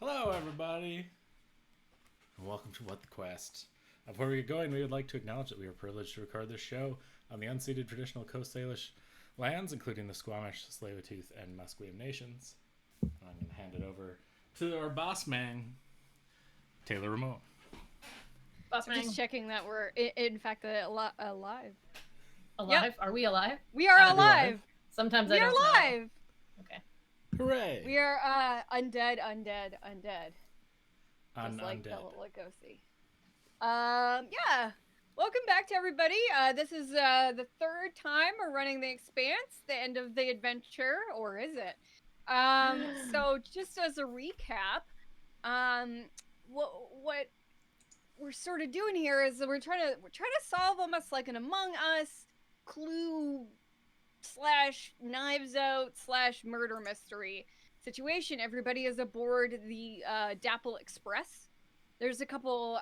Hello, everybody, and welcome to What the Quest. Before we get going, we would like to acknowledge that we are privileged to record this show on the unceded traditional Coast Salish lands, including the Squamish, Tsleil-Waututh, and Musqueam nations. I'm going to hand it over to our Bossmang, Taylor Ramone. I'm just checking that we're, in fact, alive. Alive? Yep. Are we alive? We are alive. Sometimes we I don't are alive. know. Okay. Hooray! We are undead. Just like Undead. Bela Lugosi. Yeah. Welcome back to everybody. This is the third time we're running the Expanse, the end of the adventure, or is it? So just as a recap, what we're sort of doing here is that we're trying to solve almost like an Among Us clue / knives out / murder mystery situation. Everybody is aboard the Dapple Express. There's a couple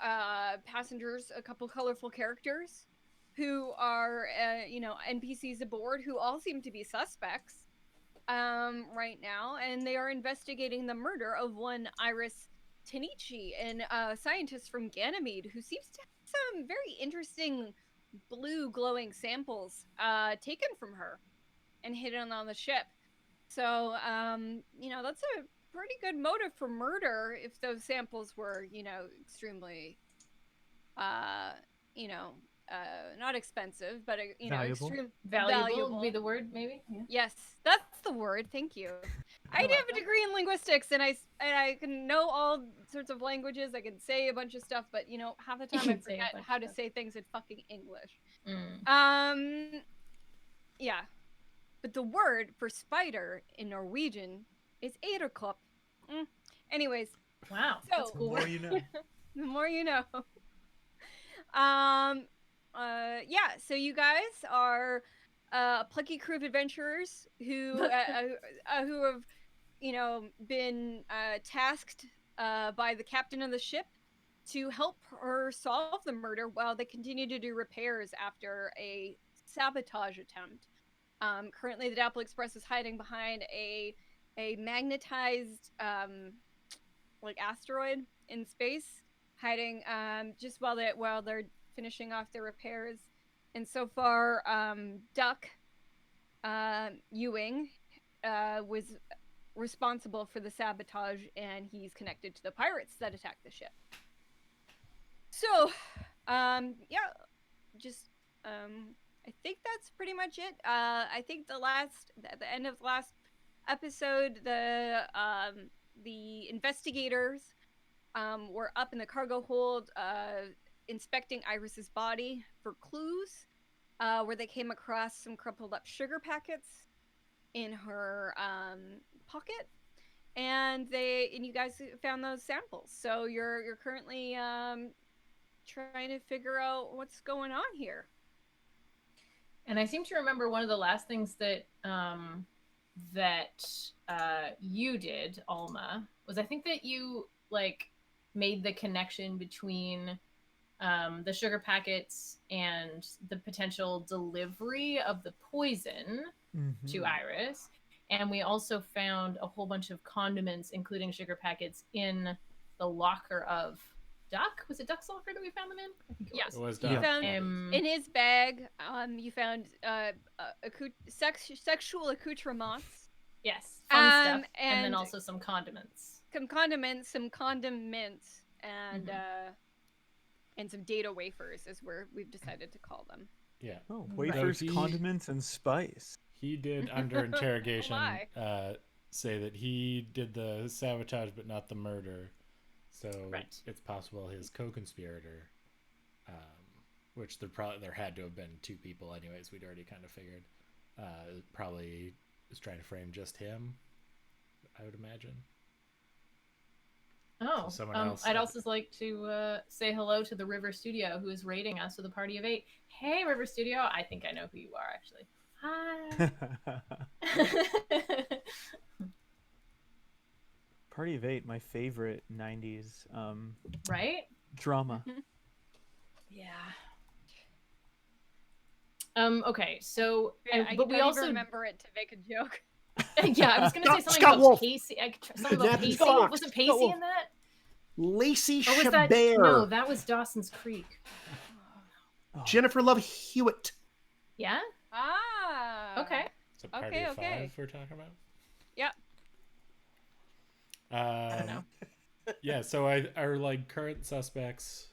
passengers, a couple colorful characters who are NPCs aboard who all seem to be suspects right now, and they are investigating the murder of one Iris Tenichi, a scientist from Ganymede who seems to have some very interesting blue glowing samples taken from her and hidden on the ship. So, that's a pretty good motive for murder if those samples were, extremely, not expensive, but, valuable. Valuable would be the word, maybe? Yeah. Yes, that's the word. Thank you. I have a degree in linguistics, and I can know all sorts of languages. I can say a bunch of stuff, but, half the time I forget how to say things in fucking English. Yeah. But the word for spider in Norwegian is Ederkopp. Anyways. Wow, so, that's cool. The more you know. The more you know. So you guys are a plucky crew of adventurers who have, been tasked by the captain of the ship to help her solve the murder while they continue to do repairs after a sabotage attempt. Currently, the Dapple Express is hiding behind a magnetized asteroid in space, hiding just while they're finishing off their repairs. And so far, Duck Ewing was responsible for the sabotage, and he's connected to the pirates that attacked the ship. So, I think that's pretty much it. I think at the end of the last episode, the investigators were up in the cargo hold inspecting Iris's body for clues, where they came across some crumpled up sugar packets in her pocket, and you guys found those samples. So you're currently trying to figure out what's going on here. And I seem to remember one of the last things that you did, Alma, was I think that you made the connection between the sugar packets and the potential delivery of the poison to Iris. And we also found a whole bunch of condiments, including sugar packets, in the locker of Duck. Was it Duck's locker that we found them in? I think It was Duck. You found in his bag. You found sexual accoutrements. Yes, fun stuff, and then also some condiments. Some condiments, and some data wafers is where we've decided to call them. Yeah. Oh, wafers, condiments, and spice. He did, under interrogation, say that he did the sabotage but not the murder. So it's possible his co-conspirator, which there had to have been two people anyways, we'd already kind of figured, probably is trying to frame just him, I would imagine. Oh, so someone else. I'd also like to say hello to the River Studio, who is rating us with a party of 8. Hey, River Studio, I think I know who you are, actually. Hi. Party of 8, my favorite 90s right? drama. Yeah. Okay, so I don't remember it to make a joke. Yeah, I was going to say something Scott about Wolf. Pacey. Something about Nappy Pacey. Fox. Wasn't Scott Pacey Wolf. in that? Lacey Or was that? Chabert. No, that was Dawson's Creek. Jennifer Love Hewitt. Yeah? Ah. Okay. It's a party Okay, of okay. 5 we're talking about. Yep. I don't know. Yeah, so our like current suspects,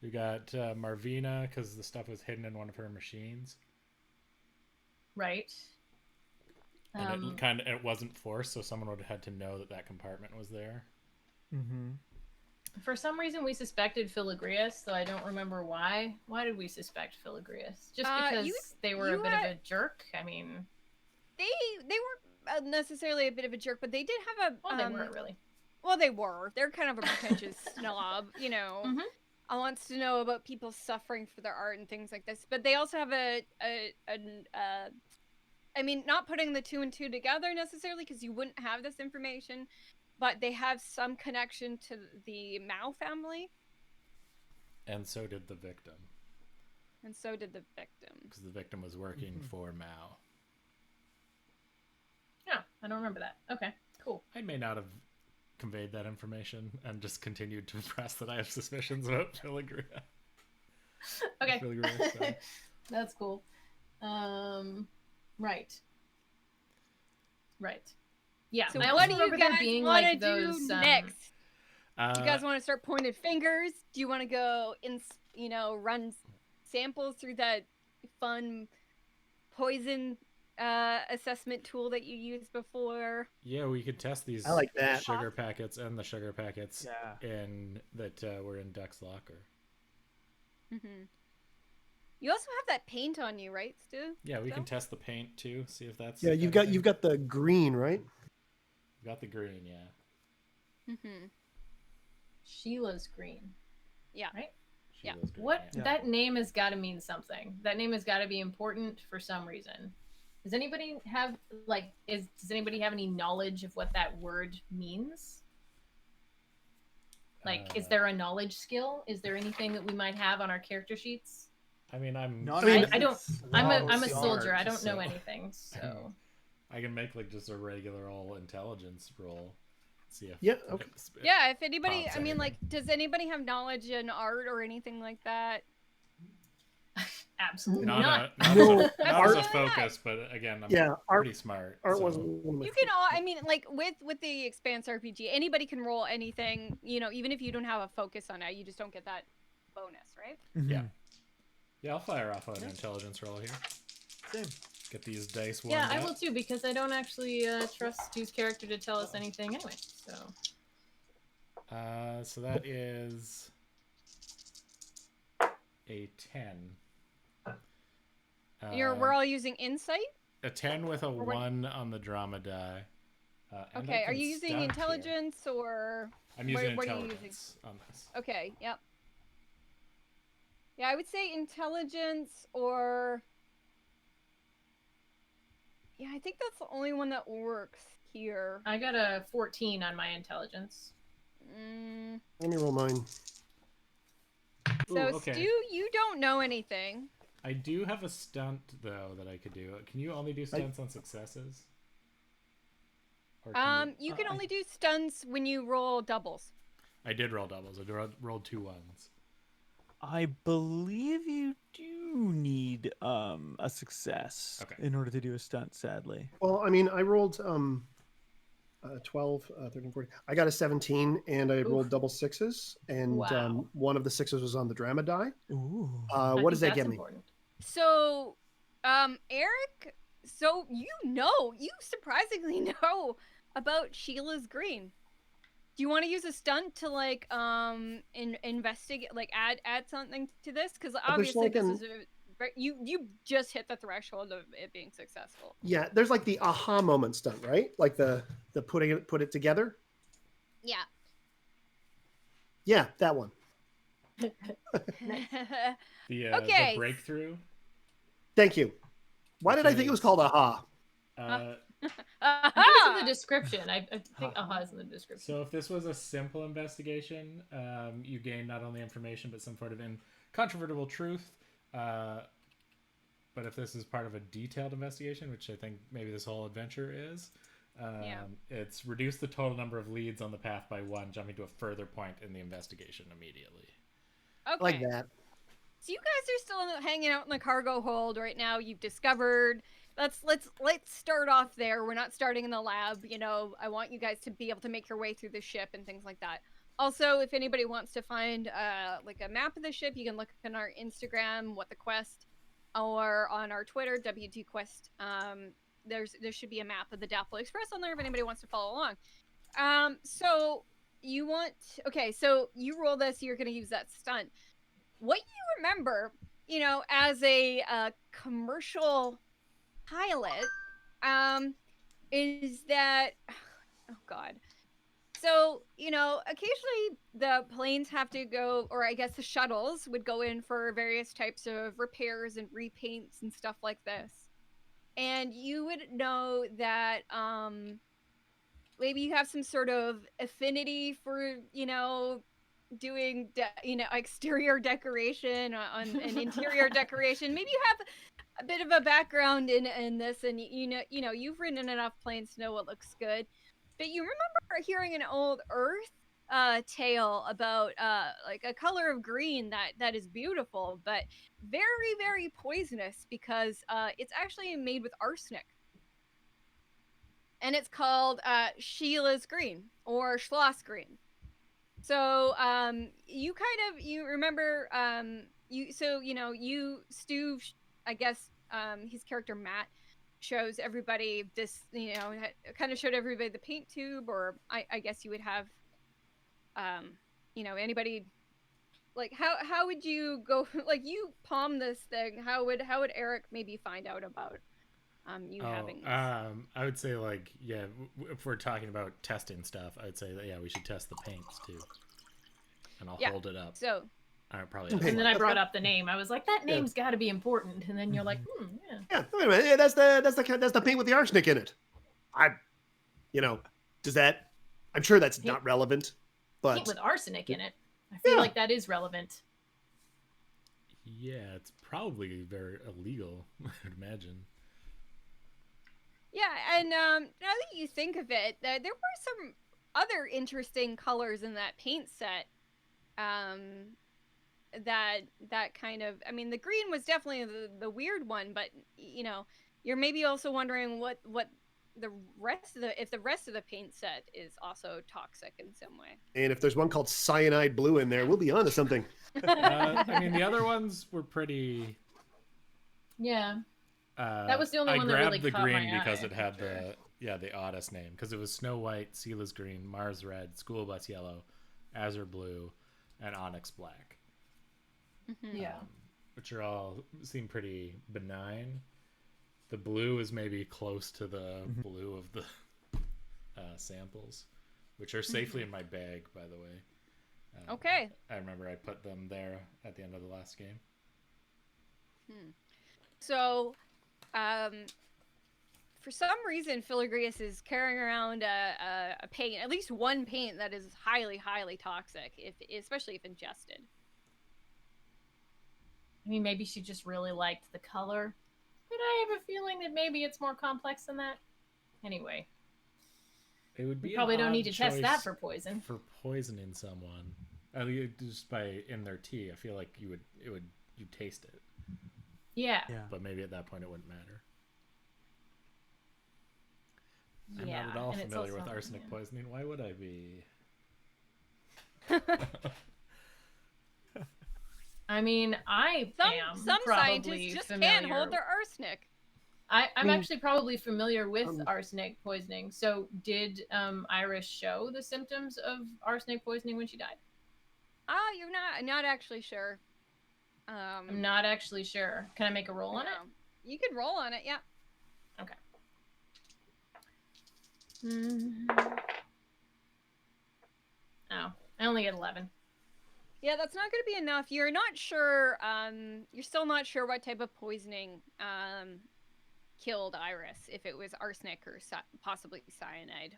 we got Marvina because the stuff was hidden in one of her machines, Right. and it wasn't forced, so someone would have had to know that compartment was there. Mm-hmm. For some reason, we suspected Filigreus, though I don't remember why. Why did we suspect Filigreus? Just because they were a bit of a jerk? I mean... They weren't necessarily a bit of a jerk, but they did have a... Well, they weren't really. Well, they were. They're kind of a pretentious snob, you know. Mm-hmm. I wants to know about people suffering for their art and things like this. But they also have I mean, not putting the 2 and 2 together necessarily, because you wouldn't have this information, but they have some connection to the Mao family. And so did the victim. Because the victim was working for Mao. Yeah, I don't remember that. Okay, cool. I may not have conveyed that information and just continued to press that I have suspicions about Filigreus. Okay. So. That's cool. Right. Yeah. So I what also do you remember there guys being want to like those do next? Do you Uh, guys want to start pointing fingers? Do you want to go run samples through that fun poison assessment tool that you used before? Yeah, we could test these I like that. sugar packets and the sugar packets Yeah. in that were in Duck's locker. Mm-hmm. You also have that paint on you, right, Stu? Yeah, we can test the paint too. See if that's Yeah, you've got the green, right? We've got the green, yeah. Mm-hmm. Sheila's green. Yeah. Right? Yeah. Sheila's green, What? yeah. That name has got to mean something. That name has got to be important for some reason. Does anybody have does anybody have any knowledge of what that word means? Like, is there a knowledge skill? Is there anything that we might have on our character sheets? I mean, I'm a soldier. I don't know anything, so I can make like just a regular old intelligence roll. See if Okay. Yeah, if anybody, Pops I mean, anything. like, does anybody have knowledge in art or anything like that? absolutely Not not. as No, a Absolutely focus, but again, I'm art pretty smart. art so. wasn't one of my You can all, I mean, like, with the Expanse RPG, anybody can roll anything, even if you don't have a focus on it, you just don't get that bonus, right? Mm-hmm. Yeah. Yeah, I'll fire off an intelligence roll here. Same. Get these dice warmed Yeah, I up. will too, because I don't actually trust Stu's character to tell us anything anyway. So that is a 10. We're all using insight? A 10 with a 1 on the drama die. And Okay, I are can you using stunt here. intelligence or... I'm using what are you intelligence on this. Okay, yep. Yeah, I would say intelligence or... Yeah, I think that's the only one that works here. I got a 14 on my intelligence. Let me roll mine. So, Ooh, okay. Stu, you don't know anything. I do have a stunt, though, that I could do. Can you only do stunts on successes? Or can You can only do stunts when you roll doubles. I did roll doubles. I rolled 2 1s. I believe you do need a success Okay. in order to do a stunt, sadly. Well, I mean, I rolled 12, 13, 14. I got a 17, and I rolled double sixes, and Wow. one of the sixes was on the drama die. Ooh. What does that get me? Important. So, Eric, so you surprisingly know about Sheila's green. Do you want to use a stunt to like investigate, like add something to this? Because obviously this is you just hit the threshold of it being successful. Yeah, there's like the aha moment stunt, right? Like the put it together. Yeah. Yeah, that one. The Okay. the breakthrough. Thank you. Why did I think it was called aha? I think it's in the description. I think aha is in the description. So if this was a simple investigation, you gain not only information but some sort of incontrovertible truth. But if this is part of a detailed investigation, which I think maybe this whole adventure is, It's reduce the total number of leads on the path by 1, jumping to a further point in the investigation immediately. Okay. Like that. So you guys are still hanging out in the cargo hold right now. You've discovered. Let's start off there. We're not starting in the lab. You know, I want you guys to be able to make your way through the ship and things like that. Also, if anybody wants to find like a map of the ship, you can look on our Instagram, What the Quest, or on our Twitter, WTQuest. There should be a map of the Dapple Express on there if anybody wants to follow along. So you want so you roll this. You're going to use that stunt. What you remember, you know, as a commercial pilot, is that, oh God. So, you know, occasionally the planes have to go, or I guess the shuttles would go in for various types of repairs and repaints and stuff like this. And you would know that maybe you have some sort of affinity for, you know, doing exterior decoration on an interior decoration. Maybe you have a bit of a background in this, and you know you've ridden enough planes to know what looks good. But you remember hearing an old Earth tale about like a color of green that is beautiful, but very, very poisonous because it's actually made with arsenic. And it's called Sheila's Green or Schloss Green. So you remember Stu, I guess his character Matt shows everybody this, you know, kind of showed everybody the paint tube, or I guess you would have you know, anybody like how would you go, like you palm this thing, how would Eric maybe find out about you having this? I would say, like, yeah, if we're talking about testing stuff, I'd say that, yeah, we should test the paints too. And I'll hold it up. So probably. And then I brought up the name. I was like, that name's got to be important. And then you're like, yeah. Yeah, wait a minute. Yeah, that's the paint with the arsenic in it. Does that? I'm sure that's not relevant, but paint with arsenic in it. I feel like that is relevant. Yeah, it's probably very illegal, I would imagine. Yeah, and now that you think of it, there were some other interesting colors in that paint set. That kind of, I mean, the green was definitely the weird one, but you know, you're maybe also wondering what the rest of the paint set is also toxic in some way. And if there's one called cyanide blue in there, we'll be onto something. I mean, the other ones were pretty. Yeah. That was the only one that really caught my eye. I grabbed the green because it had the oddest name, because it was Snow White, Sela's Green, Mars Red, School Bus Yellow, Azure Blue, and Onyx Black. Mm-hmm. Yeah. Which are all seem pretty benign. The blue is maybe close to the blue of the samples, which are safely in my bag, by the way. Okay. I remember I put them there at the end of the last game. So, for some reason, Filigreus is carrying around a paint, at least one paint that is highly, highly toxic, especially if ingested. I mean, maybe she just really liked the color. But I have a feeling that maybe it's more complex than that. Anyway. It would be probably don't need to test that for poison. For poisoning someone. I mean, just by in their tea, I feel like you'd taste it. Yeah. But maybe at that point it wouldn't matter. I'm Yeah. not at all familiar with arsenic poisoning. Why would I be? I mean, some scientists just can't hold their arsenic. I'm actually probably familiar with arsenic poisoning. So did Iris show the symptoms of arsenic poisoning when she died? You're not actually sure. I'm not actually sure. Can I make a roll on it? You can roll on it, yeah. Okay. Oh, I only get 11. Yeah, that's not going to be enough. You're not sure. You're still not sure what type of poisoning killed Iris. If it was arsenic or possibly cyanide.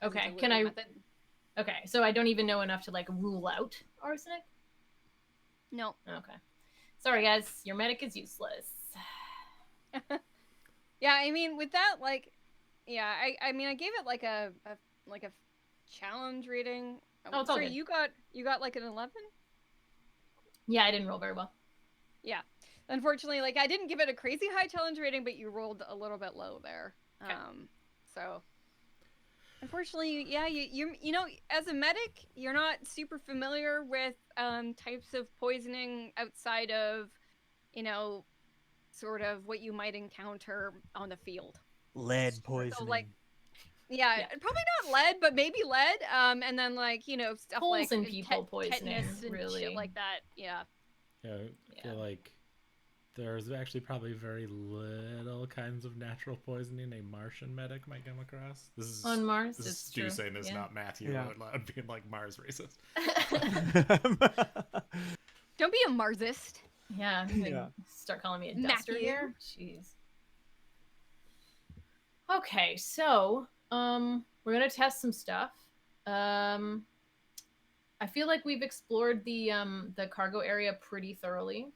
Okay. Can I? Method. Okay, so I don't even know enough to like rule out arsenic. No. Okay. Sorry, guys. Your medic is useless. Yeah, I mean, with that, like, Yeah, I mean, I gave it like a challenge rating. Oh, it's all Sorry, good. you got like an 11? Yeah, I didn't roll very well. Yeah. Unfortunately, like I didn't give it a crazy high challenge rating, but you rolled a little bit low there. Okay. So unfortunately, yeah, you know, as a medic, you're not super familiar with types of poisoning outside of, you know, sort of what you might encounter on the field. Lead poisoning. So, like, yeah, probably not lead, but maybe lead. And then like, you know, stuff Holes like in people poisoning, tetanus and really. shit like that. Yeah. Yeah, I feel like there's actually probably very little kinds of natural poisoning a Martian medic might come across. This is on Mars. This is Stu saying this, not Matthew. I'd be like Mars racist. Don't be a Marsist. Yeah, start calling me a duster here. Jeez. Okay, so we're gonna test some stuff. I feel like we've explored the cargo area pretty thoroughly.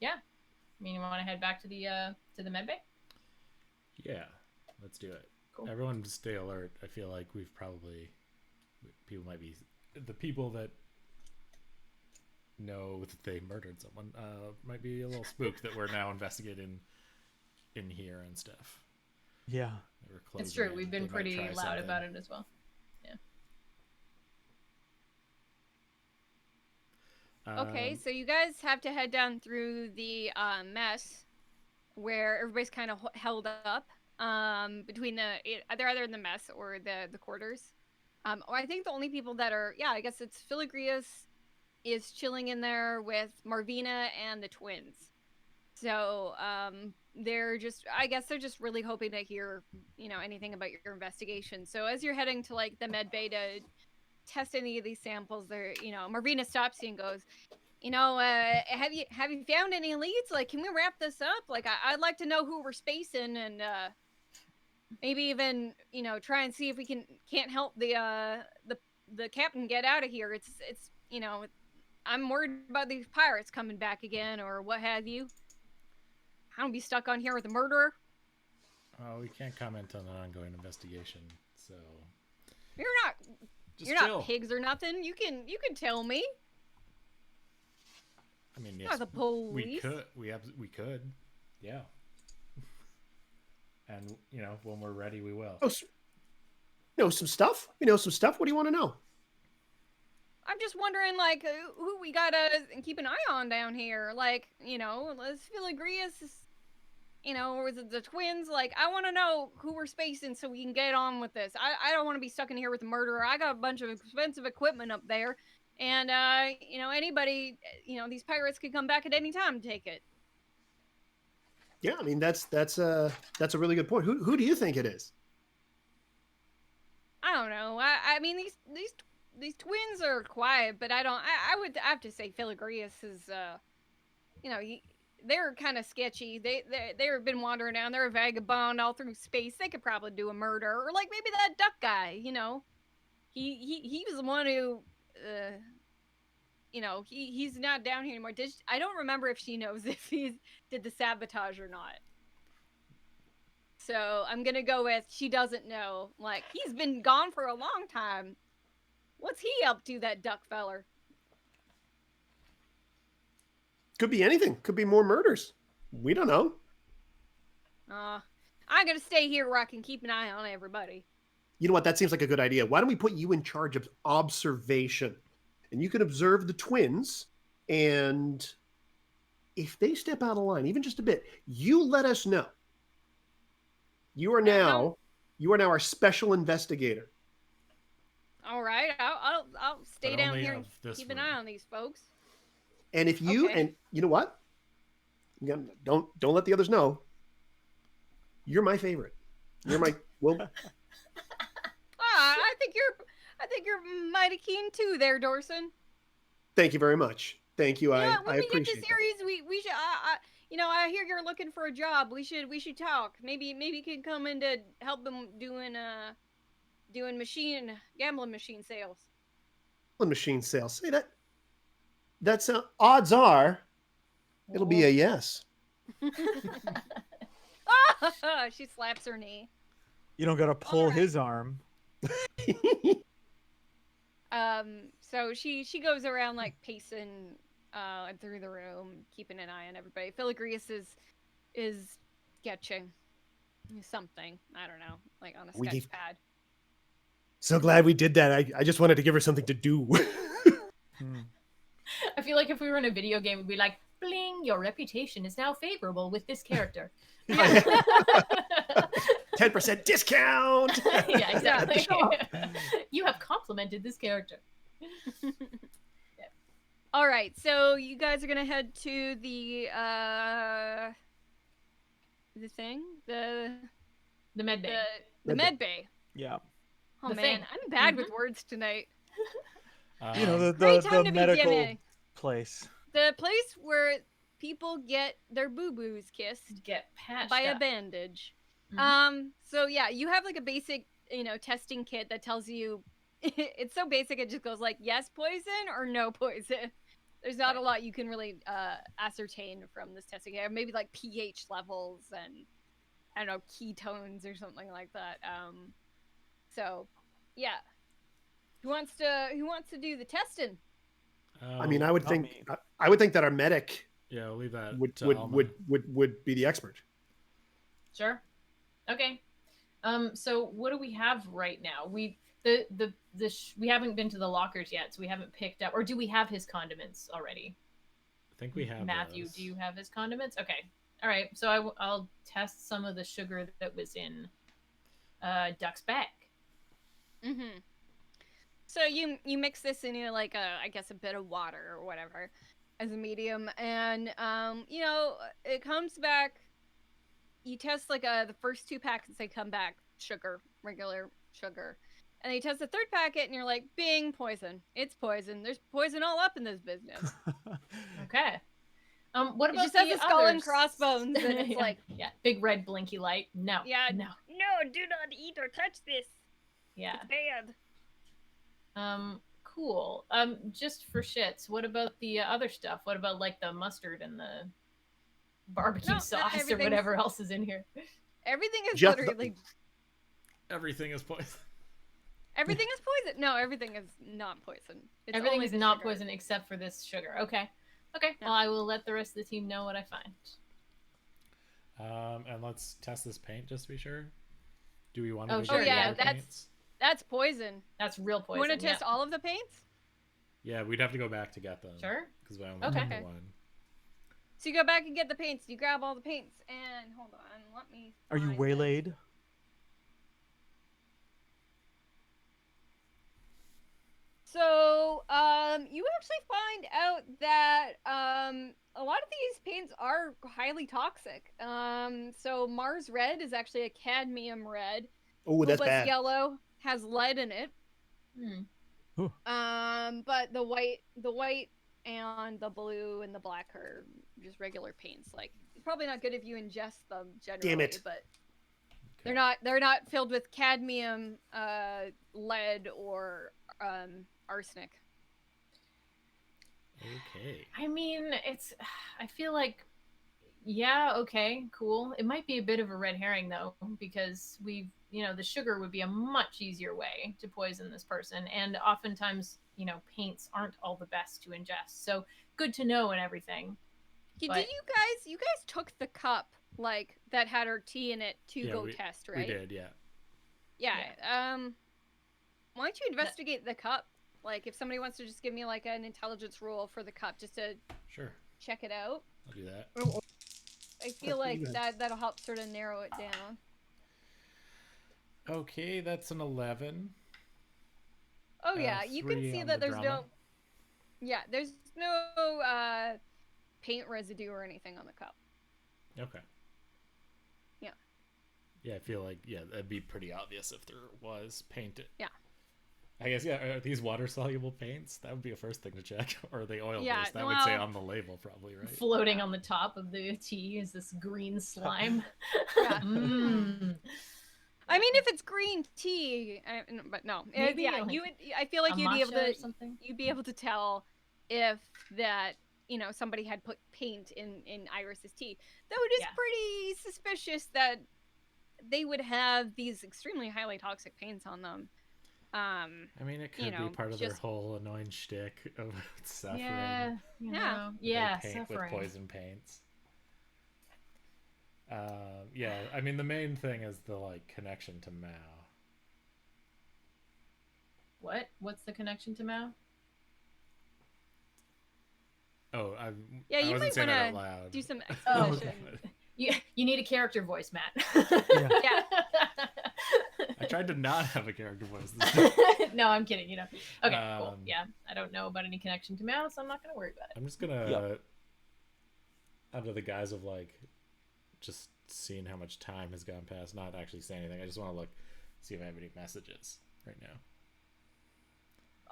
Yeah. I mean, you want to head back to the med bay? Yeah, let's do it. Cool. Everyone stay alert. I feel like people might be the people that know that they murdered someone might be a little spooked that we're now investigating in here and stuff. Yeah, it's true. We've been pretty loud about it as well. Okay, so you guys have to head down through the mess where everybody's kind of held up between they're either in the mess or the quarters. I think the only people that are, I guess it's Filigreus is chilling in there with Marvina and the twins. So they're just really hoping to hear, you know, anything about your investigation. So as you're heading to like the med bay to test any of these samples, there, you know, Marvina stops you and goes, you know, have you found any leads? Like, can we wrap this up? Like, I'd like to know who we're spacing, and maybe even, you know, try and see if we can't help the captain get out of here. It's you know, I'm worried about these pirates coming back again or what have you. I don't be stuck on here with a murderer. Oh, we can't comment on an ongoing investigation, so you're not pigs or nothing. You can tell me. I mean, yes, the police. We could, yeah. And you know, when we're ready, we will. Oh, know some stuff. You know some stuff. What do you want to know? I'm just wondering, like, who we gotta keep an eye on down here. Like, you know, let's Filigreus, you know, or the twins. Like, I want to know who we're spacing so we can get on with this. I don't want to be stuck in here with a murderer. I got a bunch of expensive equipment up there. And, you know, anybody, you know, these pirates could come back at any time to take it. Yeah, I mean, that's a really good point. Who do you think it is? I don't know. I mean, these twins are quiet, but I would have to say Filigreus is, you know, they're kind of sketchy. They've been wandering down. They're a vagabond all through space. They could probably do a murder, or like maybe that duck guy. You know, he was the one who, you know, he's not down here anymore. I don't remember if she knows if he did the sabotage or not. So I'm gonna go with she doesn't know. Like, he's been gone for a long time. What's he up to, that duck feller? Could be anything. Could be more murders. We don't know. I'm gonna stay here where I can keep an eye on everybody. You know what? That seems like a good idea. Why don't we put you in charge of observation? And you can observe the twins, and if they step out of line, even just a bit, you let us know. You are now our special investigator. All right, I'll stay down here and keep an eye on these folks. And if you and you know what, don't let the others know. You're my favorite. You're my I think you're mighty keen too, there, Dorsun. Thank you very much. Thank you. Yeah, I appreciate it. When we get to series, we should. You know, I hear you're looking for a job. We should talk. Maybe you can come in to help them doing gambling machine sales. Machine sales. Say that. That's odds are, it'll be a yes. She slaps her knee. You don't gotta pull Alright. his arm. So she goes around like pacing through the room, keeping an eye on everybody. Filigrees is sketching something. I don't know, like on a sketch pad. So glad we did that. I just wanted to give her something to do. I feel like if we were in a video game, we'd be like, bling, your reputation is now favorable with this character. 10% discount. Yeah, exactly. You have complimented this character. All right, so you guys are gonna head to the thing, the med bay. The med bay. Yeah. Oh The man, thing. I'm bad with words tonight. You know, Great the time to be medical DMing. place. The place where people get their boo-boos kissed Get patched by a up. bandage. Mhm. So yeah, you have like a basic, testing kit that tells you it's so basic it just goes like yes poison or no poison. There's not a lot you can really ascertain from this testing kit. Maybe like pH levels and I don't know, ketones or something like that. So yeah. Who wants to do the testing? I mean, I would Not think me. I would think that our medic Yeah, we'll leave that would to Alma. would be the expert. Sure. Okay. So what do we have right now? We haven't been to the lockers yet, so we haven't picked up. Or do we have his condiments already? I think we have Matthew, those. do you have his condiments? Okay. All right. So I'll test some of the sugar that was in Duck's bag. Mm-hmm. So you mix this in like I guess a bit of water or whatever as a medium, and it comes back. You test like the first 2 packets, they come back sugar, regular sugar, and then you test the 3rd packet, and you're like, bing, poison. It's poison. There's poison all up in this business. Okay. What It about just has the a skull and others? crossbones, and it's Yeah. like, Yeah, big red blinky light. No. yeah, No. no, do not eat or touch this. Yeah. It's bad. Cool. Just for shits, what about the other stuff? What about like the mustard and the barbecue No, sauce or everything's- whatever else is in here? Everything is Just literally Everything is poison. everything is poison. No, everything is not poison. It's Everything only is the not sugar. poison except for this sugar. Okay. Okay. Yeah. Well, I will let the rest of the team know what I find. And let's test this paint just to be sure. Do we want Oh, to sure, get yeah, other that's- paints? That's poison. That's real You poison. want to test all of the paints? Yeah, we'd have to go back to get them. Sure. Because we only Okay. have the one. So you go back and get the paints. You grab all the paints, and hold on, let me. Are you find it. waylaid? So, you actually find out that a lot of these paints are highly toxic. So Mars Red is actually a cadmium red. Oh, that's Bulbous bad. Yellow has lead in it. Hmm. But the white and the blue and the black are just regular paints. Like, it's probably not good if you ingest them generally. Damn it. But Okay. they're not filled with cadmium, lead, or arsenic. Okay. I mean, I feel like, yeah, okay, cool. It might be a bit of a red herring though, because the sugar would be a much easier way to poison this person, and oftentimes, paints aren't all the best to ingest. So good to know and everything. Did But- you guys took the cup like that had our tea in it to go test, right? We did, yeah. Yeah. Why don't you investigate the cup? Like, if somebody wants to just give me like an intelligence roll for the cup, just to Sure. check it out. I'll do that. I feel like Go ahead. that'll help sort of narrow it down. Okay, that's an 11. Oh yeah, you can 3 see on that the there's drama. there's no paint residue or anything on the cup. Okay. Yeah. Yeah, I feel like, that'd be pretty obvious if there was paint. Yeah. I guess, are these water-soluble paints? That would be a first thing to check. Or are they oil-based? Yeah, That would say well- on the label, probably, right? Floating on the top of the tea is this green slime. Yeah. Mm. I mean, if it's green tea, but no, Maybe, yeah, like, you would. I feel like a you'd be able matcha or to. something? You'd be able to tell if that somebody had put paint in Iris's tea. Though it is Yeah. pretty suspicious that they would have these extremely highly toxic paints on them. I mean, it could be part of their whole annoying shtick of suffering. Yeah, They paint suffering with poison paints. Yeah, I mean, the main thing is the like connection to Mao. What's the connection to Mao? Oh, I you wasn't might saying that out want loud. to do some exposition. You need a character voice, Matt. Yeah. I tried to not have a character voice. No, I'm kidding. Okay, cool. Yeah, I don't know about any connection to Mao, so I'm not going to worry about it. I'm just gonna, under the guise of like, just seeing how much time has gone past, not actually say anything. I just want to see if I have any messages right now.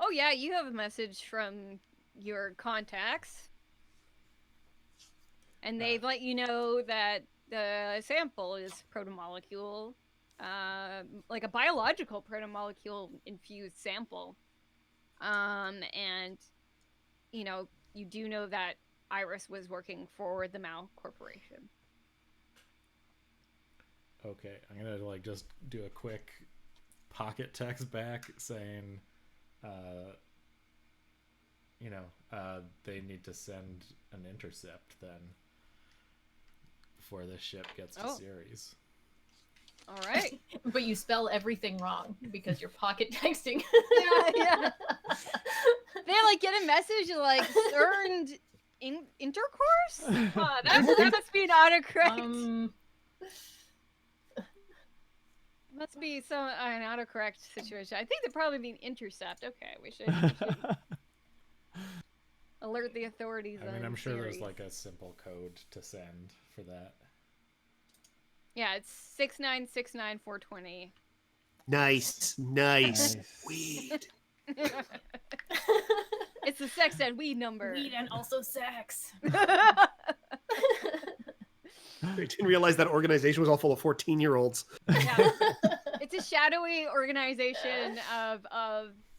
Oh yeah, you have a message from your contacts. And they've let you know that the sample is protomolecule, like a biological protomolecule infused sample. And, you do know that Iris was working for the Mao Corporation. Okay, I'm gonna just do a quick pocket text back saying, they need to send an intercept then. Before this ship gets to Ceres. All right. But you spell everything wrong because you're pocket texting. Yeah. They get a message CERN intercourse? That must be an autocorrect. Must be an autocorrect situation. I think they'd probably mean intercept. Okay, we should alert the authorities. I mean, I'm sure there's a simple code to send for that. Yeah, it's 6969420. Nice. Weed. It's the sex and weed number. Weed and also sex. I didn't realize that organization was all full of 14-year-olds. Yeah. It's a shadowy organization of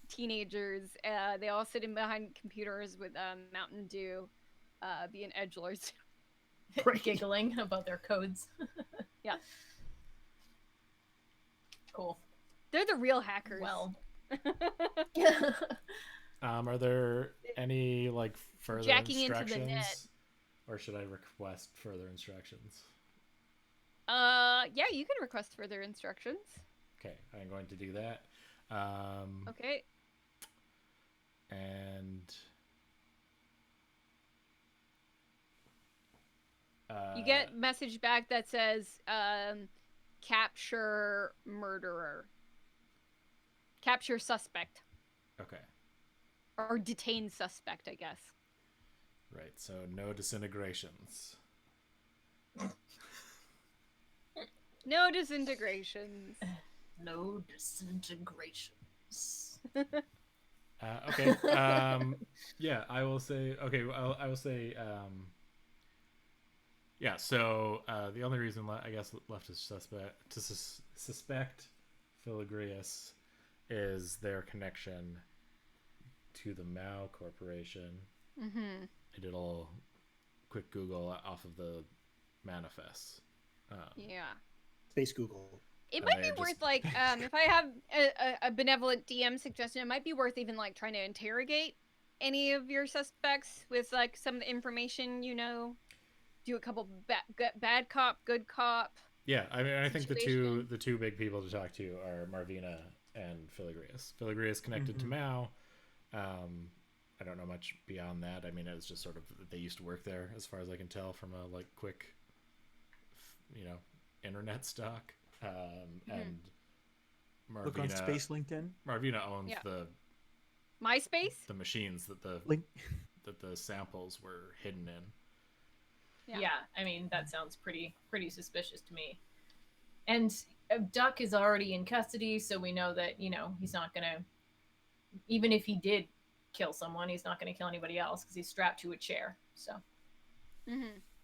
teenagers. They all sit in behind computers with Mountain Dew, being edgelords. Giggling about their codes. Yeah. Cool. They're the real hackers. Well. Are there any further Jacking instructions? into the net. Or should I request further instructions? Yeah, you can request further instructions. Okay, I'm going to do that. Okay. And you get message back that says capture murderer. Capture suspect. Okay. Or detain suspect, I guess. Right, so no disintegrations. No disintegrations. No disintegrations. Okay. Yeah, I will say. Okay, I will say. Yeah. So the only reason I guess left to suspect Filigreus is their connection to the Mao Corporation. Mm-hmm. I did a little quick Google off of the manifests. Yeah. Space Google. It might be worth if I have a benevolent DM suggestion, it might be worth even trying to interrogate any of your suspects with some of the information do a couple bad cop, good cop. Yeah, I mean, I think the situation. two big people to talk to are Marvina and Filigreus. Filigreus connected to Mao. I don't know much beyond that. I mean, it's just sort of they used to work there, as far as I can tell from a quick, internet stock. And Marvina, look on Space LinkedIn. Marvina owns the MySpace, the machines that the samples were hidden in. Yeah, I mean that sounds pretty suspicious to me. And Duck is already in custody, so we know that he's not gonna. Even if he did kill someone, he's not gonna kill anybody else because he's strapped to a chair. So.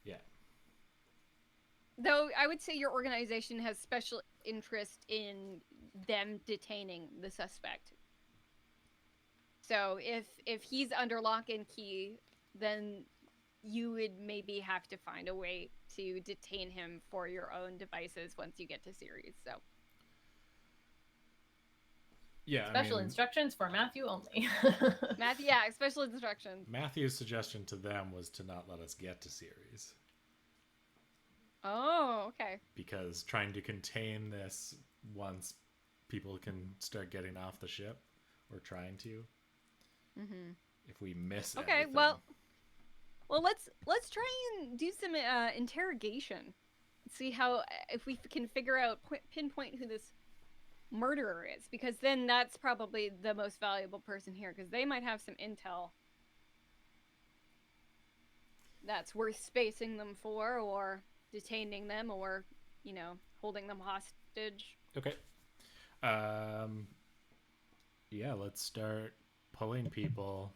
Yeah. Though I would say your organization has special interest in them detaining the suspect. So if he's under lock and key, then you would maybe have to find a way to detain him for your own devices once you get to series. So. Yeah. Special instructions for Matthew only. Matthew, yeah, special instructions. Matthew's suggestion to them was to not let us get to series. Oh, okay. Because trying to contain this once people can start getting off the ship, or trying to. Mm-hmm. If we miss okay, anything. well, let's try and do some interrogation. See how if we can figure out pinpoint who this murderer is, because then that's probably the most valuable person here, because they might have some intel that's worth spacing them for, or detaining them, or holding them hostage. Okay. Yeah, let's start pulling people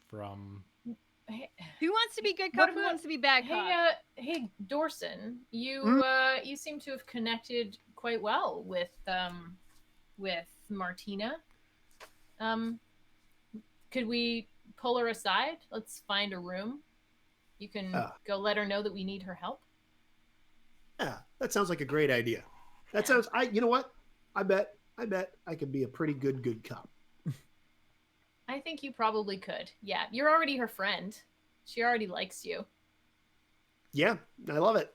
from. Who wants to be good cop? Who wants to be bad cop? Hey, Dorsun, you seem to have connected quite well with Martina. Could we pull her aside? Let's find a room. You can go let her know that we need her help. Yeah, that sounds like a great idea. That sounds. You know what? I bet I could be a pretty good cop. I think you probably could. Yeah, you're already her friend. She already likes you. Yeah, I love it.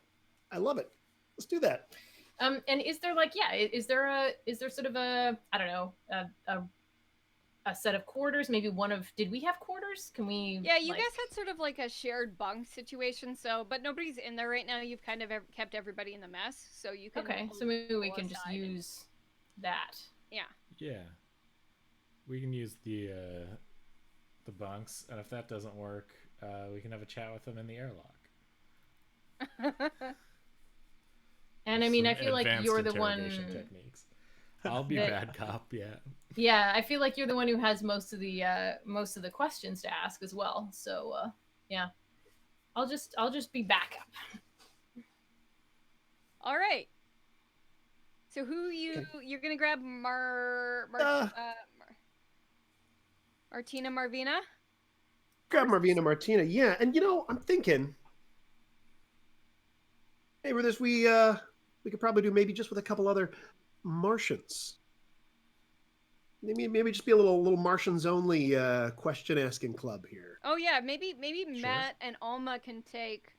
Let's do that. And is there is there sort of a, I don't know, a set of quarters? Maybe did we have quarters? Can we? Yeah, you guys had sort of like a shared bunk situation. So, but nobody's in there right now. You've kind of kept everybody in the mess, so you can. Okay, so maybe we can just use that. Yeah. Yeah. We can use the bunks, and if that doesn't work, we can have a chat with them in the airlock. And I mean, I feel like you're the one. Techniques. I'll be bad cop, yeah. Yeah, I feel like you're the one who has most of the questions to ask as well. So yeah, I'll just be backup. All right. So you're gonna grab Martina Marvina? Grab Martina, yeah. And I'm thinking, hey, with this, we could probably do maybe just with a couple other Martians. Maybe just be a little Martians only question asking club here. Oh yeah, maybe Sure. Matt and Alma can take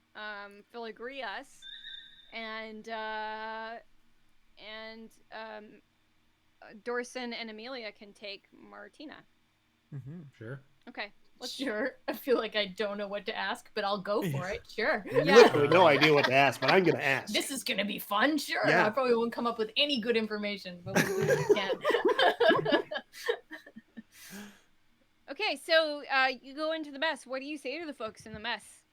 Filigreas, and Dorsun and Amelia can take Martina. Mm-hmm. Sure. Okay. Sure. I feel like I don't know what to ask, but I'll go for it. Sure. Yeah. Literally no idea what to ask, but I'm gonna ask. This is gonna be fun. Sure. Yeah. I probably won't come up with any good information, but we'll do what we can. Okay, so you go into the mess. What do you say to the folks in the mess?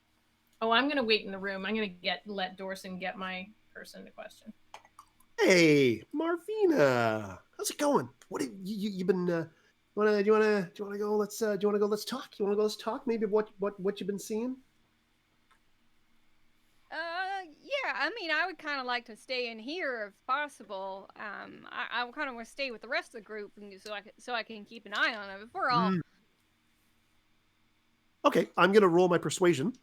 Oh, I'm gonna wait in the room. I'm gonna let Dorsun get my person to question. Hey, Marvina, how's it going? What have you been? Do you wanna go? Let's talk. You wanna go? Let's talk. Maybe what you've been seeing. Yeah. I mean, I would kind of like to stay in here if possible. I kind of want to stay with the rest of the group, so I can keep an eye on them. If we're all Okay, I'm gonna roll my persuasion.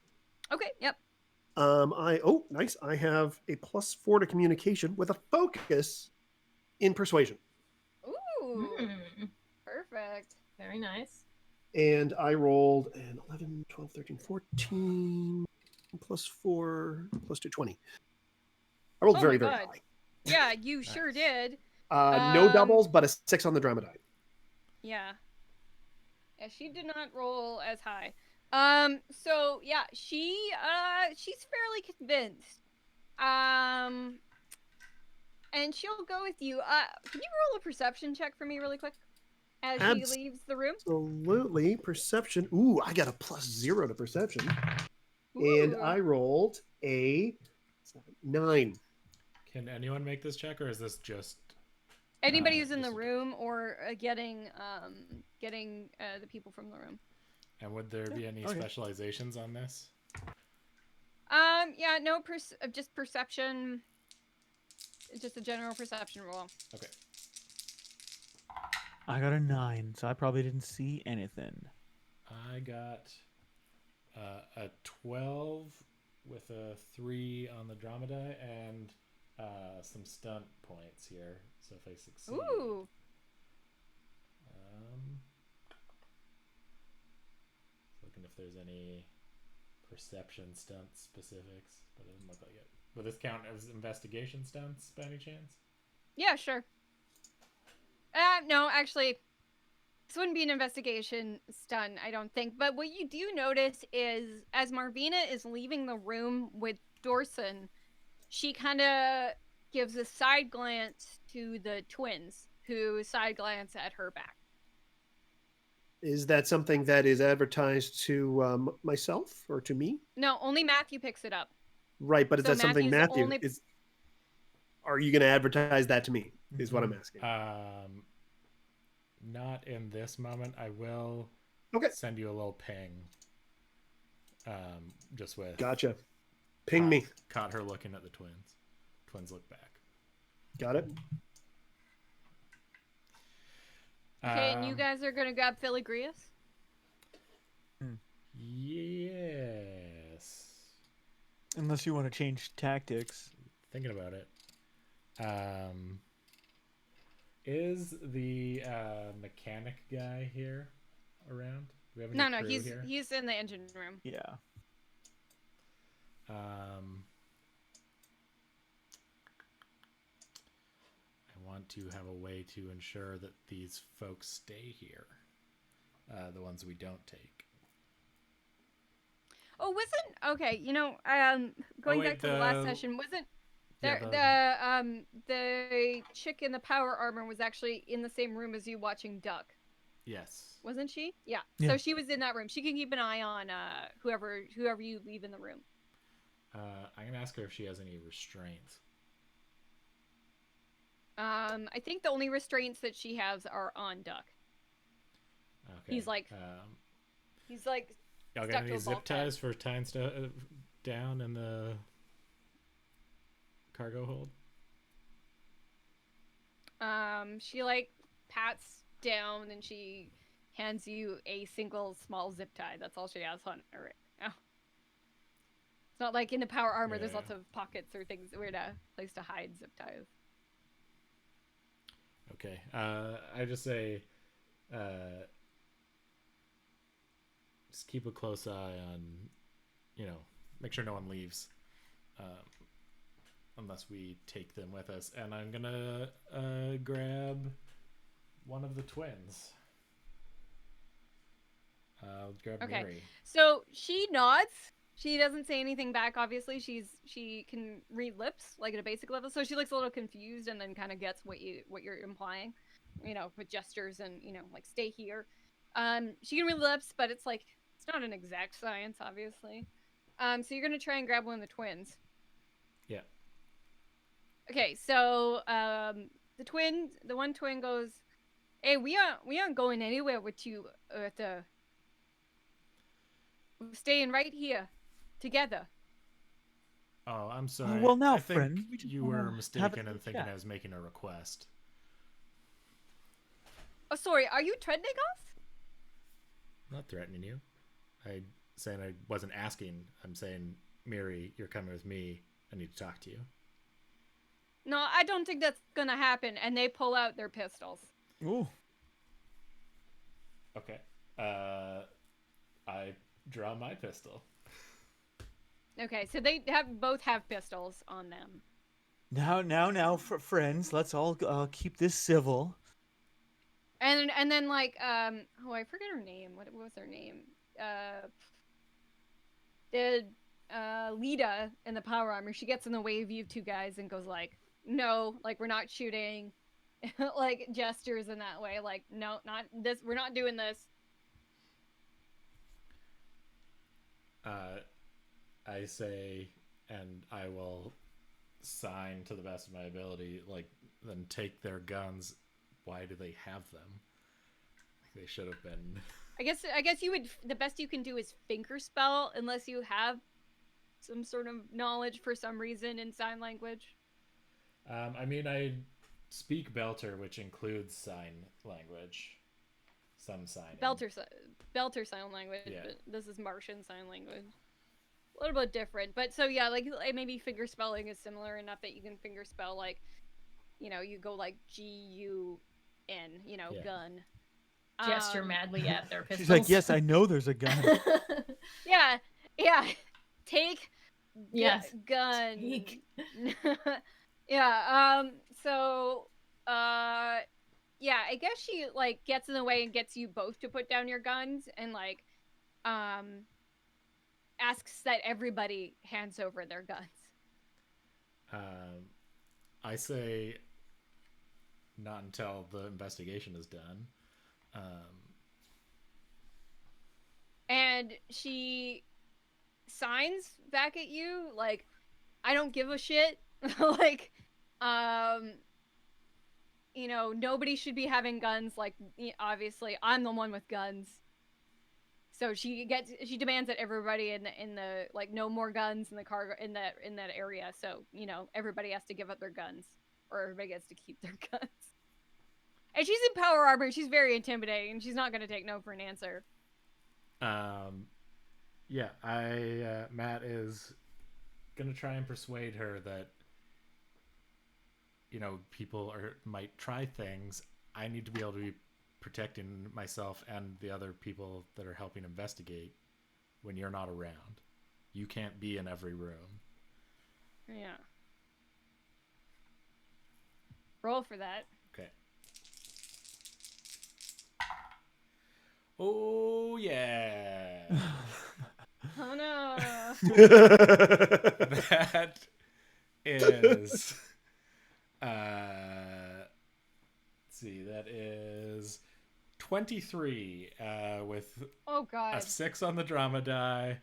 okay. Yep. Nice. I have a +4 to communication with a focus in persuasion. Ooh. Perfect. Very nice. And I rolled an 11, 12, 13, 14, +4, +2, 20. I rolled very high. Yeah, you sure did. No doubles, but a 6 on the drama die. Yeah. Yeah, she did not roll as high. So yeah, she's fairly convinced. And she'll go with you. Can you roll a perception check for me really quick as she leaves the room? Absolutely. Perception. Ooh, I got a +0 to perception. Ooh. And I rolled a 9. Can anyone make this check, or is this just anybody who's in the room, or getting the people from the room? And would there be any specializations on this? Yeah, no, just perception. Just a general perception roll. Okay. I got a 9, so I probably didn't see anything. I got a 12 with a 3 on the drama die and some stunt points here. So if I succeed, looking if there's any perception stunt specifics, but it doesn't look like it. Will this count as investigation stunts by any chance? Yeah, sure. No, actually, this wouldn't be an investigation stunt, I don't think. But what you do notice is, as Marvina is leaving the room with Dorsun, she kind of gives a side glance to the twins, who side glance at her back. Is that something that is advertised to myself or to me? No, only Matthew picks it up. Right, but is that something Matthew is? Are you going to advertise that to me? Is what I'm asking. Not in this moment. I will send you a little ping. Just with gotcha. Ping me. Caught her looking at the twins. Twins look back. Got it. Okay, and you guys are going to grab Filigreus? Yes. Unless you want to change tactics. Thinking about it. Is the mechanic guy here around? Do we have any crew here? He's in the engine room. Yeah. I want to have a way to ensure that these folks stay here. The ones we don't take. Oh, okay? Going back to the last session, wasn't there the chick in the power armor was actually in the same room as you watching Duck? Yes. Wasn't she? Yeah. So she was in that room. She can keep an eye on whoever you leave in the room. I'm gonna ask her if she has any restraints. I think the only restraints that she has are on Duck. Okay. He's like y'all got any zip ties for tying stuff down in the cargo hold? She pats down and she hands you a single small zip tie. That's all she has on her right now. It's not like in the power armor. There's lots of pockets or things where to place to hide zip ties. Okay. I just say, just keep a close eye on, make sure no one leaves, unless we take them with us. And I'm gonna grab one of the twins. I'll grab Mary. So she nods. She doesn't say anything back. Obviously, she can read lips like at a basic level. So she looks a little confused and then kind of gets what you're implying, with gestures and stay here. She can read lips, but it's not an exact science, obviously. So you're gonna try and grab one of the twins. Yeah. Okay, so the one twin goes, "Hey, we aren't going anywhere with you. We're staying right here, together." Oh, I'm sorry. Well, now, I think friend, you were mistaken in thinking I was making a request. Oh, sorry. Are you threatening us? I'm not threatening you. I'm saying I wasn't asking. I'm saying, Mary, you're coming with me. I need to talk to you. No, I don't think that's gonna happen. And they pull out their pistols. Ooh. Okay. I draw my pistol. Okay, so they both have pistols on them. Now, friends, let's all keep this civil. And then I forget her name. What was her name? The Lita in the power armor. She gets in the way of you two guys and goes no, we're not shooting, gestures in that way. No, not this. We're not doing this. I say, and I will sign to the best of my ability, then take their guns. Why do they have them? They should have been. I guess you would. The best you can do is finger spell, unless you have some sort of knowledge for some reason in sign language. I speak Belter, which includes sign language. Some sign. Belter sign language, but this is Martian sign language. a little bit different. But so yeah, like maybe finger spelling is similar enough that you can finger spell like, you know, you go like G-U-N, you know, gun. Gesture madly at their pistols. She's like, yes, I know there's a gun. Yeah. Take gun. Take. Yeah. So, yeah, I guess she like gets in the way and gets you both to put down your guns and like, asks that everybody hands over their guns. I say not until the investigation is done. And she signs back at you like, I don't give a shit. Like, you know, nobody should be having guns. Like, obviously, I'm the one with guns. So she demands that everybody in the like, no more guns in the cargo in that area. So, you know, everybody has to give up their guns, or everybody gets to keep their guns. And she's in power armor. She's very intimidating. She's not going to take no for an answer. Yeah, Matt is gonna try and persuade her that, you know, people might try things. I need to be able to be protecting myself and the other people that are helping investigate when you're not around. You can't be in every room. Yeah. Roll for that. Okay. Oh, yeah. Oh, no. That is... let's see, that is 23 with oh god, a 6 on the drama die,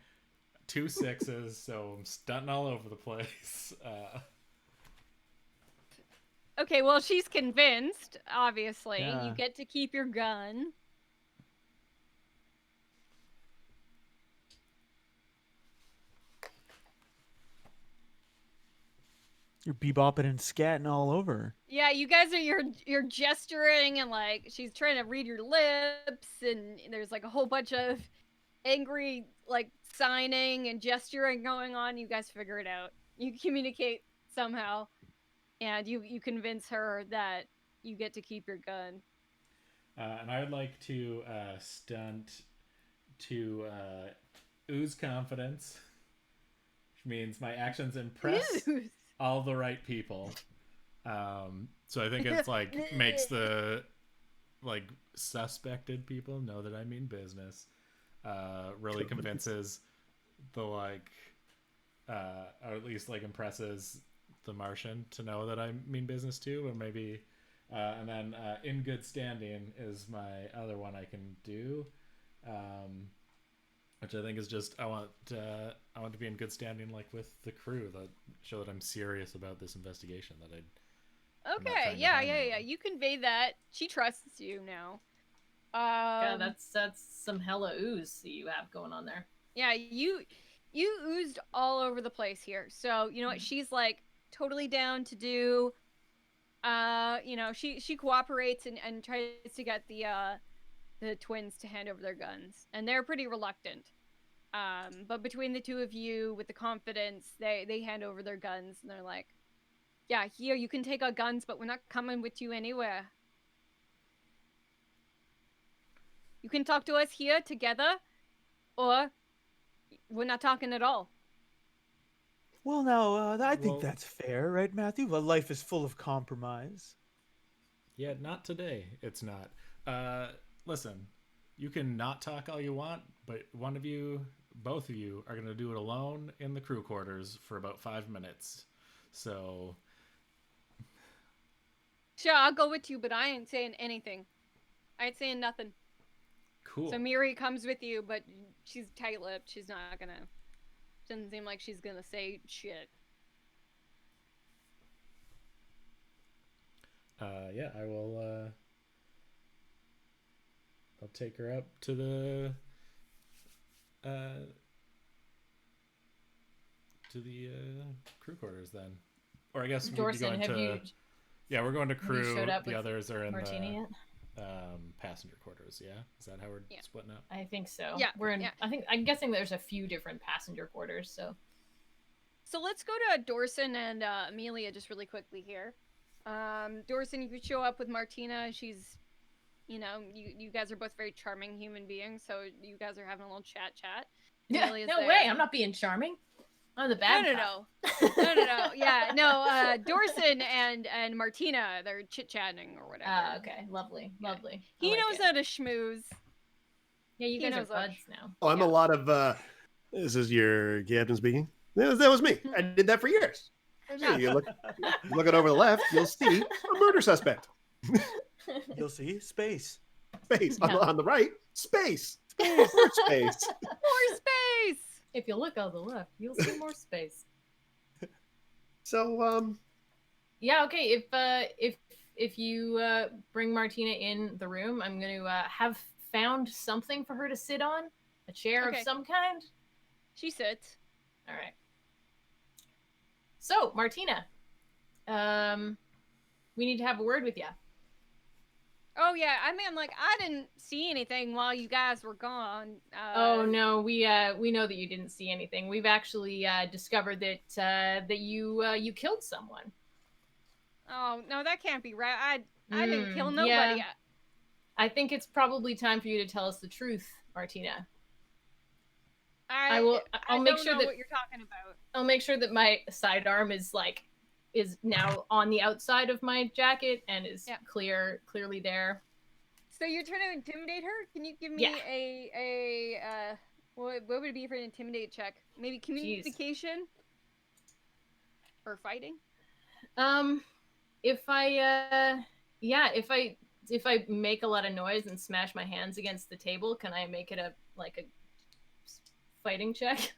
2 6s, so I'm stunting all over the place. Okay, well, she's convinced, obviously. Yeah. You get to keep your gun. You're bebopping and scatting all over. Yeah, you guys are you're gesturing and like she's trying to read your lips and there's like a whole bunch of angry like signing and gesturing going on. You guys figure it out. You communicate somehow and you convince her that you get to keep your gun. And I would like to stunt to ooze confidence, which means my actions impress all the right people. So I think it's like makes the like suspected people know that I mean business. Really convinces the like or at least like impresses the Martian to know that I mean business too, or maybe and then in good standing is my other one I can do, which I think is just I want to be in good standing like with the crew, that show that I'm serious about this investigation, that Okay, yeah. You convey that. She trusts you now. Yeah, that's some hella ooze that you have going on there. Yeah, you oozed all over the place here. So, you know what, she's like totally down to do. You know, she cooperates and tries to get the twins to hand over their guns. And they're pretty reluctant. But between the two of you, with the confidence, they hand over their guns and they're like, yeah, here, you can take our guns, but we're not coming with you anywhere. You can talk to us here together, or we're not talking at all. Well, now, I think that's fair, right, Matthew? Well, life is full of compromise. Yeah, not today. It's not. Listen, you can not talk all you want, but both of you, are going to do it alone in the crew quarters for about 5 minutes. So... Sure, I'll go with you, but I ain't saying anything. I ain't saying nothing. Cool. So Miri comes with you, but she's tight-lipped. She's not gonna... Doesn't seem like she's gonna say shit. Yeah, I will, I'll take her up to the, crew quarters then. Or I guess we'll be going to... Yeah, we're going to crew. The others are in Martini yet? passenger quarters. Yeah, is that how we're splitting up? I think so. Yeah, we're in. I'm guessing there's a few different passenger quarters. So let's go to Dorsun and Amelia just really quickly here. Dorsun, you could show up with Martina. She's, you guys are both very charming human beings, so you guys are having a little chat. Yeah, no way. I'm not being charming. I'm the bad No. Yeah, no. Dorsun and Martina, they're chit-chatting or whatever. Okay. Lovely. He knows how to schmooze. Yeah, you guys are buds now. Oh, I'm a lot of, this is your captain speaking. That was me. I did that for years. You look it over the left, you'll see a murder suspect. You'll see space. On the right, space. More space. More space. If you look on the left, you'll see more space. So, yeah, okay. If you bring Martina in the room, I'm going to have found something for her to sit on, a chair of some kind. She sits. All right. So, Martina, we need to have a word with you. Oh yeah, I didn't see anything while you guys were gone. Oh no, we know that you didn't see anything. We've actually discovered that you killed someone. Oh no, that can't be right. I didn't kill nobody. Yeah. I think it's probably time for you to tell us the truth, Martina. I'll make sure that what you're talking about. I'll make sure that my sidearm is now on the outside of my jacket and is clearly there. So you're trying to intimidate her? Can you give me what would it be for an intimidate check? Maybe communication or fighting? If I make a lot of noise and smash my hands against the table, can I make it a fighting check?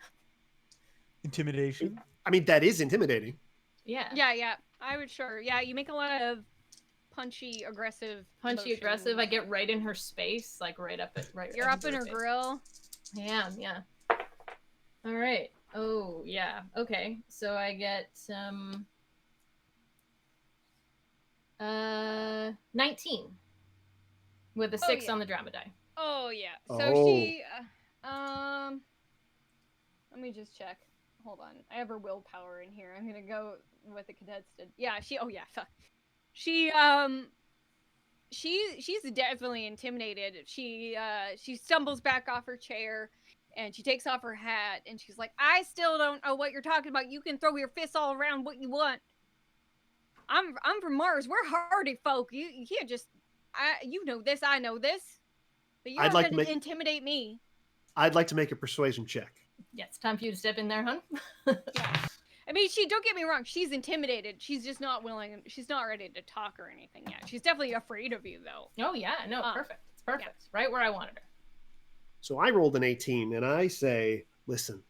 Intimidation. I mean, that is intimidating. Yeah. I would sure. Yeah, you make a lot of punchy, aggressive. I get right in her space, like right up. You're up in her grill. Yeah. All right. Oh yeah. Okay. So I get 19 with a 6 on the drama die. Oh yeah. So she. Let me just check. Hold on. I have her willpower in here. I'm gonna go with the contested. Yeah, fuck. She's definitely intimidated. She stumbles back off her chair and she takes off her hat and she's like, I still don't know what you're talking about. You can throw your fists all around what you want. I'm from Mars. We're hardy folk. You can't just you know this, I know this. But you're not gonna intimidate me. I'd like to make a persuasion check. Yeah, it's time for you to step in there, hun. Yeah. I mean, don't get me wrong. She's intimidated. She's just not willing. She's not ready to talk or anything yet. She's definitely afraid of you, though. Oh, yeah. No, perfect. It's perfect. Yeah. Right where I wanted her. So I rolled an 18, and I say, listen,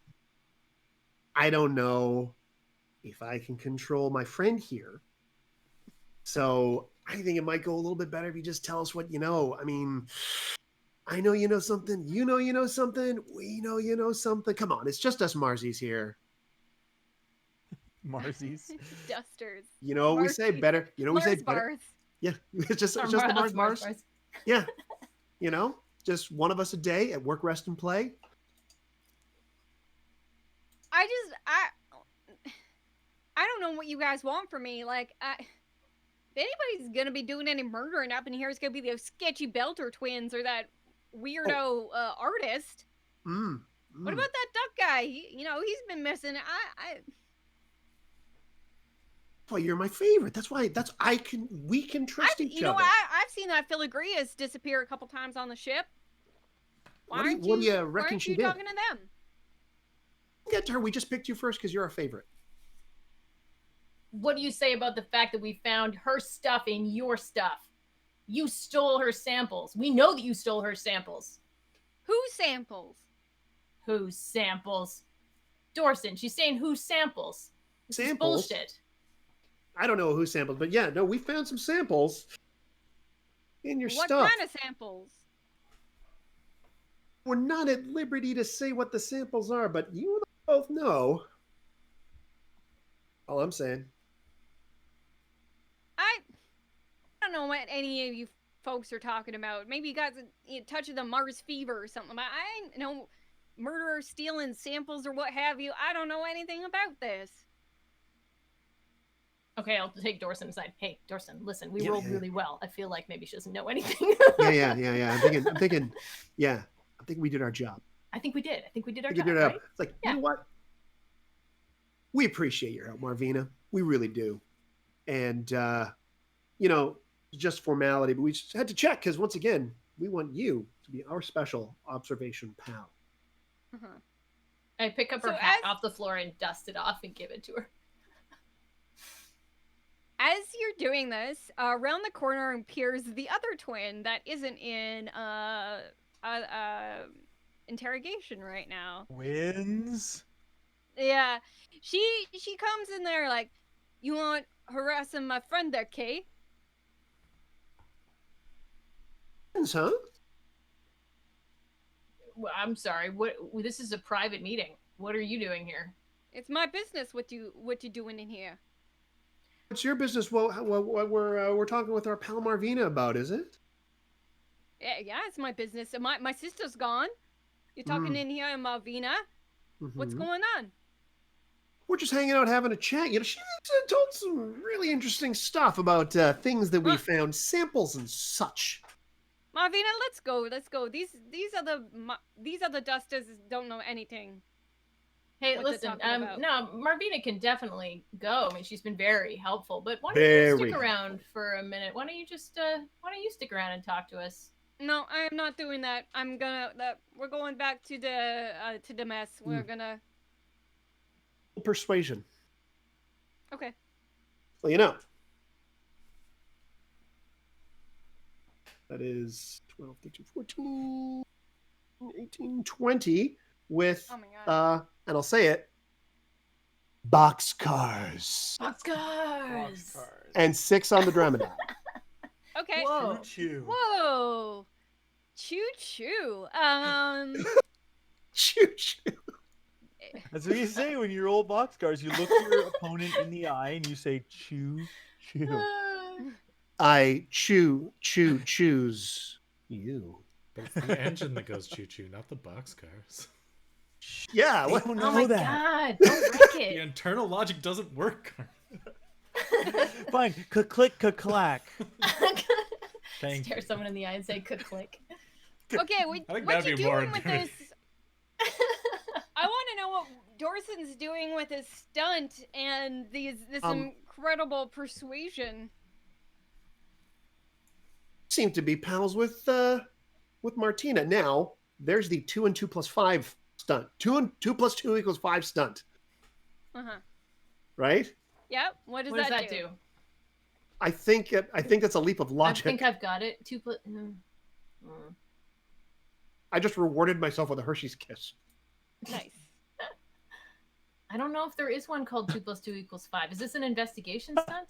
I don't know if I can control my friend here. So I think it might go a little bit better if you just tell us what you know. I mean, I know you know something. You know something. We know you know something. Come on, it's just us Marsies here. Marsies. Dusters. You know what we say? Better. You know what we say? Better. Yeah, it's just the Mars. Yeah. You know, just one of us a day at work, rest, and play. I don't know what you guys want from me. Like, if anybody's gonna be doing any murdering up in here, it's gonna be those sketchy Belter twins or that weirdo artist. What about that duck guy? He's been missing. Boy, you're my favorite. That's why. We can trust each other. I've seen that Filigreas disappear a couple times on the ship. What do you reckon she did? Talking to them? Get to her. We just picked you first because you're our favorite. What do you say about the fact that we found her stuff in your stuff? You stole her samples. We know that you stole her samples. Whose samples? Whose samples? Dorsun, she's saying whose samples? This samples? Is bullshit. I don't know who samples, but yeah, no, we found some samples in your stuff. What kind of samples? We're not at liberty to say what the samples are, but you and I both know. All I'm saying. I don't know what any of you folks are talking about. Maybe you got a touch of the Mars fever or something. I know murderer stealing samples or what have you. I don't know anything about this. Okay, I'll take Dorsun aside. Hey, Dorsun, listen, we rolled really well. I feel like maybe she doesn't know anything. yeah. I'm thinking, yeah. I think we did our job. I think we did. I think we did our job, right? It's like, you know what? We appreciate your help, Marvina. We really do. And, you know, just formality, but we just had to check because, once again, we want you to be our special observation pal. Uh-huh. I pick up her hat off the floor and dust it off and give it to her. As you're doing this, around the corner appears the other twin that isn't in interrogation right now. Twins? Yeah, she comes in there like, you want harassing my friend there, Kay? Huh? Well, I'm sorry. What? This is a private meeting. What are you doing here? It's my business. What you doing in here? What's your business? What we're talking with our pal Marvina about, is it? Yeah, it's my business. My sister's gone. You're talking in here, Marvina. What's going on? We're just hanging out, having a chat. You know, she told some really interesting stuff about things that we found, samples and such. Marvina, let's go. These are the dusters don't know anything. Hey, listen. No, Marvina can definitely go. I mean, she's been very helpful. But why don't you stick around for a minute? Why don't you stick around and talk to us? No, I am not doing that. We're going back to the mess. We're gonna. Persuasion. Okay. Well, you know. That is 12, 13, 14, 18, 20 with, oh my God. and I'll say it, boxcars. Boxcars. And 6 on the Dromedary. Okay. Whoa. Choo-choo. Whoa. Choo-choo. Choo-choo. That's what you say when you roll boxcars. You look your opponent in the eye and you say, choo, choo. I choose you. But it's the engine that goes choo-choo, not the boxcars. Yeah. They don't know Oh my that. God! Don't wreck The it. internal logic doesn't work. Fine. Click, clack. Thank Stare you. someone in the eye and say "click." Okay, I think what that'd you be more doing with endearing. this? I want to know what Dorsun's doing with his stunt and this incredible persuasion. Seem to be pals with Martina. Now, there's the 2 and 2 plus 5 stunt. 2 plus 2 equals 5 stunt. Uh-huh. Right? Yep. What does that do? I think that's a leap of logic. I think I've got it. 2 plus. I just rewarded myself with a Hershey's Kiss. Nice. I don't know if there is one called 2 plus 2 equals 5. Is this an investigation stunt?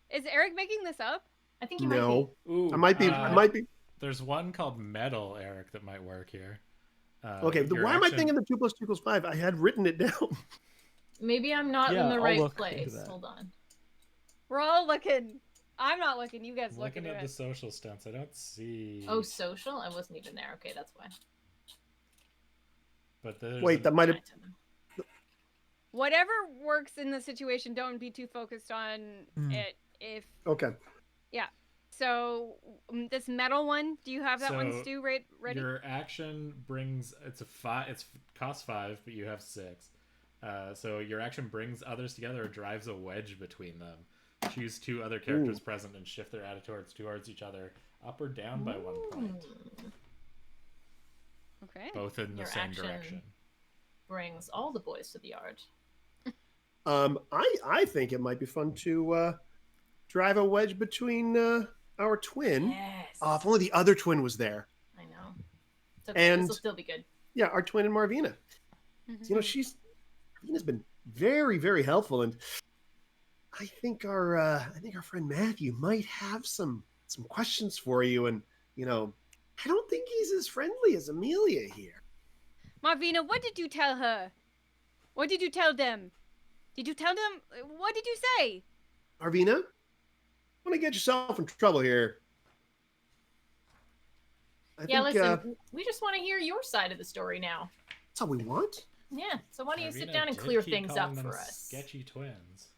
Is Eric making this up? I think he might be. Ooh, I might be. There's one called Metal, Eric, that might work here. Okay, why am I thinking the 2 plus 2 equals 5? I had written it down. Maybe I'm not in the I'll right look place. into that. Hold on. We're all looking. I'm not looking. You guys Looking looking at at the social stunts, I don't see. Oh, social? I wasn't even there. Okay, that's why. But Wait, that might have. Whatever works in the situation. Don't be too focused on it. If Okay. yeah. So this metal one, do you have that one, Stu? Ready? Your action brings it's a 5. It's cost 5, but you have 6. So your action brings others together or drives a wedge between them. Choose 2 other characters present and shift their attitudes towards each other, up or down by 1 point. Okay. Both in the Your same action direction. brings all the boys to the yard. I think it might be fun to drive a wedge between our twin. Yes. Oh, if only the other twin was there. I know. It's okay. And- This will still be good. Yeah, our twin and Marvina. You know, Marvina's been very, very helpful, and I think our friend Matthew might have some questions for you. And you know, I don't think he's as friendly as Amelia here. Marvina, what did you tell her? What did you tell them? Did you tell them? What did you say? Marvina, want to get yourself in trouble here? Yeah, listen, we just want to hear your side of the story now. That's all we want. Yeah, so why don't you sit Marvina down and did clear keep things calling up them for us? Sketchy twins.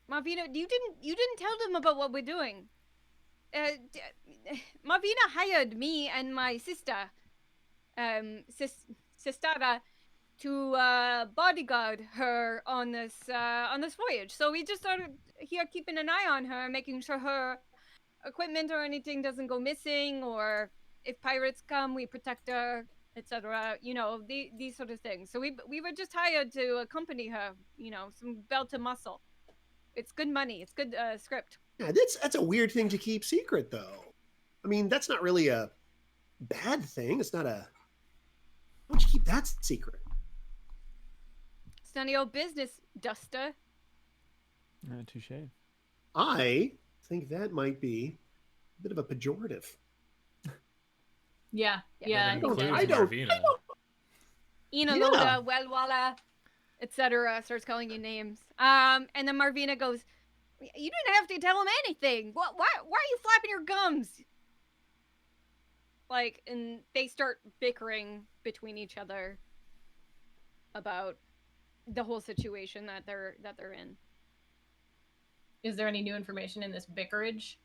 Marvina, you didn't tell them about what we're doing. Marvina hired me and my sister, Sistara, to bodyguard her on this voyage. So we just started here keeping an eye on her, making sure her equipment or anything doesn't go missing, or if pirates come, we protect her, etc. You know, these sort of things. So we were just hired to accompany her. You know, some belt to muscle. It's good money. It's good script. Yeah, that's a weird thing to keep secret, though. I mean, that's not really a bad thing. It's not a. Why don't you keep that secret? It's none of your business, Duster. Touche. I think that might be a bit of a pejorative. Yeah. I don't. Marvina. Ina Loda, Welwala, etc. starts calling you names. And then Marvina goes, "You didn't have to tell him anything. Why are you flapping your gums?" Like, and they start bickering between each other about the whole situation that they're in. Is there any new information in this bickerage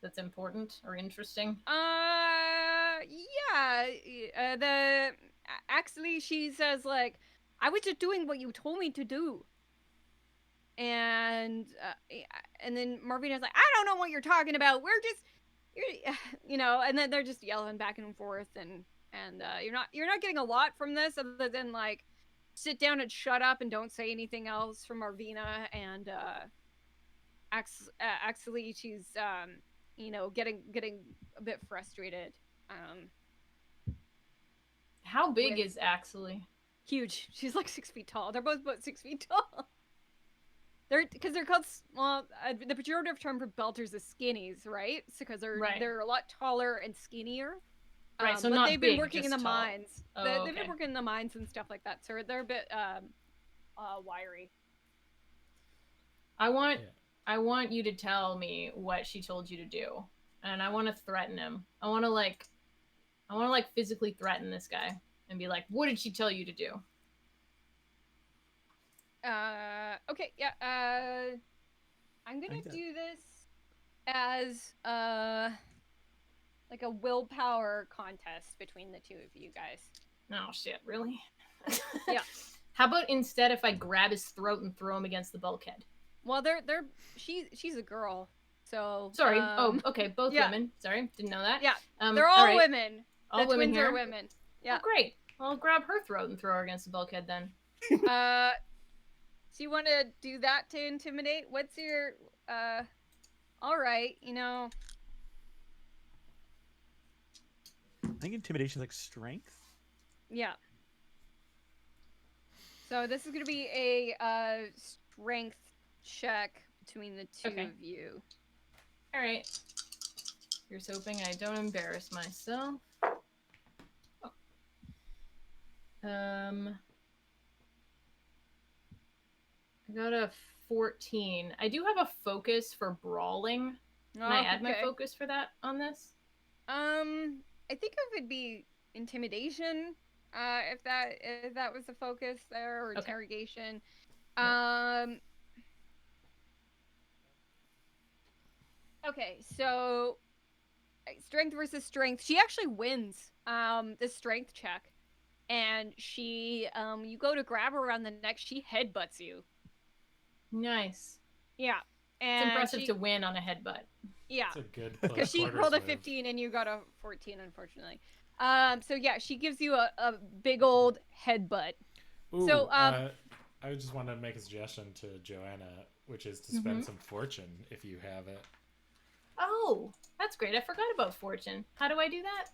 that's important or interesting? Yeah. Actually, she says, like, I was just doing what you told me to do. And then Marvina's like, I don't know what you're talking about. We're just, you know, and then they're just yelling back and forth, and you're not getting a lot from this other than, like, sit down and shut up and don't say anything else from Marvina. And actually, she's you know, getting a bit frustrated. How big is Axley? Huge. She's like 6 feet tall. They're both about 6 feet tall. They're called, well, the pejorative term for belters is skinnies, right? Because they're a lot taller and skinnier. Right, so but not they've been big, working in the just tall. mines. Oh, They've been working in the mines and stuff like that, so they're a bit wiry. I want you to tell me what she told you to do, and I want to threaten him. I want to physically threaten this guy and be like, "What did she tell you to do?" Okay, yeah. I'm gonna do this as like a willpower contest between the two of you guys. Oh shit, really? Yeah. How about instead if I grab his throat and throw him against the bulkhead? Well, she's a girl, so sorry. Okay, both women. Sorry, didn't know that. Yeah, they're all women. All the women twins here. are women. Yeah. Oh, great. I'll grab her throat and throw her against the bulkhead then. So you want to do that to intimidate? What's your all right, you know. I think intimidation is like strength. Yeah. So this is going to be a strength check between the two of you. All right. Here's hoping I don't embarrass myself. Oh. I got a 14. I do have a focus for brawling. Can I add my focus for that on this? I think it would be intimidation, if that was the focus there, or interrogation. Okay, so strength versus strength. She actually wins the strength check, and she you go to grab her around the neck, she headbutts you. Nice. Yeah. And it's impressive to win on a headbutt. Yeah. It's a good because she rolled a 15 and you got a 14, unfortunately. So yeah, she gives you a big old headbutt. Ooh, so I just want to make a suggestion to Joanna, which is to spend some fortune if you have it. Oh, that's great. I forgot about fortune. How do I do that?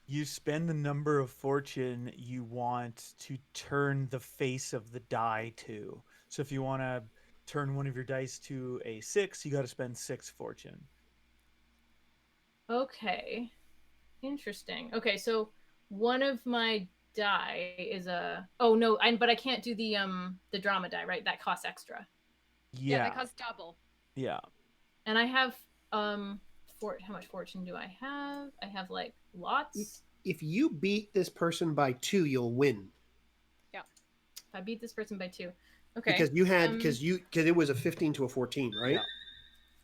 You spend the number of fortune you want to turn the face of the die to. So if you want to turn one of your dice to a 6, you got to spend 6 fortune. Okay. Interesting. Okay, so one of my die is a. Oh no, but I can't do the drama die, right? That costs extra. Yeah, that costs double. Yeah. And I have how much fortune do I have? I have like lots. If you beat this person by 2, you'll win. Yeah. If I beat this person by 2. Okay. Because you had because it was a 15 to a 14, right? Yeah.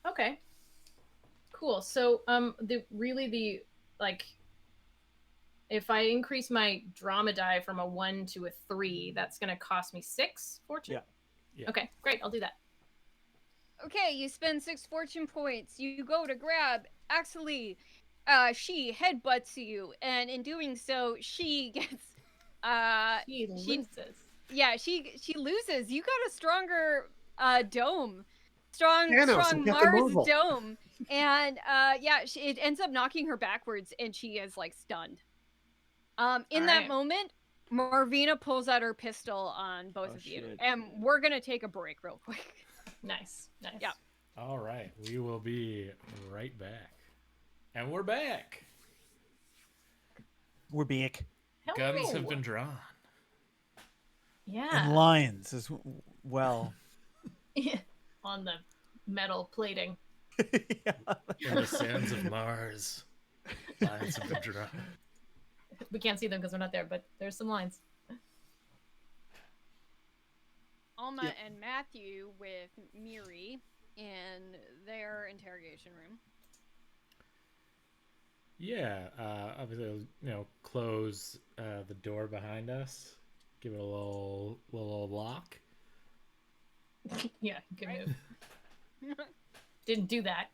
Okay. Cool. So the if I increase my drama die from a 1 to a 3, that's going to cost me 6 fortune. Yeah. Okay, great. I'll do that. Okay, you spend 6 fortune points. You go to grab Axely. She headbutts you, and in doing so, she gets. She loses. Yeah, she loses. You got a stronger dome, strong Mars dome, and it ends up knocking her backwards, and she is like stunned. In that moment, Marvina pulls out her pistol on both of you, and we're gonna take a break real quick. Nice. Yeah. All right, we will be right back, and we're back. We're back. Hello. Guns have been drawn. Yeah. And lions as well. On the metal plating. Yeah. In the sands of Mars, lions have been drawn. We can't see them because we're not there, but there's some lines. Alma and Matthew with Miri in their interrogation room. Yeah, obviously, close the door behind us. Give it a little lock. Yeah, good move. Didn't do that.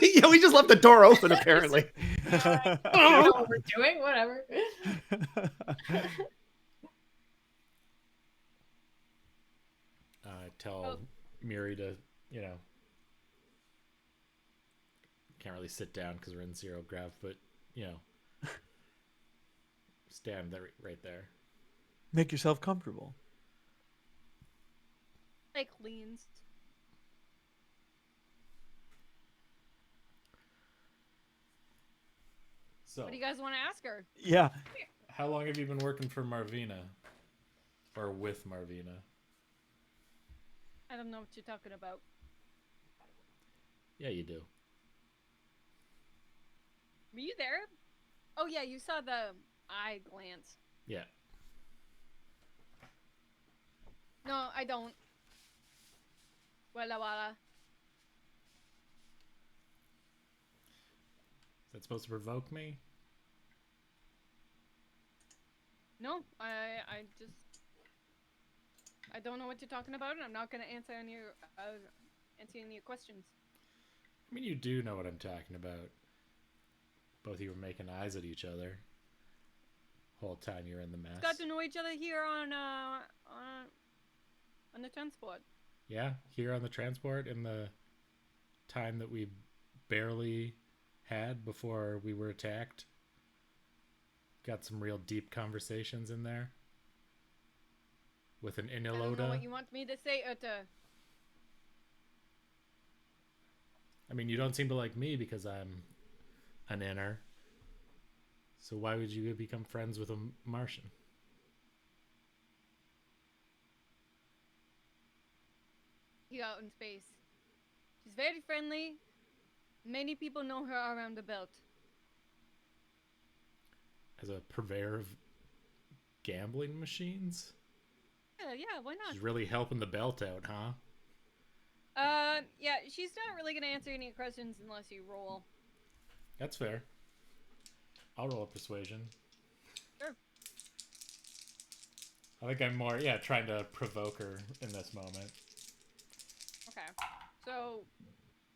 Yeah, we just left the door open, apparently. I don't know what we're doing, whatever. Tell Miri to, can't really sit down because we're in 0 grav, but, stand there, right there. Make yourself comfortable. Like leans. So, what do you guys want to ask her? Yeah. How long have you been working for Marvina? Or with Marvina? I don't know what you're talking about. Yeah, you do. Were you there? Oh yeah, you saw the eye glance. Yeah. No, I don't. Walla walla. Is that supposed to provoke me? No, I don't know what you're talking about, and I'm not going to answer any of your questions. I mean, you do know what I'm talking about. Both of you were making eyes at each other whole time you were in the mess. Got to know each other here on the transport. Yeah, here on the transport in the time that we barely had before we were attacked. Got some real deep conversations in there. With an I don't know Iniloda. what you want me to say, Uta. I mean, you don't seem to like me because I'm an inner. So why would you become friends with a Martian? Here out in space. She's very friendly. Many people know her around the belt. As a purveyor of gambling machines? Yeah, why not? She's really helping the belt out, huh? Yeah, she's not really gonna answer any questions unless you roll. That's fair. I'll roll a persuasion. Sure. I think I'm more, trying to provoke her in this moment. Okay. So,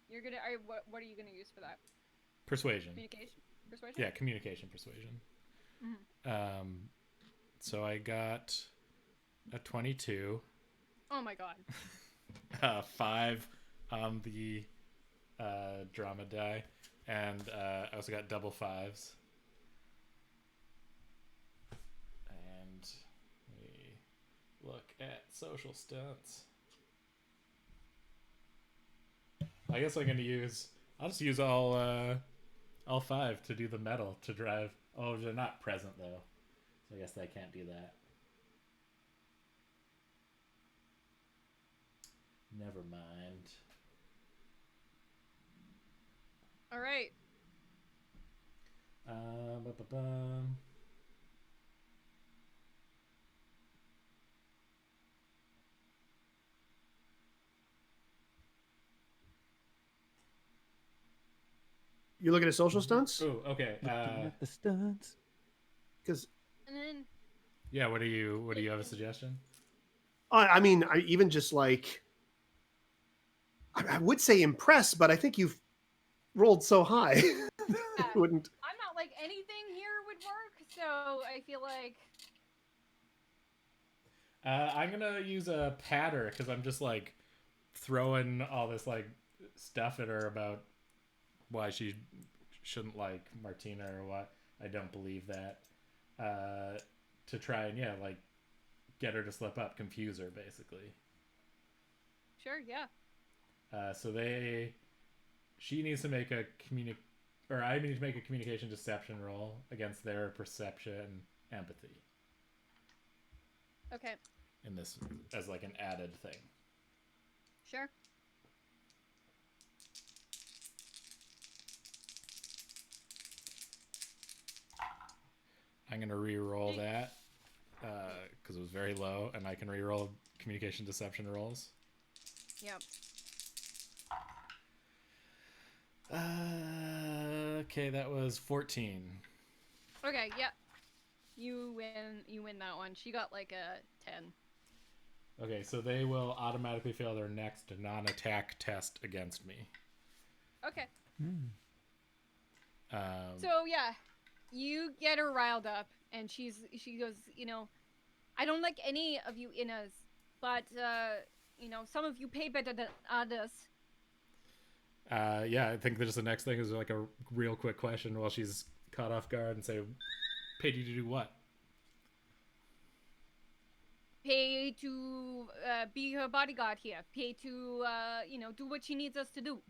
you're gonna, what are you gonna use for that? Persuasion. Communication? Persuasion? Yeah, communication, persuasion. Mm-hmm. So I got a 22. Oh my god. 5 on the drama die, and I also got double 5s. And we look at social stunts. I guess I'm gonna use. I'll just use all 5 to do the metal to drive Oh, they're not present though, so I guess I can't do that. Never mind. All right. Ba-ba-bum. You looking at social stunts? Oh, okay. Looking at the stunts. Because And then Yeah, what do you have a suggestion? I mean, I even just like I would say impress, but I think you've rolled so high. Wouldn't. I'm not like anything here would work, so I feel like I'm gonna use a patter because I'm just like throwing all this like stuff at her about why she shouldn't like Martina or what. I don't believe that. To try and like get her to slip up, confuse her basically. sure, yeah. She needs to make a I need to make a communication deception roll against their perception empathy Okay, in this as like an added thing. sure. I'm gonna re-roll that because it was very low, and I can re-roll communication deception rolls. Yep. Okay, that was 14. Okay, yeah. You win that one. She got like a 10. Okay, so they will automatically fail their next non-attack test against me. Okay. So yeah, you get her riled up, and she goes, I don't like any of you innas, but some of you pay better than others. yeah, I think the next thing is like a real quick question while she's caught off guard and say, paid you to do what? Pay to be her bodyguard here. Pay to do what she needs us to do.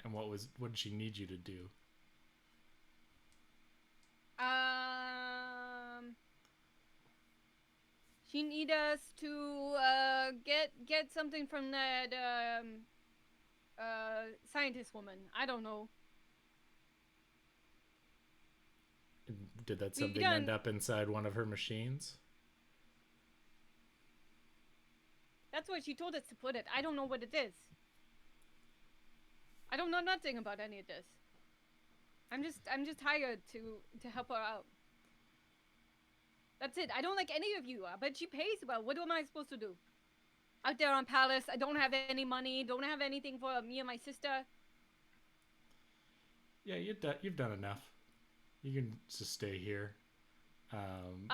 And what did she need you to do? She need us to get something from that scientist woman. I don't know. Did that something end up inside one of her machines? That's what she told us to put it. I don't know what it is. I don't know nothing about any of this. I'm just hired to help her out. That's it. I don't like any of you, but she pays well. What am I supposed to do? Out there on Palace, I don't have any money. Don't have anything for me and my sister. Yeah, you've done enough. You can just stay here. I'm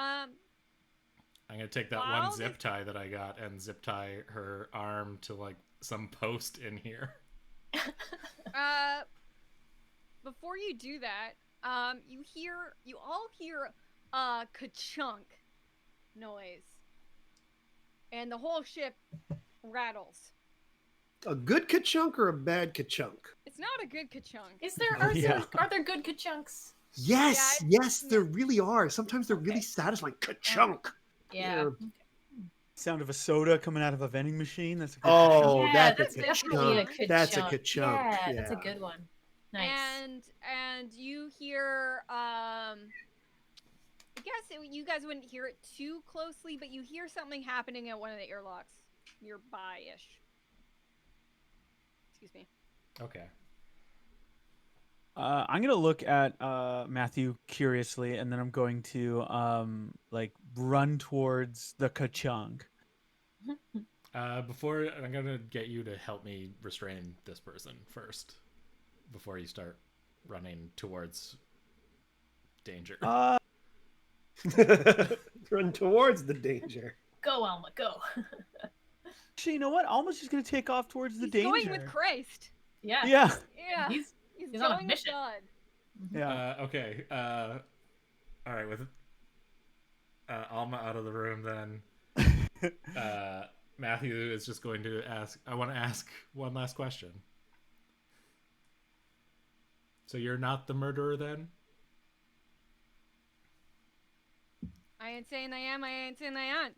gonna take that one zip tie that I got and zip tie her arm to like some post in here. Before you do that, you all hear a ka-chunk noise, and the whole ship rattles. A good ka-chunk or a bad ka-chunk? It's not a good ka-chunk. Are there good ka-chunks? Yes, yes, there really are. Sometimes they're really satisfying. Ka-chunk. Yeah. Sound of a soda coming out of a vending machine. That's a good that's a definitely a ka-chunk. That's a ka-chunk. Yeah, that's a good one. Nice. And you hear I guess you guys wouldn't hear it too closely, but you hear something happening at one of the airlocks nearby-ish. Excuse me. Okay. I'm gonna look at Matthew curiously, and then I'm going to run towards the ka-chunk. Before I'm gonna get you to help me restrain this person first, before you start running towards danger. Run towards the danger. Go, Alma, go. Actually, you know what? Alma's just gonna take off towards the danger. He's going with Christ. Yeah. Yeah. Yeah. He's going on a with mission. God. Yeah. Okay. All right. With Alma out of the room, then Matthew is just going to ask. I want to ask one last question. So you're not the murderer, then? I ain't saying I am. I ain't saying I aren't.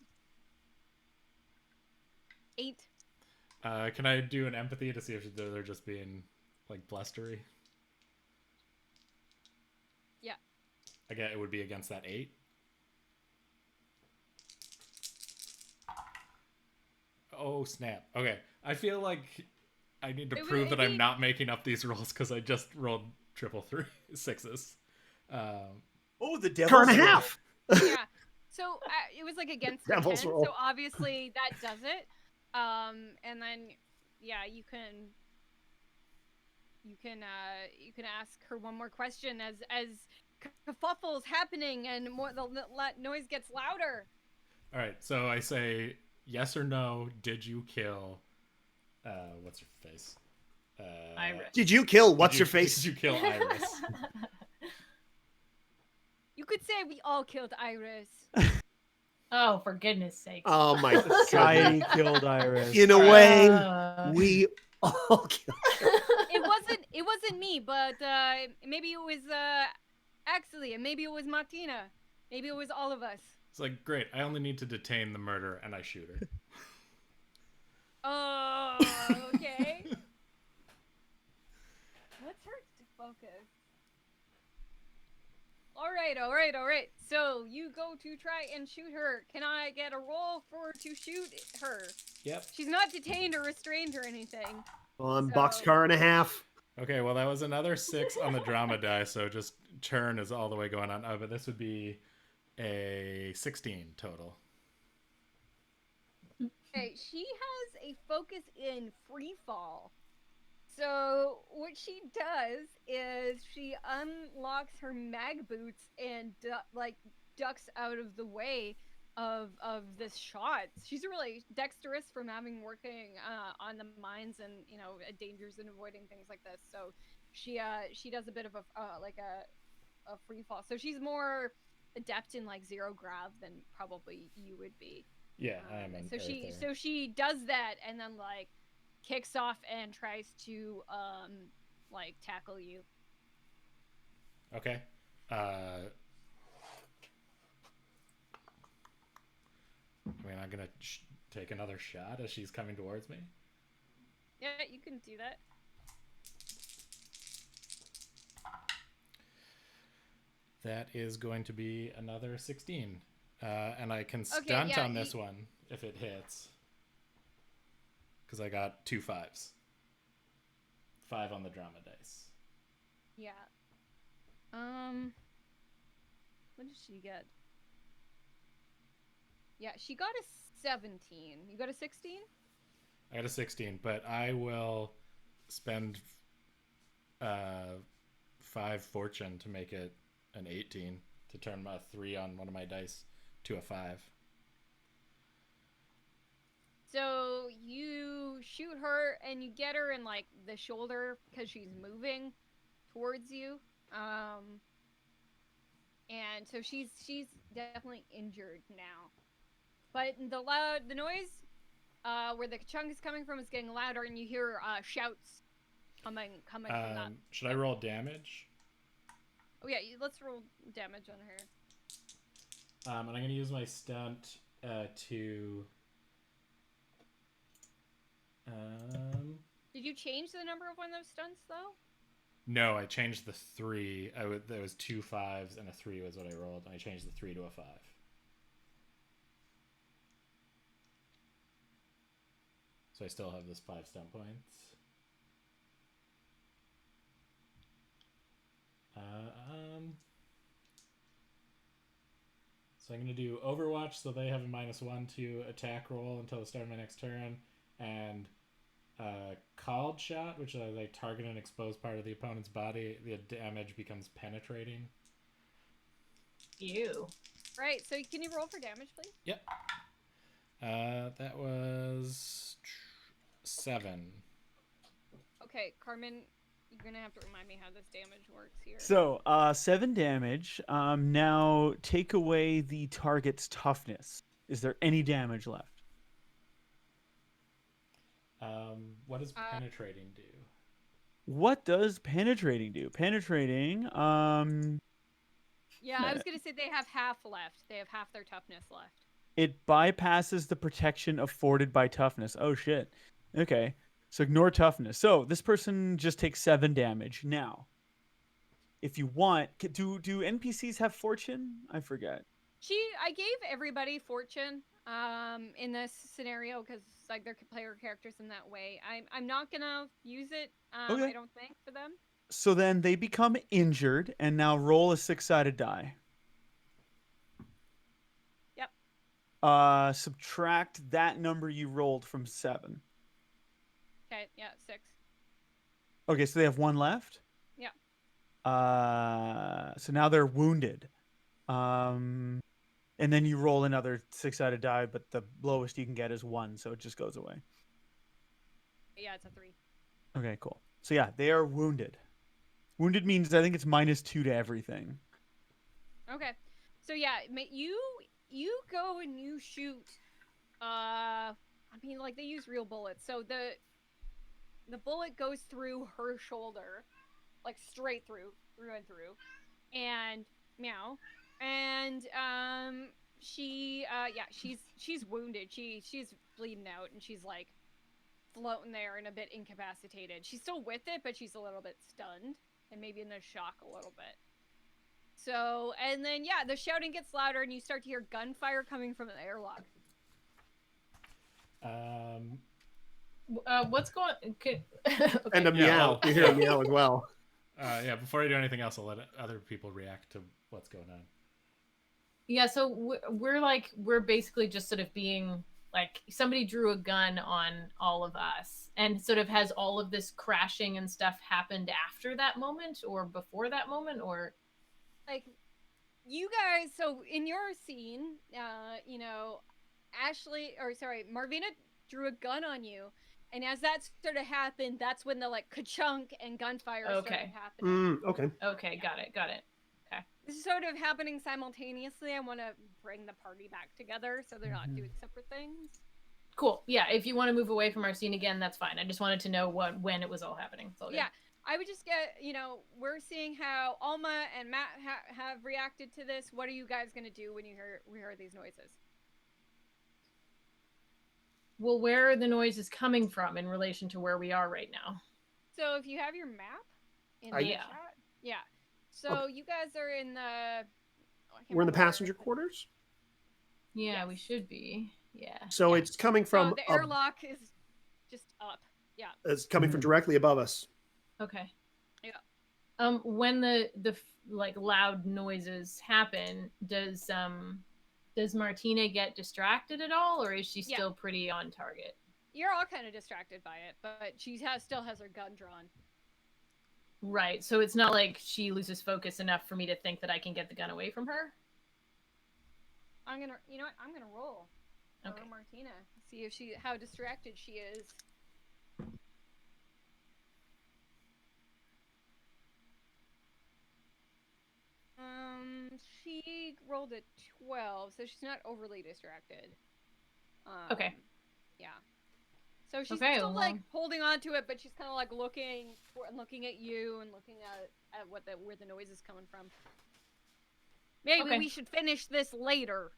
8. Can I do an empathy to see if they're just being like blustery? Yeah. Again, it would be against that 8. Oh snap! Okay, I feel like I need to prove that I'm not making up these rolls because I just rolled triple 6s. Oh, the devil's Turn and a roll. half. Yeah. So it was like against the 10, Devil's roll. so obviously that does it. And then yeah, you can ask her one more question as kerfuffle's happening and more the noise gets louder. All right, so I say yes or no. Did you kill? What's her face? Iris. Did you kill what's her face? Did you kill Iris? You could say we all killed Iris. Oh, for goodness sake. Oh my god. Society killed Iris. In a way, we all killed her. It wasn't me, but maybe it was Axley, and maybe it was Martina. Maybe it was all of us. It's like, great, I only need to detain the murderer and I shoot her. Oh, okay. What's her focus? All right. So you go to try and shoot her. Can I get a roll to shoot her? Yep. She's not detained or restrained or anything. On boxcar and a half. Okay, well, that was another 6 on the drama die, so just turn is all the way going on. Oh, but this would be a 16 total. Okay, she has a focus in free fall. So what she does is she unlocks her mag boots and ducks out of the way of this shot. She's really dexterous from having working on the mines and dangers and avoiding things like this. So she does a bit of a free fall. So she's more adept in like zero grav than probably you would be. Yeah, I am. So she does that and then like kicks off and tries to tackle you. Okay. I mean, I'm gonna take another shot as she's coming towards me. Yeah, you can do that. That is going to be another 16. And I can stunt on this one if it hits. Because I got 2 5s. 5 on the drama dice. Yeah. What did she get? Yeah, she got a 17. You got a 16? I got a 16, but I will spend 5 fortune to make it an 18 to turn my 3 on one of my dice to a 5. So you shoot her and you get her in like the shoulder because she's moving towards you. And so she's definitely injured now. But the noise where the chunk is coming from is getting louder, and you hear shouts coming from that. Should I roll damage? Oh yeah, let's roll damage on her. And I'm going to use my stunt to... Did you change the number of one of those stunts, though? No, I changed the 3. There was 2 5s and a 3 was what I rolled, and I changed the 3 to a 5. So I still have this 5 stunt points. So I'm going to do Overwatch, so they have a -1 to attack roll until the start of my next turn, and Called Shot, which is they target an exposed part of the opponent's body. The damage becomes penetrating. Ew. Right, so can you roll for damage, please? Yep. That was 7. Okay, Carmin, you're gonna have to remind me how this damage works here. So, 7 damage. Now take away the target's toughness. Is there any damage left? What does penetrating do? What does penetrating do? Penetrating, Yeah, I was gonna say they have half left. They have half their toughness left. It bypasses the protection afforded by toughness. Oh shit. Okay. So ignore toughness. So this person just takes 7 damage. Now, if you want, do NPCs have fortune? I forget. I gave everybody fortune in this scenario because like they're player characters in that way. I'm not gonna use it. Okay. I don't think for them. So then they become injured and now roll a 6-sided die. Yep. Subtract that number you rolled from 7. Okay, yeah, 6. Okay, so they have 1 left? Yeah. So now they're wounded. And then you roll another 6-sided die, but the lowest you can get is 1, so it just goes away. Yeah, it's a 3. Okay, cool. So yeah, they are wounded. Wounded means I think it's -2 to everything. Okay. So yeah, you go and you shoot. I mean, like they use real bullets. So the bullet goes through her shoulder, like straight through and through, and meow, and she's wounded. She's bleeding out, and she's like floating there and a bit incapacitated. She's still with it, but she's a little bit stunned and maybe in a shock a little bit. So, and then yeah, the shouting gets louder, and you start to hear gunfire coming from the airlock. What's going? Okay. And a meow. You hear a meow as well. Yeah, before I do anything else, I'll let other people react to what's going on. Yeah, so we're basically just sort of being like somebody drew a gun on all of us, and sort of has all of this crashing and stuff happened after that moment or before that moment, or like you guys. So in your scene, Marvina drew a gun on you. And as that sort of happened, that's when the like ka-chunk and gunfire started happening. Okay. Okay, got it. Okay. This is sort of happening simultaneously. I want to bring the party back together so they're not doing separate things. Cool. Yeah, if you want to move away from our scene again, that's fine. I just wanted to know when it was all happening. Yeah, I would just get, we're seeing how Alma and Matt have reacted to this. What are you guys going to do when you hear these noises? Well, where are the noises coming from in relation to where we are right now? So if you have your map in the chat, yeah. So you guys are in the... We're in the passenger quarters? Yeah, yes. We should be. Yeah. So it's coming from... So the airlock is just up. Yeah. It's coming from directly above us. Okay. Yeah. When the like loud noises happen, does Martina get distracted at all, or is she still pretty on target? You're all kind of distracted by it, but she still has her gun drawn. Right, so it's not like she loses focus enough for me to think that I can get the gun away from her? I'm gonna roll for Martina. See how distracted she is. She rolled a 12, so she's not overly distracted. Okay. Yeah. So she's still like holding on to it, but she's kind of like looking at you and looking at where the noise is coming from. Maybe we should finish this later.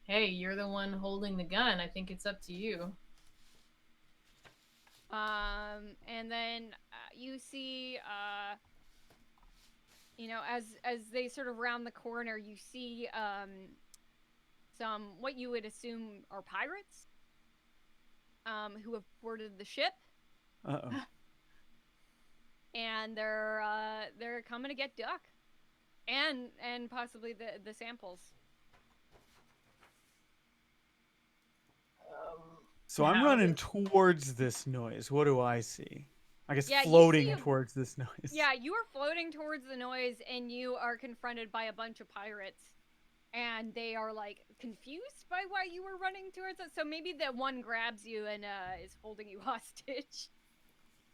Hey, you're the one holding the gun. I think it's up to you. And then you see, as they sort of round the corner, you see some what you would assume are pirates, who have boarded the ship. Uh-oh. And they're coming to get Duck, and possibly the samples. So I'm running towards this noise. What do I see? I guess Yeah, floating towards this noise. Yeah, you are floating towards the noise, and you are confronted by a bunch of pirates. And they are, like, confused by why you were running towards it. So maybe that one grabs you and is holding you hostage.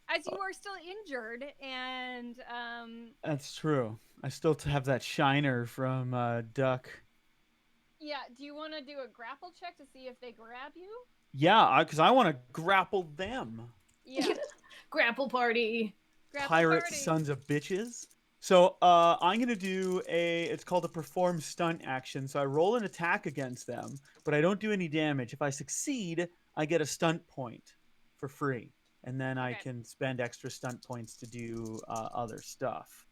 As you are still injured, and... That's true. I still have that shiner from Duck. Yeah, do you want to do a grapple check to see if they grab you? Yeah, because I want to grapple them. Yeah. Grapple party. Pirate sons of bitches. So I'm gonna do it's called a perform stunt action. So I roll an attack against them, but I don't do any damage. If I succeed, I get a stunt point for free, and then I can spend extra stunt points to do other stuff.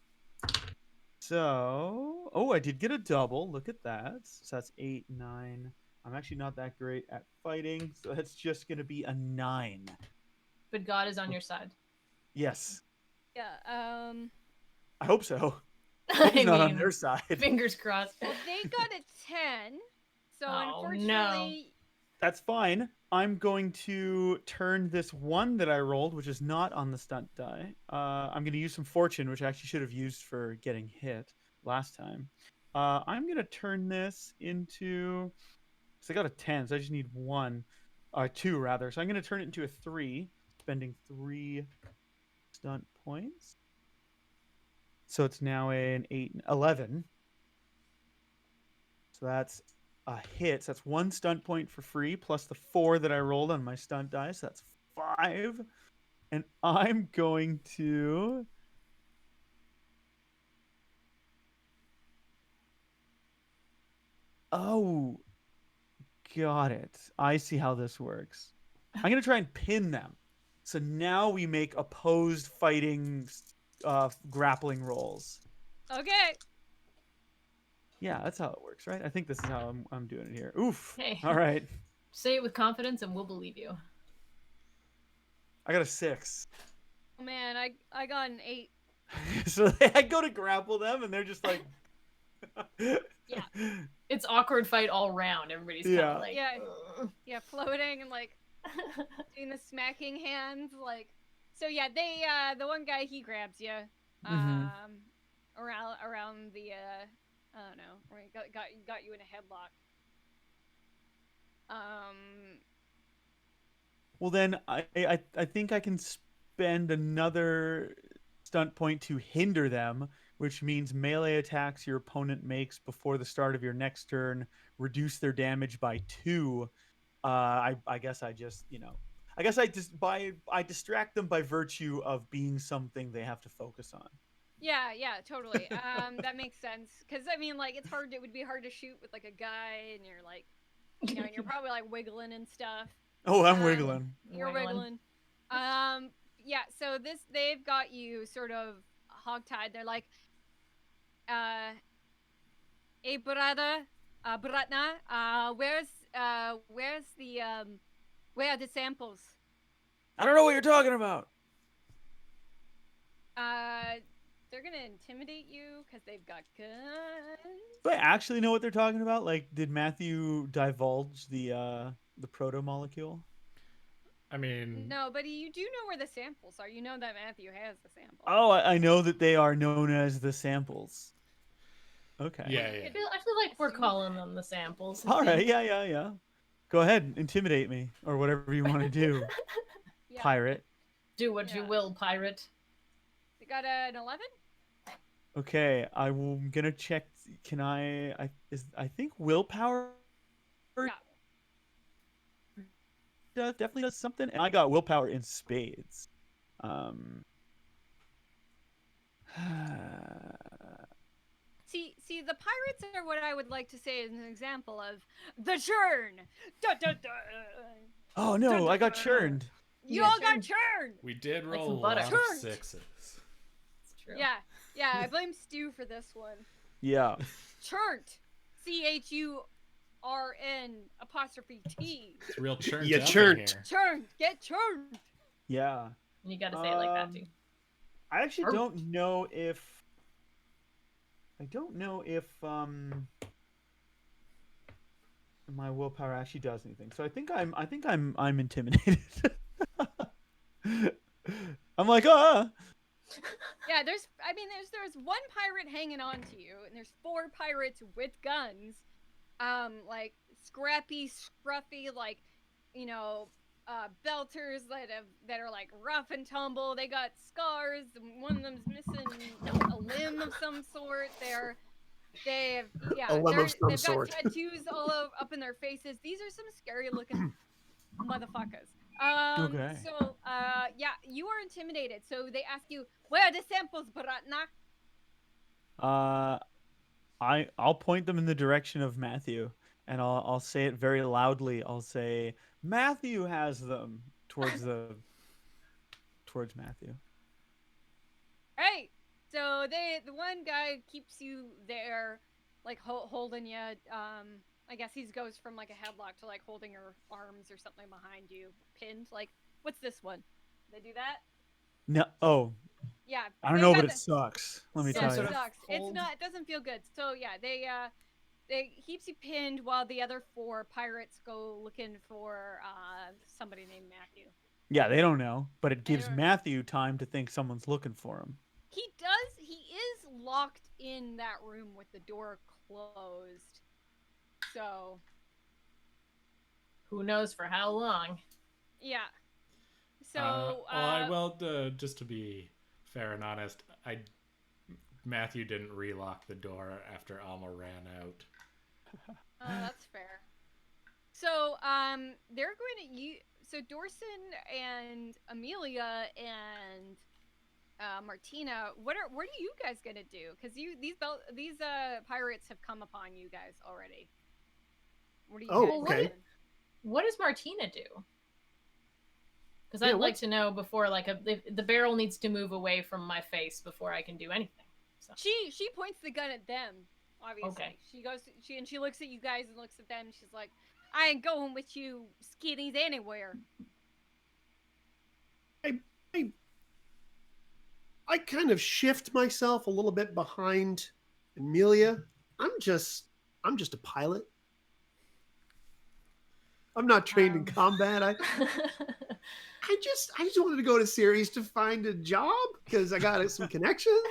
So, I did get a double. Look at that. So that's 8, 9. I'm actually not that great at fighting, so that's just gonna be a 9. But God is on your side. Yes. Yeah. I hope so. I He's not on mean, their side. Fingers crossed. Well, they got a 10, so Oh, unfortunately, no. That's fine. I'm going to turn this 1 that I rolled, which is not on the stunt die. I'm going to use some fortune, which I actually should have used for getting hit last time. I'm going to turn this into... So I got a 10, so I just need 2 rather. So I'm going to turn it into a 3, spending 3 stunt points. So it's now an 11. So that's a hit. So that's 1 stunt point for free, plus the 4 that I rolled on my stunt dice. So that's 5. And I'm going to... Oh, got it. I see how this works. I'm going to try and pin them. So now we make opposed fighting grappling rolls. okay. Yeah, that's how it works, right? I think this is how I'm doing it here. Oof. Hey. All right. Say it with confidence and we'll believe you. I got a 6. Oh man, I got an 8. So I go to grapple them, and they're just like... Yeah. It's awkward fight all round. Everybody's kind of like... Yeah, floating and like doing the smacking hands, like. So yeah, they the one guy, he grabs you, around the I don't know, where he got you in a headlock. Well, then I think I can spend another stunt point to hinder them, which means melee attacks your opponent makes before the start of your next turn reduce their damage by 2. I guess I just, I distract them by virtue of being something they have to focus on. Yeah, totally. That makes sense. Because I mean, like, it would be hard to shoot with like a guy, and you're like, and you're probably like wiggling and stuff. Oh, I'm wiggling. You're wiggling. Yeah. So they've got you sort of hogtied. They're like, hey brother, Bratna, where are the samples? I don't know what you're talking about. They're gonna intimidate you because they've got guns. Do I actually know what they're talking about? Like, did Matthew divulge the proto molecule? I mean, no, but you do know where the samples are. You know that Matthew has the samples. Oh, I know that they are known as the samples. Okay. Yeah. I feel like we're calling them the samples. All right. Yeah. Go ahead, intimidate me or whatever you want to do, pirate. Do what you will, pirate. You got an 11? Okay, I'm gonna check. Can I think willpower definitely does something, and I got willpower in spades. See, the pirates are what I would like to say as an example of the churn. Dun, dun, dun. Oh no, dun, dun, I got dun. churned. You all got churned. We did roll some a lot butter. of Churned. 6s. It's true. Yeah. I blame Stu for this one. Yeah. Churned. CHURN'. It's real churn. You churned. Churned. Get churned. Yeah. And you gotta say it like that too. I actually don't know if my willpower actually does anything. So I think I'm intimidated. I'm like, Yeah, there's one pirate hanging on to you, and there's 4 pirates with guns. Like scrappy, scruffy, like, belters that are like rough and tumble. They got scars. One of them's missing a limb of some sort. They've got tattoos all up in their faces. These are some scary looking motherfuckers. Okay. So, you are intimidated. So they ask you, where are the samples, Bratna? I'll point them in the direction of Matthew, and I'll say it very loudly. I'll say Matthew has them towards Matthew. Right. So the one guy keeps you there, like holding you. I guess he goes from like a headlock to like holding your arms or something behind you, pinned. Like, what's this one? They do that? No. Oh. Yeah. I don't know, but it sucks. Let me tell you. It sucks. It's not. It doesn't feel good. So yeah, they keeps you pinned while the other 4 pirates go looking for somebody named Matthew. Yeah, they don't know, but it gives Matthew time to think someone's looking for him. He does. He is locked in that room with the door closed. So, who knows for how long? Yeah. So, just to be fair and honest, Matthew didn't relock the door after Alma ran out. Oh, that's fair. So, they're going to so Dorsun and Amelia and Martina, what are you guys gonna do? Because these pirates have come upon you guys already. What are you guys okay. doing? What does Martina do? Because I'd like to know before, like, the barrel needs to move away from my face before I can do anything. So. She points the gun at them. Obviously, okay. She looks at you guys and looks at them. And she's like, "I ain't going with you, skitties, anywhere." I kind of shift myself a little bit behind Amelia. I'm just a pilot. I'm not trained in combat. I just wanted to go to Ceres to find a job because I got some connections.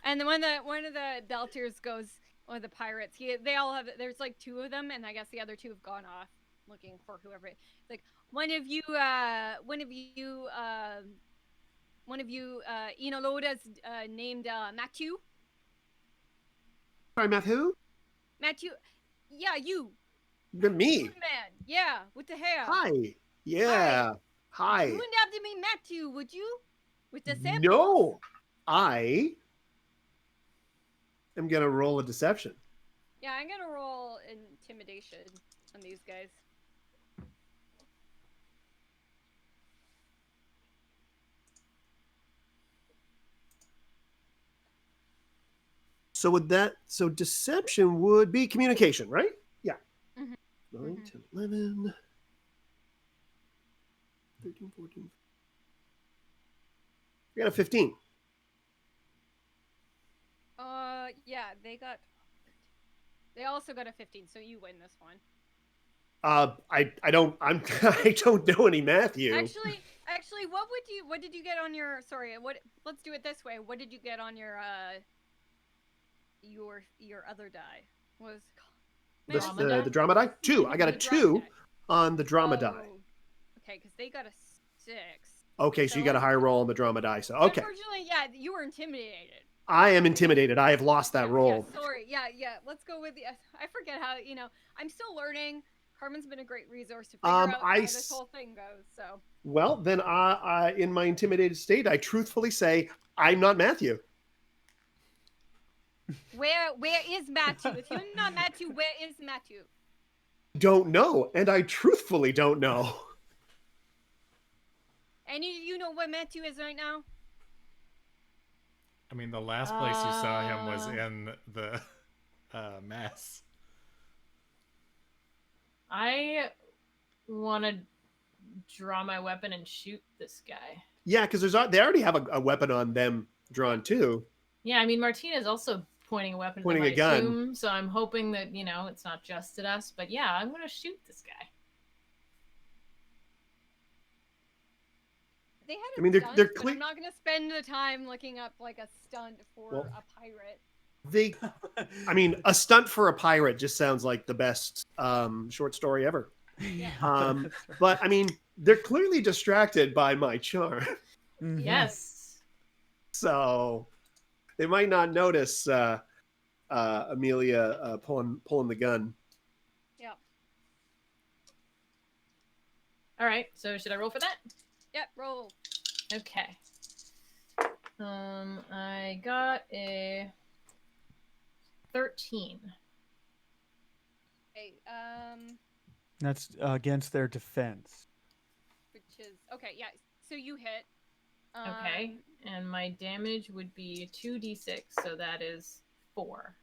And then one of the Belters goes, one of the pirates. They all have. There's like 2 of them, and I guess the other 2 have gone off looking for whoever. Like one of you, Enoloda's named Matthew. Sorry, Matthew? Matthew. Yeah, you. Me. Good man. Yeah, with the hair. Hi. Yeah. Hi. You wouldn't have to be Matthew, would you? With the samples? No. I am going to roll a deception. Yeah, I'm going to roll intimidation on these guys. So deception would be communication, right? Yeah. Mm-hmm. 9, 10, 11, 13, 14. I got a 15. Yeah, they also got a 15, so you win this one. I don't know any Matthew. Actually, what did you get on your, let's do it this way. What did you get on your other die? What was it called? The drama die? 2. I got a 2 on the drama die. Okay, because they got a 6. Okay, so you got a higher roll on the drama die. So okay. Unfortunately, yeah, you were intimidated. I am intimidated. I have lost that roll. Yeah, sorry. Yeah. Let's go with the. I forget how. I'm still learning. Carmen's been a great resource to figure out how this whole thing goes. So. Well, then, in my intimidated state, I truthfully say I'm not Matthew. Where is Matthew? If you're not Matthew, where is Matthew? Don't know, and I truthfully don't know. And you know where Matthew is right now? I mean, the last place you saw him was in the mess. I want to draw my weapon and shoot this guy. Yeah, because they already have a weapon on them drawn too. Yeah, I mean, Martina's also pointing a weapon pointing at my a gun. Tomb, so I'm hoping that, it's not just at us. But yeah, I'm going to shoot this guy. They had a stunt, they're but I'm not going to spend the time looking up like a stunt for a pirate. A stunt for a pirate just sounds like the best short story ever. Yeah. But they're clearly distracted by my charm. Yes. So they might not notice Amelia pulling the gun. Yeah. All right. So should I roll for that? Yep. Roll. Okay. I got a 13. Okay, That's against their defense. which is okay. Yeah, so you hit. Okay, and my damage would be 2d6, so that is 4.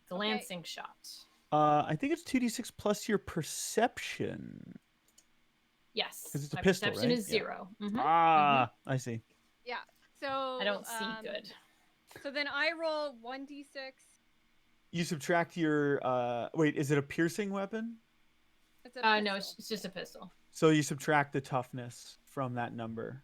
The Okay. lancing shot. I think it's 2d6 plus your perception. Yes, 'Cause it's a my pistol, perception right? is Yeah. 0. Mhm, I see. Yeah. So I don't see good. So then I roll 1d6. You subtract your wait, is it a piercing weapon? It's a No, pistol. it's just a pistol. So you subtract the toughness from that number.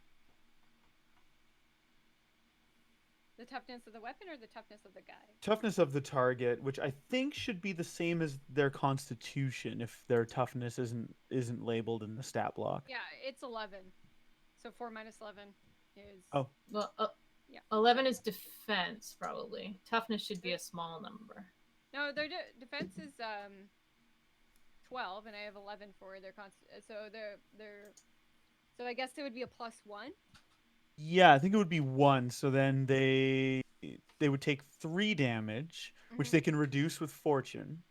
The toughness of the weapon or the toughness of the guy? Toughness of the target, which I think should be the same as their constitution if their toughness isn't labeled in the stat block. Yeah, it's 11. So 4 minus 11 is. Oh. Well, yeah. 11 is defense, probably. Toughness should be a small number. No, their defense is 12, and I have 11 for their so so I guess it would be a +1. Yeah, I think it would be 1. So then they would take 3 damage, which they can reduce with fortune.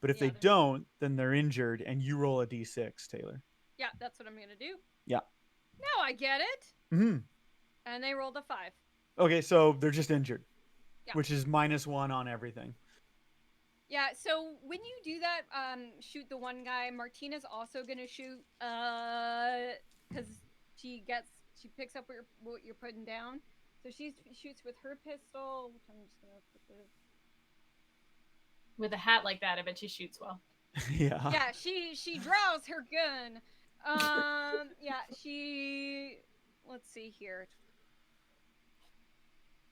But if they don't, then they're injured, and you roll a d6, Taylor. Yeah, that's what I'm gonna do. Yeah. Now I get it. Mm-hmm. And they rolled a 5. Okay, so they're just injured, yeah. which is -1 on everything. Yeah, so when you do that, shoot the one guy, Martina's also gonna shoot, because she picks up what you're putting down. So she shoots with her pistol, which I'm just gonna put this. With a hat like that, I bet she shoots well. Yeah. Yeah, she draws her gun. Yeah, let's see here.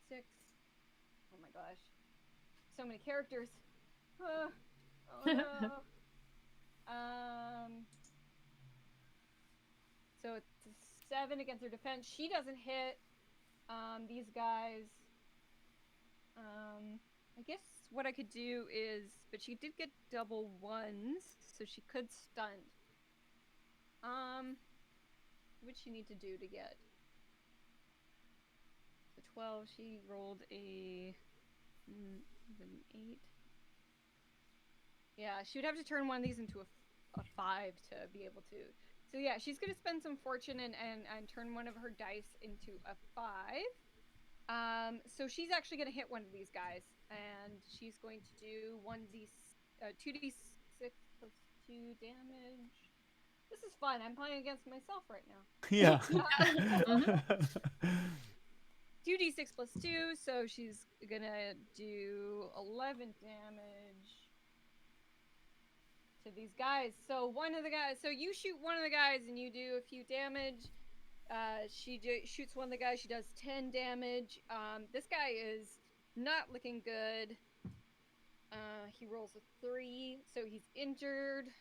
6. Oh my gosh. So many characters. Oh no. So it's a 7 against her defense. She doesn't hit these guys. I guess what I could do is, but she did get double 1s, so she could stunt. What would she need to do to get the 12? She rolled an 8. Yeah, she would have to turn one of these into a 5 to be able to. So yeah, she's gonna spend some fortune and turn one of her dice into a 5. So she's actually gonna hit one of these guys, and she's going to do 2d6 plus 2 damage. This is fun. I'm playing against myself right now. Yeah. 2d6 plus 2, so she's gonna do 11 damage to these guys. So so you shoot one of the guys and you do a few damage. She shoots one of the guys. She does 10 damage. This guy is not looking good. He rolls a 3, so he's injured.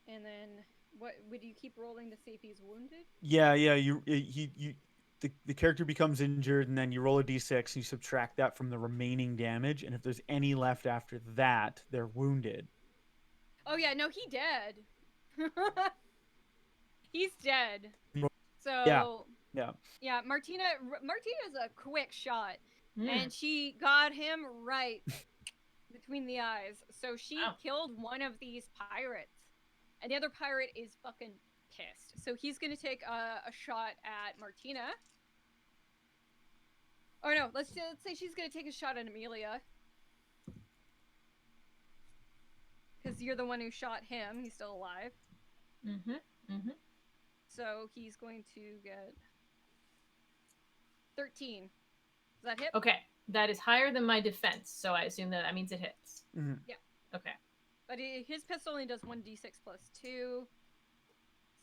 And then, what would you keep rolling to see if he's wounded? Yeah. The character becomes injured, and then you roll a d6, and you subtract that from the remaining damage, and if there's any left after that, they're wounded. Oh yeah, no, he dead. He's dead. So yeah. Martina's a quick shot, and she got him right between the eyes. So she killed one of these pirates, and the other pirate is fucking pissed. So he's gonna take a shot at Martina. Or no, let's say she's gonna take a shot at Amelia. Because you're the one who shot him. He's still alive. So he's going to get 13. Does that hit? Okay, that is higher than my defense, so I assume that means it hits. Yeah. Okay. But his pistol only does 1d6 plus 2.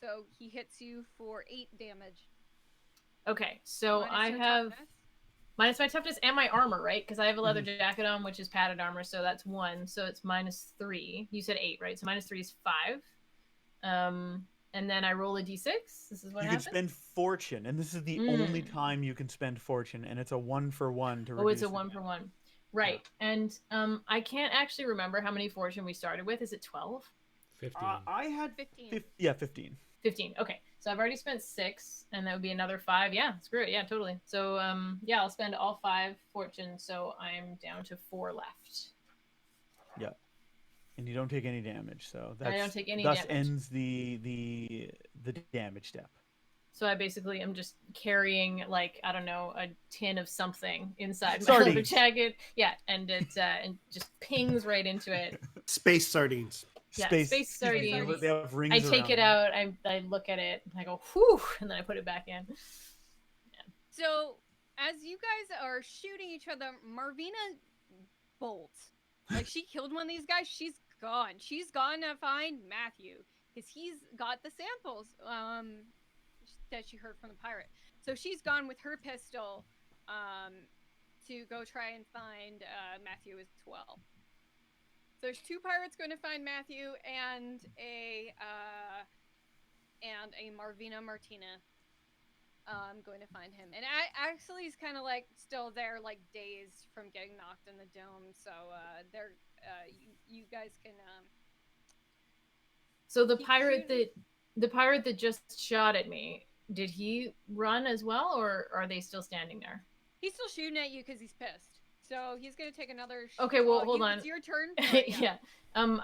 So he hits you for 8 damage. Okay, so I have minus my toughness and my armor, right? Because I have a leather jacket on, which is padded armor, so that's 1. So it's -3. You said 8, right? So -3 is 5. And then I roll a d6. This is what happens. You can spend fortune, and this is the only time you can spend fortune, and it's a 1-for-1 to reduce. Oh, it's a 1-for-1. Right. Yeah. And I can't actually remember how many fortune we started with. Is it 12? 15. I had 15. 15. 15. Okay. So I've already spent 6, and that would be another 5. Yeah, screw it. Yeah, totally. So yeah, I'll spend all 5 fortune, so I'm down to 4 left. Yeah. And you don't take any damage, so that's I don't take any thus damage. ends the damage step. So I basically am just carrying, like, I don't know, a tin of something inside my Sardines. leather jacket. Yeah, and it and just pings right into it. Space sardines. Yeah, Space sardines. They have rings I take it around out, I look at it, and I go, whew, and then I put it back in. So, as you guys are shooting each other, Marvina bolts. Like, she killed one of these guys, she's gone. She's gone to find Matthew, because he's got the samples that she heard from the pirate. So she's gone with her pistol to go try and find Matthew as well. So there's 2 pirates going to find Matthew and a Marvina Martina going to find him. And actually he's kind of like still there, like dazed from getting knocked in the dome. So they're you guys can. So the pirate that just shot at me, did he run as well, or are they still standing there? He's still shooting at you because he's pissed. So he's gonna take another. Okay, well, hold on. It's your turn. Yeah. I'm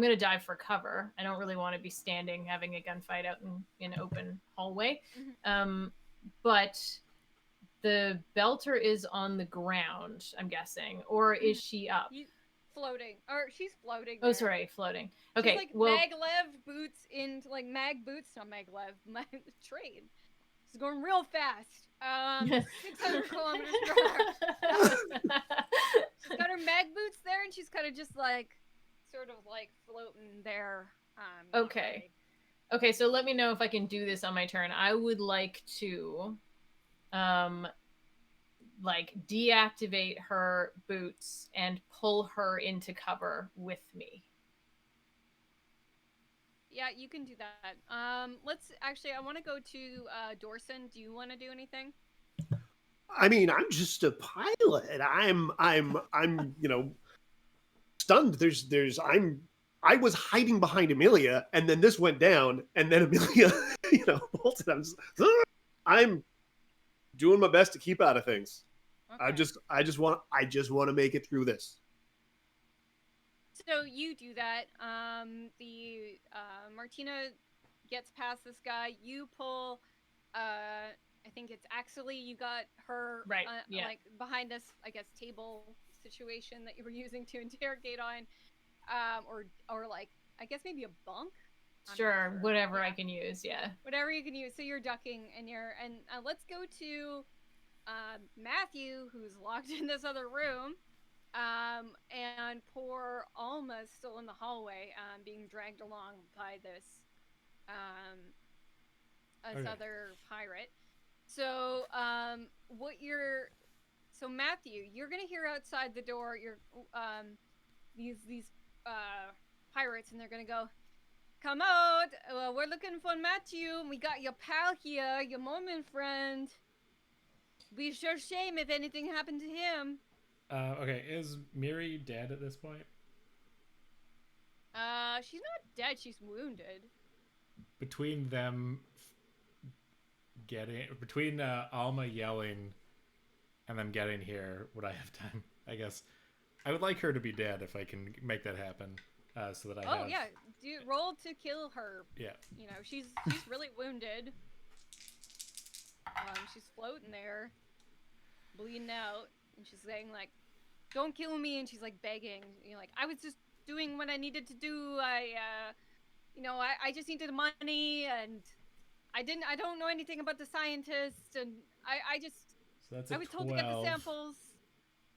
gonna dive for cover. I don't really want to be standing having a gunfight out in an open hallway. Mm-hmm. But the belter is on the ground, I'm guessing, or is she up? Floating, or she's floating. Oh, sorry, floating. Okay, she's like well, maglev boots into like mag boots, not maglev, trade. She's going real fast. 600 kilometers per hour. She's got her mag boots there, and she's kind of just like, sort of like floating there. Okay. Okay, so let me know if I can do this on my turn. I would like to, like, deactivate her boots and pull her into cover with me. Yeah, you can do that. Let's actually, I want to go to Dorsun. Do you want to do anything? I mean, I'm just a pilot. I'm stunned. I was hiding behind Amelia, and then this went down, and then Amelia, bolted. I'm doing my best to keep out of things. Okay. I just want to make it through this. So you do that. The Martina gets past this guy. You pull. I think it's actually you got her right. Like behind this, I guess, table situation that you were using to interrogate on, or like I guess maybe a bunk. Sure, whatever I can use. Yeah, whatever you can use. So you're ducking, and let's go to Matthew, who's locked in this other room. And poor Alma is still in the hallway, being dragged along by this other pirate. So, so Matthew, you're gonna hear outside the door, these pirates, and they're gonna go, "Come out! We're looking for Matthew. We got your pal here, your moment friend. Be sure shame if anything happened to him." Okay, is Miri dead at this point? She's not dead, she's wounded. Between them between Alma yelling and them getting here, would I have time? I guess I would like her to be dead if I can make that happen, so that I have... yeah, roll to kill her. Yeah. She's really wounded. She's floating there, bleeding out. And she's saying, like, "Don't kill me," and she's like begging. Like, "I was just doing what I needed to do. I just needed money, and I don't know anything about the scientists, and I just So that's I was told to get the samples."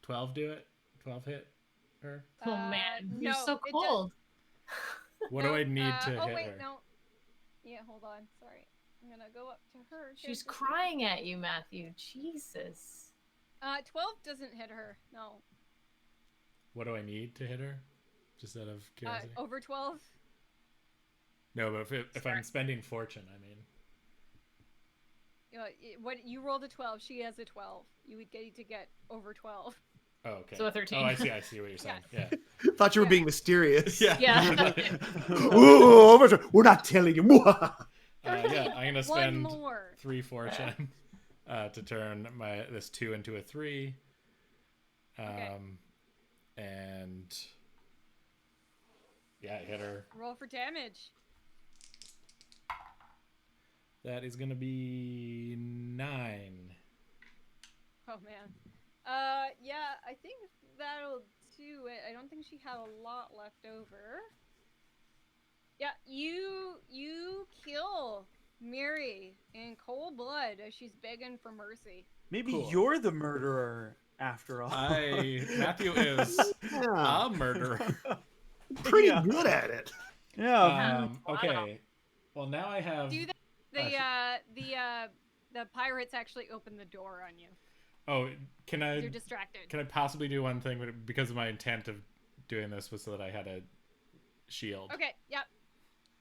12 do it? 12 hit her? Oh man, you're no, so cold. What do I need to hit wait, her? no. Yeah, hold on. Sorry. I'm gonna go up to her. She's crying at you, Matthew. Jesus. 12 doesn't hit her. No. What do I need to hit her? Just out of curiosity. Over 12? No, but if I'm spending fortune, I mean. What you rolled a 12, she has a 12. You would get to get over 12. Oh, okay. So a 13. Oh, I see what you're saying. Yeah. Thought you were being mysterious. Yeah. Ooh, we're not telling you. Yeah, I'm gonna One spend more. 3 fortune to turn this 2 into a 3. And yeah, hit her. Roll for damage. That is gonna be 9. Oh man. Yeah, I think that'll do it. I don't think she had a lot left over. Yeah, you kill Mary in cold blood as she's begging for mercy. Maybe Cool. you're the murderer after all. Matthew is a murderer. Pretty good at it. Yeah. Okay. Well, now I have. Do the pirates actually open the door on you? Oh, can I? You're distracted. Can I possibly do one thing? Because of my intent of doing this was so that I had a shield. Okay. Yep.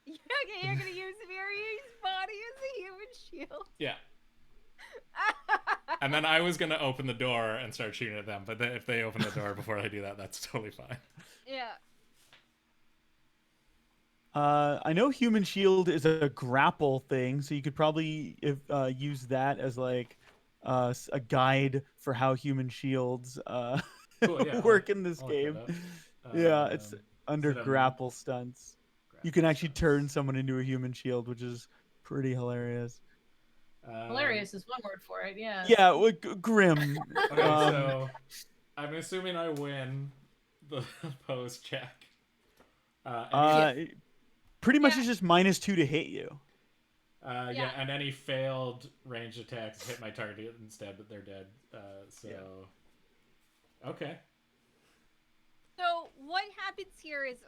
Okay, you're gonna use Mary's body as a human shield. Yeah. And then I was gonna open the door and start shooting at them, but if they open the door before I do that, that's totally fine. Yeah. I know human shield is a grapple thing, so you could probably use that as like a guide for how human shields Cool, yeah, work in this I'll look game. that up. Yeah, it's under it grapple stunts. You can actually turn someone into a human shield, which is pretty hilarious. Hilarious is one word for it, yeah. Yeah, grim. Okay, so I'm assuming I win the pose check. Pretty much it's just -2 to hit you. Yeah, and any failed ranged attacks hit my target instead, but they're dead. Okay. So what happens here is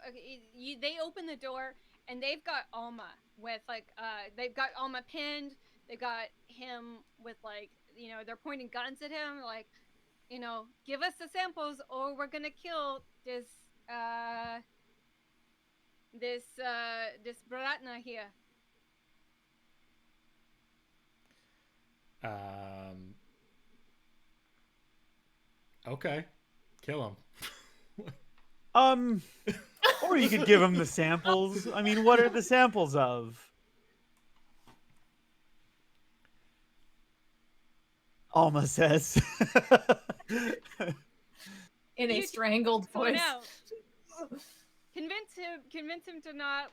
they open the door and they've got Alma with they've got Alma pinned. They got him with they're pointing guns at him like, give us the samples or we're gonna kill this Bratna here. Okay. Kill him. Or you could give him the samples. I mean, what are the samples of? Alma says. In a strangled voice. Convince him to not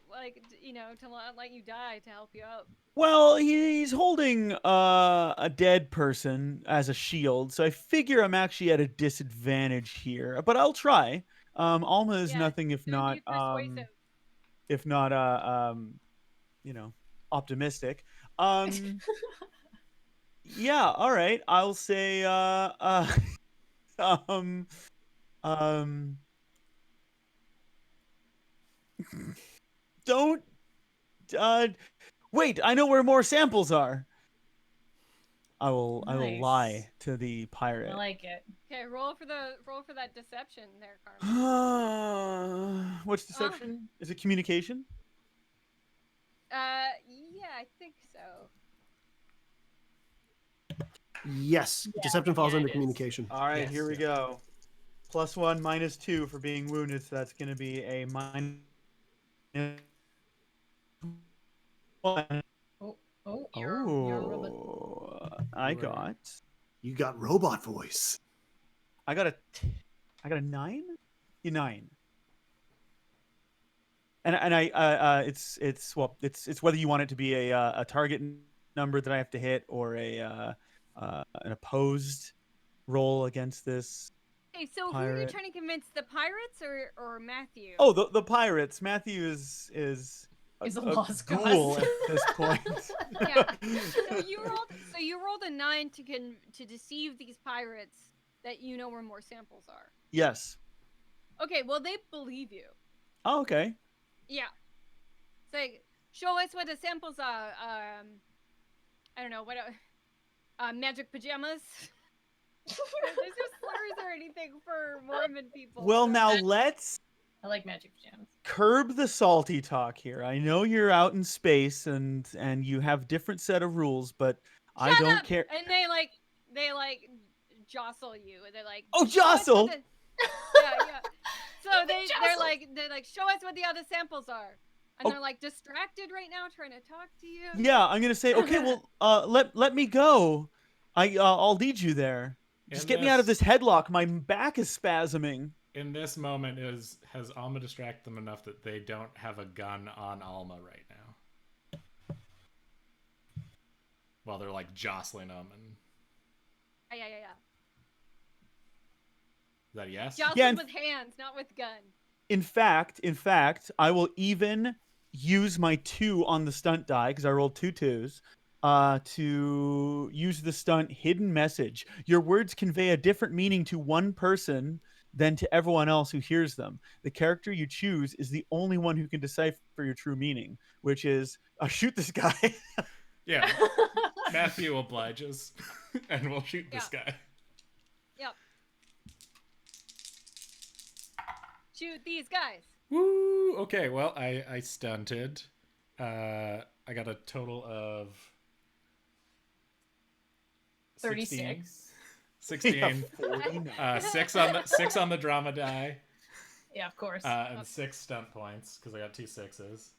to not let you die to help you out. Well, he's holding a dead person as a shield, so I figure I'm actually at a disadvantage here. But I'll try. Alma is nothing if not optimistic. Yeah, all right. I'll say don't wait, I know where more samples are. I will lie to the pirate. I like it. Okay, roll for that deception there, Carmin. What's deception? Is it communication? Yeah, I think so. Yes, deception falls under it is. communication. All right, here we go. +1, -2 for being wounded, so that's going to be a -1. You got robot voice. I got a 9. You 9. And it's whether you want it to be a target number that I have to hit or an opposed roll against this. Okay, so pirate. Who are you trying to convince, the pirates or Matthew? Oh, the pirates. Matthew is He's a lost ghoul cause. at this point. Yeah. So you rolled a 9 to deceive these pirates that you know where more samples are. Yes. Okay, well they believe you. Oh, okay. Yeah. It's like, show us where the samples are. I don't know what. Magic pajamas. There's no slurs or anything for Mormon people. Well, so. now let's I like magic pajamas. curb the salty talk here. I know you're out in space and you have different set of rules, but I don't care. And they jostle you. They're like, oh, "Show us jostle. what yeah. So they're like, show us what the other samples are, and they're like distracted right now, trying to talk to you. Yeah, I'm gonna say, okay, well, let me go. I'll lead you there. Just get me out of this headlock. My back is spasming. In this moment, has Alma distracted them enough that they don't have a gun on Alma right now? While they're like jostling them and. Yeah. Is that a yes? Jostling with hands, not with gun. In fact, I will even use my 2 on the stunt die because I rolled 2 2s. To use the stunt hidden message. Your words convey a different meaning to one person than to everyone else who hears them. The character you choose is the only one who can decipher your true meaning, which is shoot this guy. Yeah. Matthew obliges, and we'll shoot this guy. Yep. Shoot these guys. Woo! Okay, well, I stunted. I got a total of 36. 16. Yeah, 6 on the drama die. Yeah, of course. And 6 stunt points because I got 2 6s.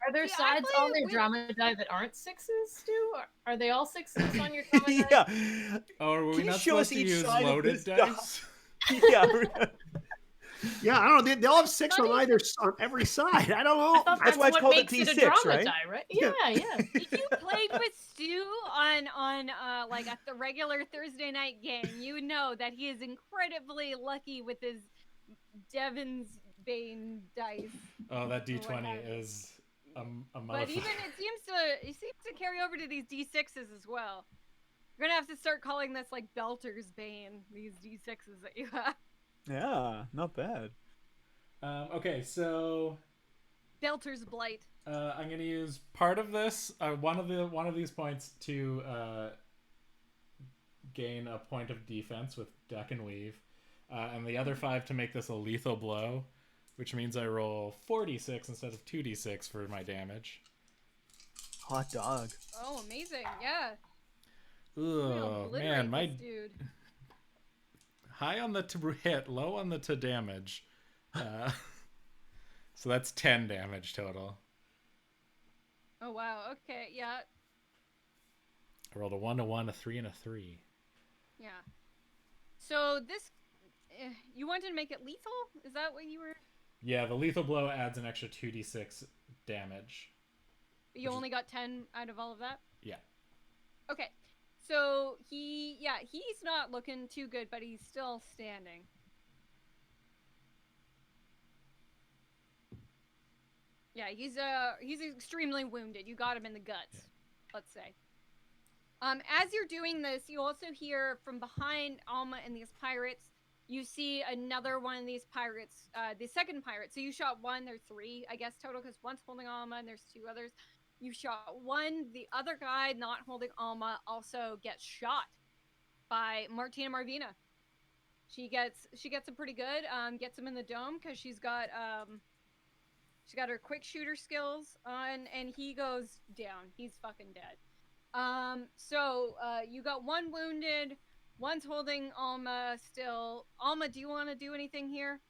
Are there sides on your drama die that aren't 6s, too? Are they all 6s on your drama die? Yeah. Oh, are we Can not you show supposed us to each use side of loaded this dice? Yeah. Yeah, I don't know. They all have 6 on either on every side. I don't know. I thought That's why it's what called a makes it D6, a drama right? die, right? Yeah. If you played with Stu on like at the regular Thursday night game, you know that he is incredibly lucky with his Devin's Bane dice. Oh, that D20 is a motherfucker. But even it seems to carry over to these D6s as well. We're gonna have to start calling this like Belter's Bane. These D6s that you have. Yeah, not bad. Okay, so Belter's Blight. I'm gonna use part of this, one of these points to gain a point of defense with duck and weave, and the other 5 to make this a lethal blow, which means I roll 4d6 instead of 2d6 for my damage. Hot dog. Oh, amazing! Yeah. Oh man, my dude. high on the to hit, low on the to damage. So that's 10 damage total. Oh wow. Okay. Yeah. I rolled a 1, a 1, a 3, and a 3. Yeah. So this, you wanted to make it lethal? Is that what you were? Yeah, the lethal blow adds an extra 2d6 damage. You only got 10 out of all of that? Yeah. Okay. So he's not looking too good, but he's still standing. Yeah, he's extremely wounded. You got him in the guts, let's say. As you're doing this, you also hear from behind Alma and these pirates, you see another one of these pirates, the second pirate. So you shot 1, there's 3, I guess, total, because one's holding Alma and there's 2 others. You shot 1, the other guy not holding Alma also gets shot by Martina Marvina. She gets him pretty good, gets him in the dome because she's got her quick shooter skills on, and he goes down. He's fucking dead. So you got 1 wounded, 1's holding Alma still. Alma, do you want to do anything here?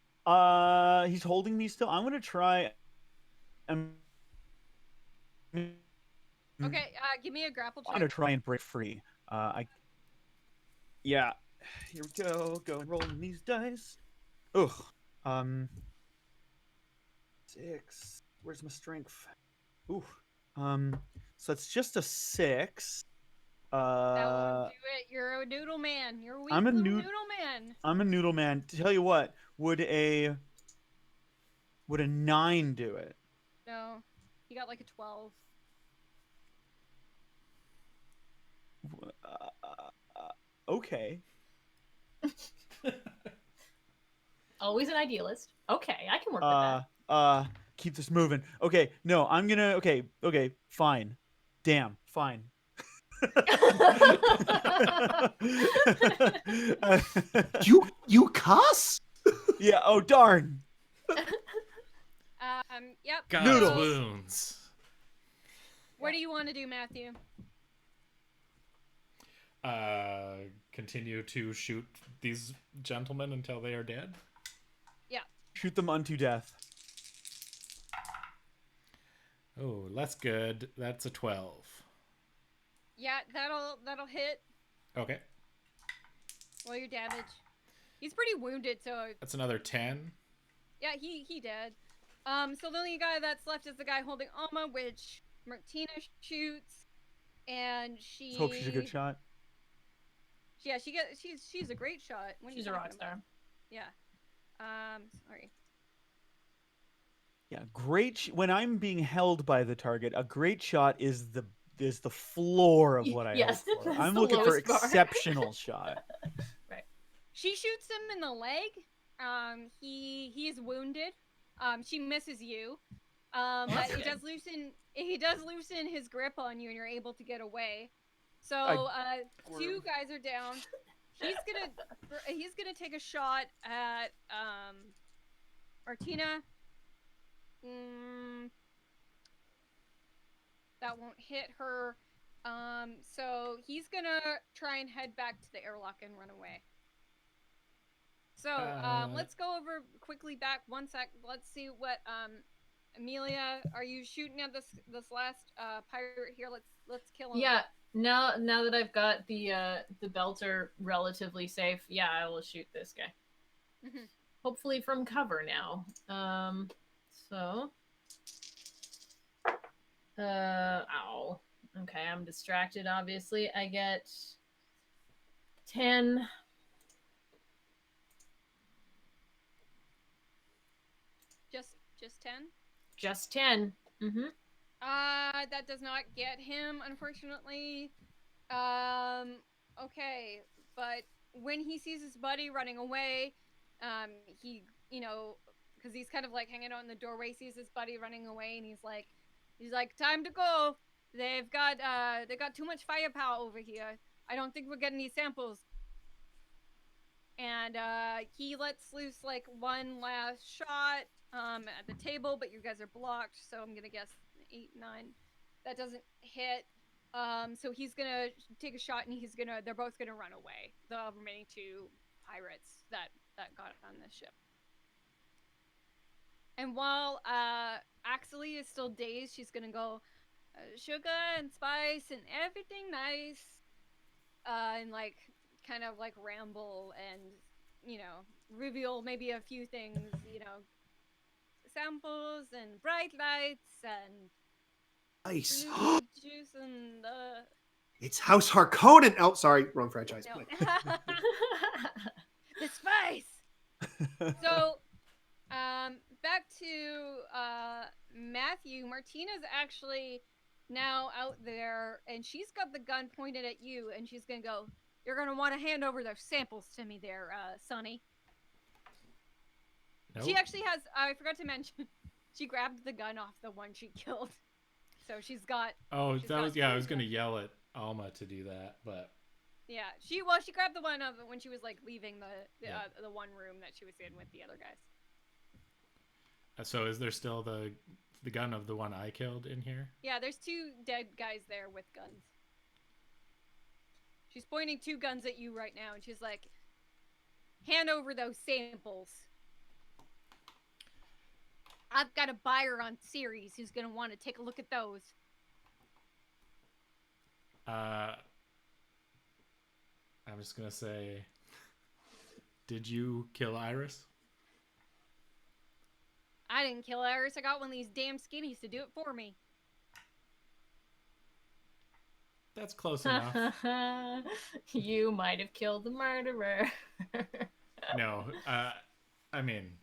He's holding me still. I'm gonna try. Okay, give me a grapple check. I'm gonna try and break free. Yeah. Here we go. Go and rolling these dice. Ugh. 6. Where's my strength? Ooh. So it's just a 6. That won't do it. You're a noodle man. You're a weak little noodle man. I'm a noodle man. To tell you what, would a 9 do it? No. He got like a 12. Okay. Always an idealist. Okay, I can work with that. Keep this moving. Okay, no, I'm gonna. Okay, fine. Damn, fine. You cuss? Yeah. Oh darn. Yep. God's Noodles. wounds. What do you want to do, Matthew? continue to shoot these gentlemen until they are dead? Yeah. Shoot them unto death. Oh, less good. That's a 12. Yeah, that'll hit. Okay. Roll your damage. He's pretty wounded, so That's another 10. yeah, he dead. So the only guy that's left is the guy holding Alma, which Martina shoots, and she. Let's hope she's a good shot. Yeah, she's a great shot. What are She's you a talking rock star. about? Yeah. Sorry. Yeah, when I'm being held by the target, a great shot is the floor of what I Yes, hope for. that's I'm the looking for lowest bar. exceptional shot. Right. She shoots him in the leg. He is wounded. She misses you. But good. he does loosen his grip on you, and you're able to get away. So two guys are down. He's gonna take a shot at Martina. That won't hit her. So he's gonna try and head back to the airlock and run away. So let's go over quickly back 1 sec. Let's see what Amelia, are you shooting at this last pirate here? Let's kill him. Yeah. Now that I've got the belter relatively safe, yeah, I will shoot this guy. Mm-hmm. Hopefully from cover now. So. Ow. Okay, I'm distracted, obviously. I get 10. Just 10? Just 10. Mm-hmm. That does not get him, unfortunately. Okay, but when he sees his buddy running away, he, because he's kind of like hanging out in the doorway, sees his buddy running away, and he's like, time to go. They've got too much firepower over here. I don't think we're getting these samples. And he lets loose like one last shot at the table, but you guys are blocked, so I'm gonna guess 8, 9. That doesn't hit. So he's gonna take a shot, and they're both gonna run away. The remaining 2 pirates that got on this ship. And while Axley is still dazed, she's gonna go, sugar and spice and everything nice, and like kind of like ramble and reveal maybe a few things, samples and bright lights and Ice. blue juice and It's House Harkonnen. Oh, sorry, wrong franchise. no. The spice. So back to Matthew. Martina's actually now out there, and she's got the gun pointed at you, and she's gonna go, you're gonna want to hand over those samples to me there, Sonny. Nope. She actually has, I forgot to mention, she grabbed the gun off the one she killed. So she's got... I was gonna yell at Alma to do that, but... Yeah, she grabbed the one of when she was like leaving the one room that she was in with the other guys. So is there still the gun of the one I killed in here? Yeah, there's 2 dead guys there with guns. She's pointing 2 guns at you right now, and she's like, hand over those samples. I've got a buyer on Ceres who's going to want to take a look at those. I'm just going to say, did you kill Iris? I didn't kill Iris. I got one of these damn skinnies to do it for me. That's close enough. You might have killed the murderer. No, I mean,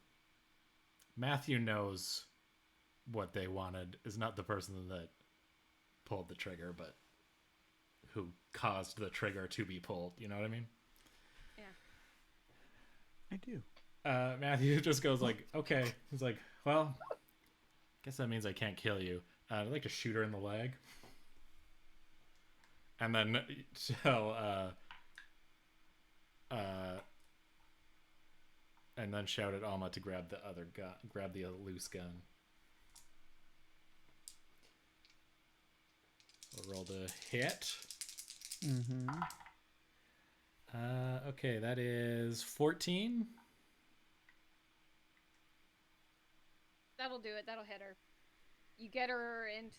Matthew knows what they wanted is not the person that pulled the trigger, but who caused the trigger to be pulled. You know what I mean? Yeah. I do. Matthew just goes like, okay. He's like, well, guess that means I can't kill you. I'd like to shoot her in the leg. And then and then shout at Alma to grab the other gun, grab the loose gun. We'll roll the hit. Mm-hmm. Okay, that is 14. That'll do it. That'll hit her. You get her in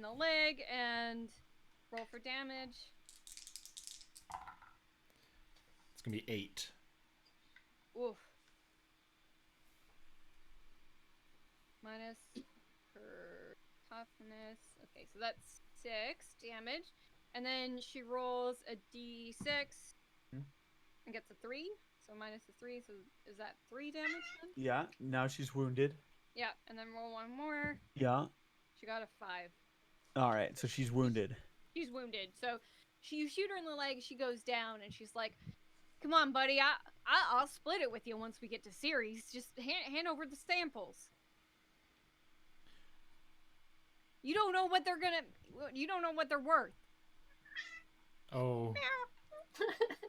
the leg and roll for damage. It's gonna be 8. Oof. Minus her toughness. Okay, so that's 6 damage. And then she rolls a d6 and gets a 3. So minus the 3. So is that 3 damage then? Yeah, now she's wounded. Yeah, and then roll one more. Yeah. She got a 5. All right, so she's wounded. She's wounded. So you shoot her in the leg, she goes down, and she's like, "Come on, buddy. I'll split it with you once we get to series. Just hand over the samples. You don't know what they're gonna. You don't know what they're worth." Oh,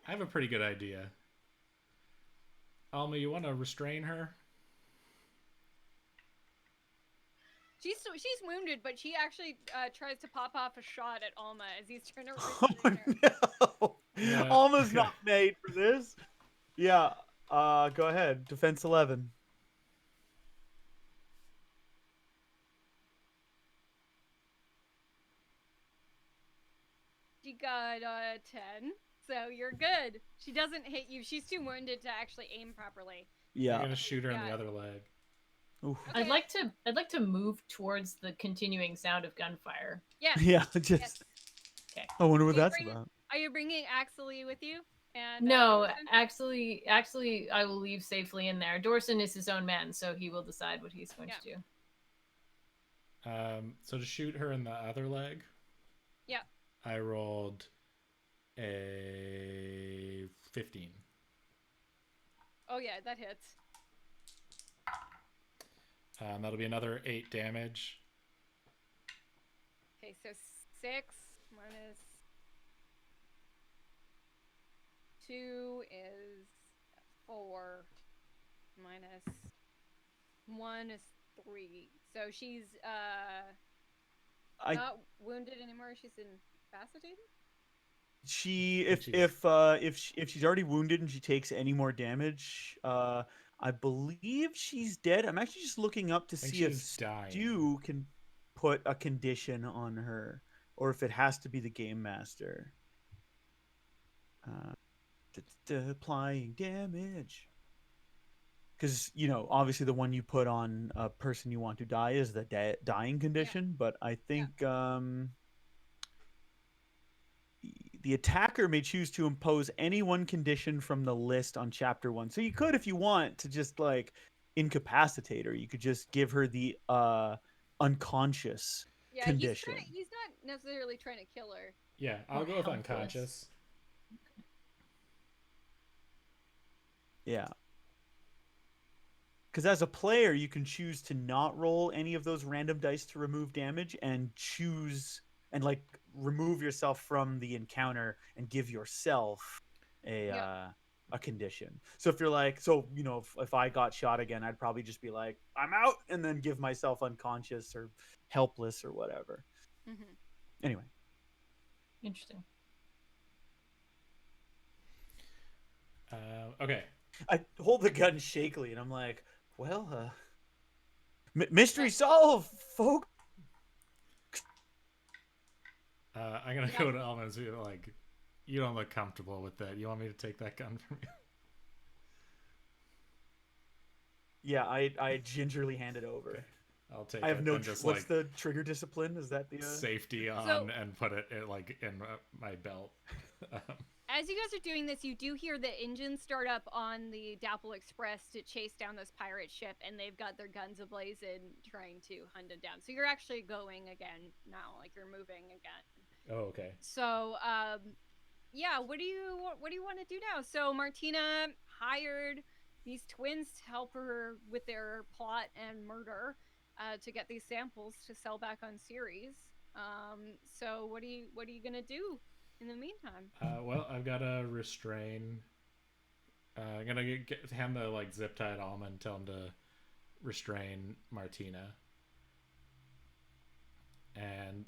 I have a pretty good idea. Alma, you want to restrain her? She's wounded, but she actually tries to pop off a shot at Alma as he's trying to restrain her. No. Yeah, Alma's okay. not made for this. Yeah. Go ahead. Defense 11. She got a 10, so you're good. She doesn't hit you. She's too wounded to actually aim properly. Yeah. I'm gonna shoot her in the Yeah. other leg. Oof. Okay. I'd like to move towards the continuing sound of gunfire. Yeah. Yeah, just. Yes. Okay. I wonder what You that's bring it- about. Are you bringing Axley with you? And No, Dorsun? actually, I will leave safely in there. Dorsun is his own man, so he will decide what he's going to do. So to shoot her in the other leg, Yeah. I rolled a 15. Oh yeah, that hits. That'll be another 8 damage. Okay, so 6 minus 2 is 4. Minus 1 is 3. So she's not wounded anymore. She's incapacitated. If she's already wounded and she takes any more damage, I believe she's dead. I'm actually just looking up to I think see if she's dying. Stu can put a condition on her, or if it has to be the game master. Applying damage. Because, obviously the one you put on a person you want to die is the dying condition, but I think the attacker may choose to impose any one condition from the list on chapter 1. So you could, if you want, to just incapacitate her. You could just give her the unconscious condition. He's not necessarily trying to kill her. Yeah, I'll go with helpless. unconscious. Yeah. Because as a player, you can choose to not roll any of those random dice to remove damage and choose and remove yourself from the encounter and give yourself a condition. So if you're if I got shot again, I'd probably just be like, I'm out, and then give myself unconscious or helpless or whatever. Mm-hmm. Anyway. Interesting. Okay. I hold the gun shakily, and I'm like, well, mystery solved, folks. I'm gonna go to Alma and be like, you don't look comfortable with that. You want me to take that gun from you? Yeah, I gingerly hand it over. Okay. I'll take I have it no. and just What's the trigger discipline? Is that the safety on and put it in my belt? As you guys are doing this, you do hear the engine start up on the Dapple Express to chase down this pirate ship, and they've got their guns ablaze and trying to hunt it down. So you're actually going again now, you're moving again. Oh, okay. So, what do you want to do now? So Martina hired these twins to help her with their plot and murder, to get these samples to sell back on series. So what are you gonna do in the meantime? Well, I've got to restrain. I'm gonna hand the zip tie to Alma and tell him to restrain Martina. And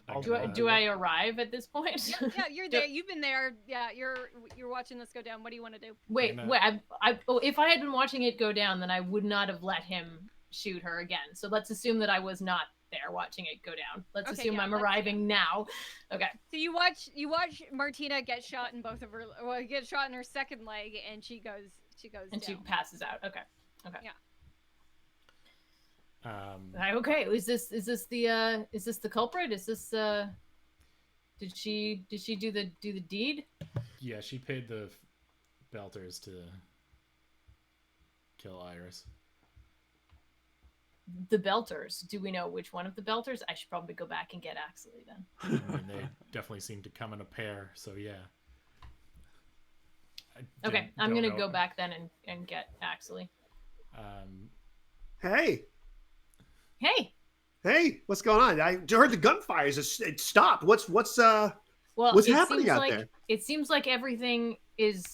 do I arrive at this point? Yeah, you're there. You've been there. Yeah, you're watching this go down. What do you want to do? Wait. If I had been watching it go down, then I would not have let him shoot her again. So let's assume that I was not there watching it go down. Let's assume I'm arriving now. Okay. So you watch Martina get shot in both of her, get shot in her second leg, and she goes and down. she passes out. Okay. Yeah. Okay. Is this the culprit? Is this did she do the deed? Yeah, she paid the Belters to kill Iris. The Belters. Do we know which one of the Belters? I should probably go back and get Axley then. I mean, they definitely seem to come in a pair, so yeah. Okay, I'm gonna go back then and get Axley. Hey, what's going on? I heard the gunfires. It stopped. What's happening out there? It seems like everything is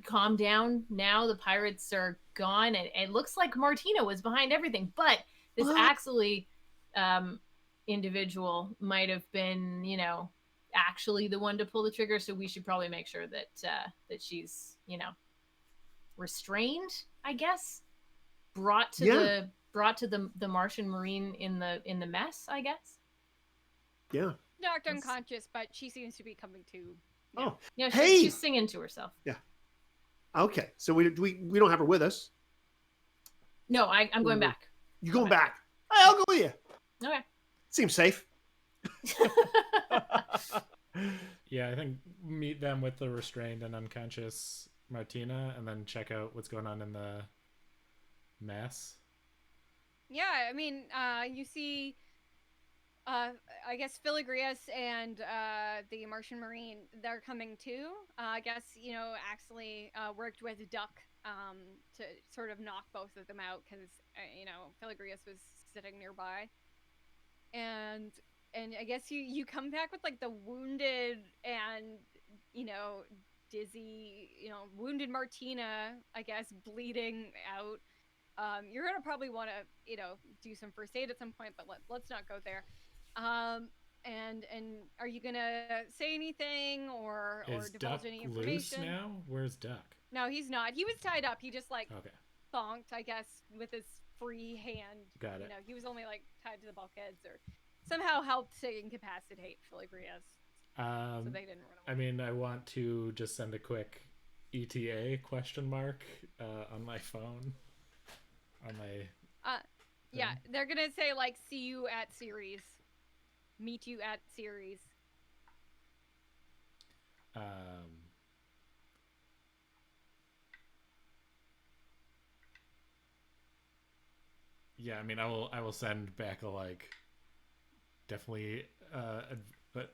calmed down now. The pirates are gone, and it looks like Martina was behind everything. But this Axley individual might have been, actually the one to pull the trigger. So we should probably make sure that she's, restrained. I guess brought to the Martian Marine in the mess, I guess. Yeah. Knocked unconscious, but she seems to be coming to. Yeah. Oh. Yeah, she's singing to herself. Yeah. Okay, so we don't have her with us. No, I'm going back. You going back? Hey, I'll go with you. Okay. Seems safe. Yeah, I think meet them with the restrained and unconscious Martina, and then check out what's going on in the mess. Yeah, I mean, you see, I guess Filigreus and the Martian Marine, they're coming too. I guess, Axley worked with Duck to sort of knock both of them out because, Filigreus was sitting nearby. And I guess you come back with, like, the wounded and, dizzy, wounded Martina, I guess, bleeding out. You're gonna probably want to, do some first aid at some point, but let's not go there. And are you gonna say anything or divulge any information? Loose now? Where's Duck? No, he's not. He was tied up. He just thonked, I guess, with his free hand. Got it. He was only tied to the bulkheads or somehow helped to incapacitate Filigreus. So they didn't run away. I mean, I want to just send a quick ETA ? On my phone. On my. Yeah, they're gonna say see you at Ceres. Meet you at Ceres. Yeah, I mean, I will send back a definitely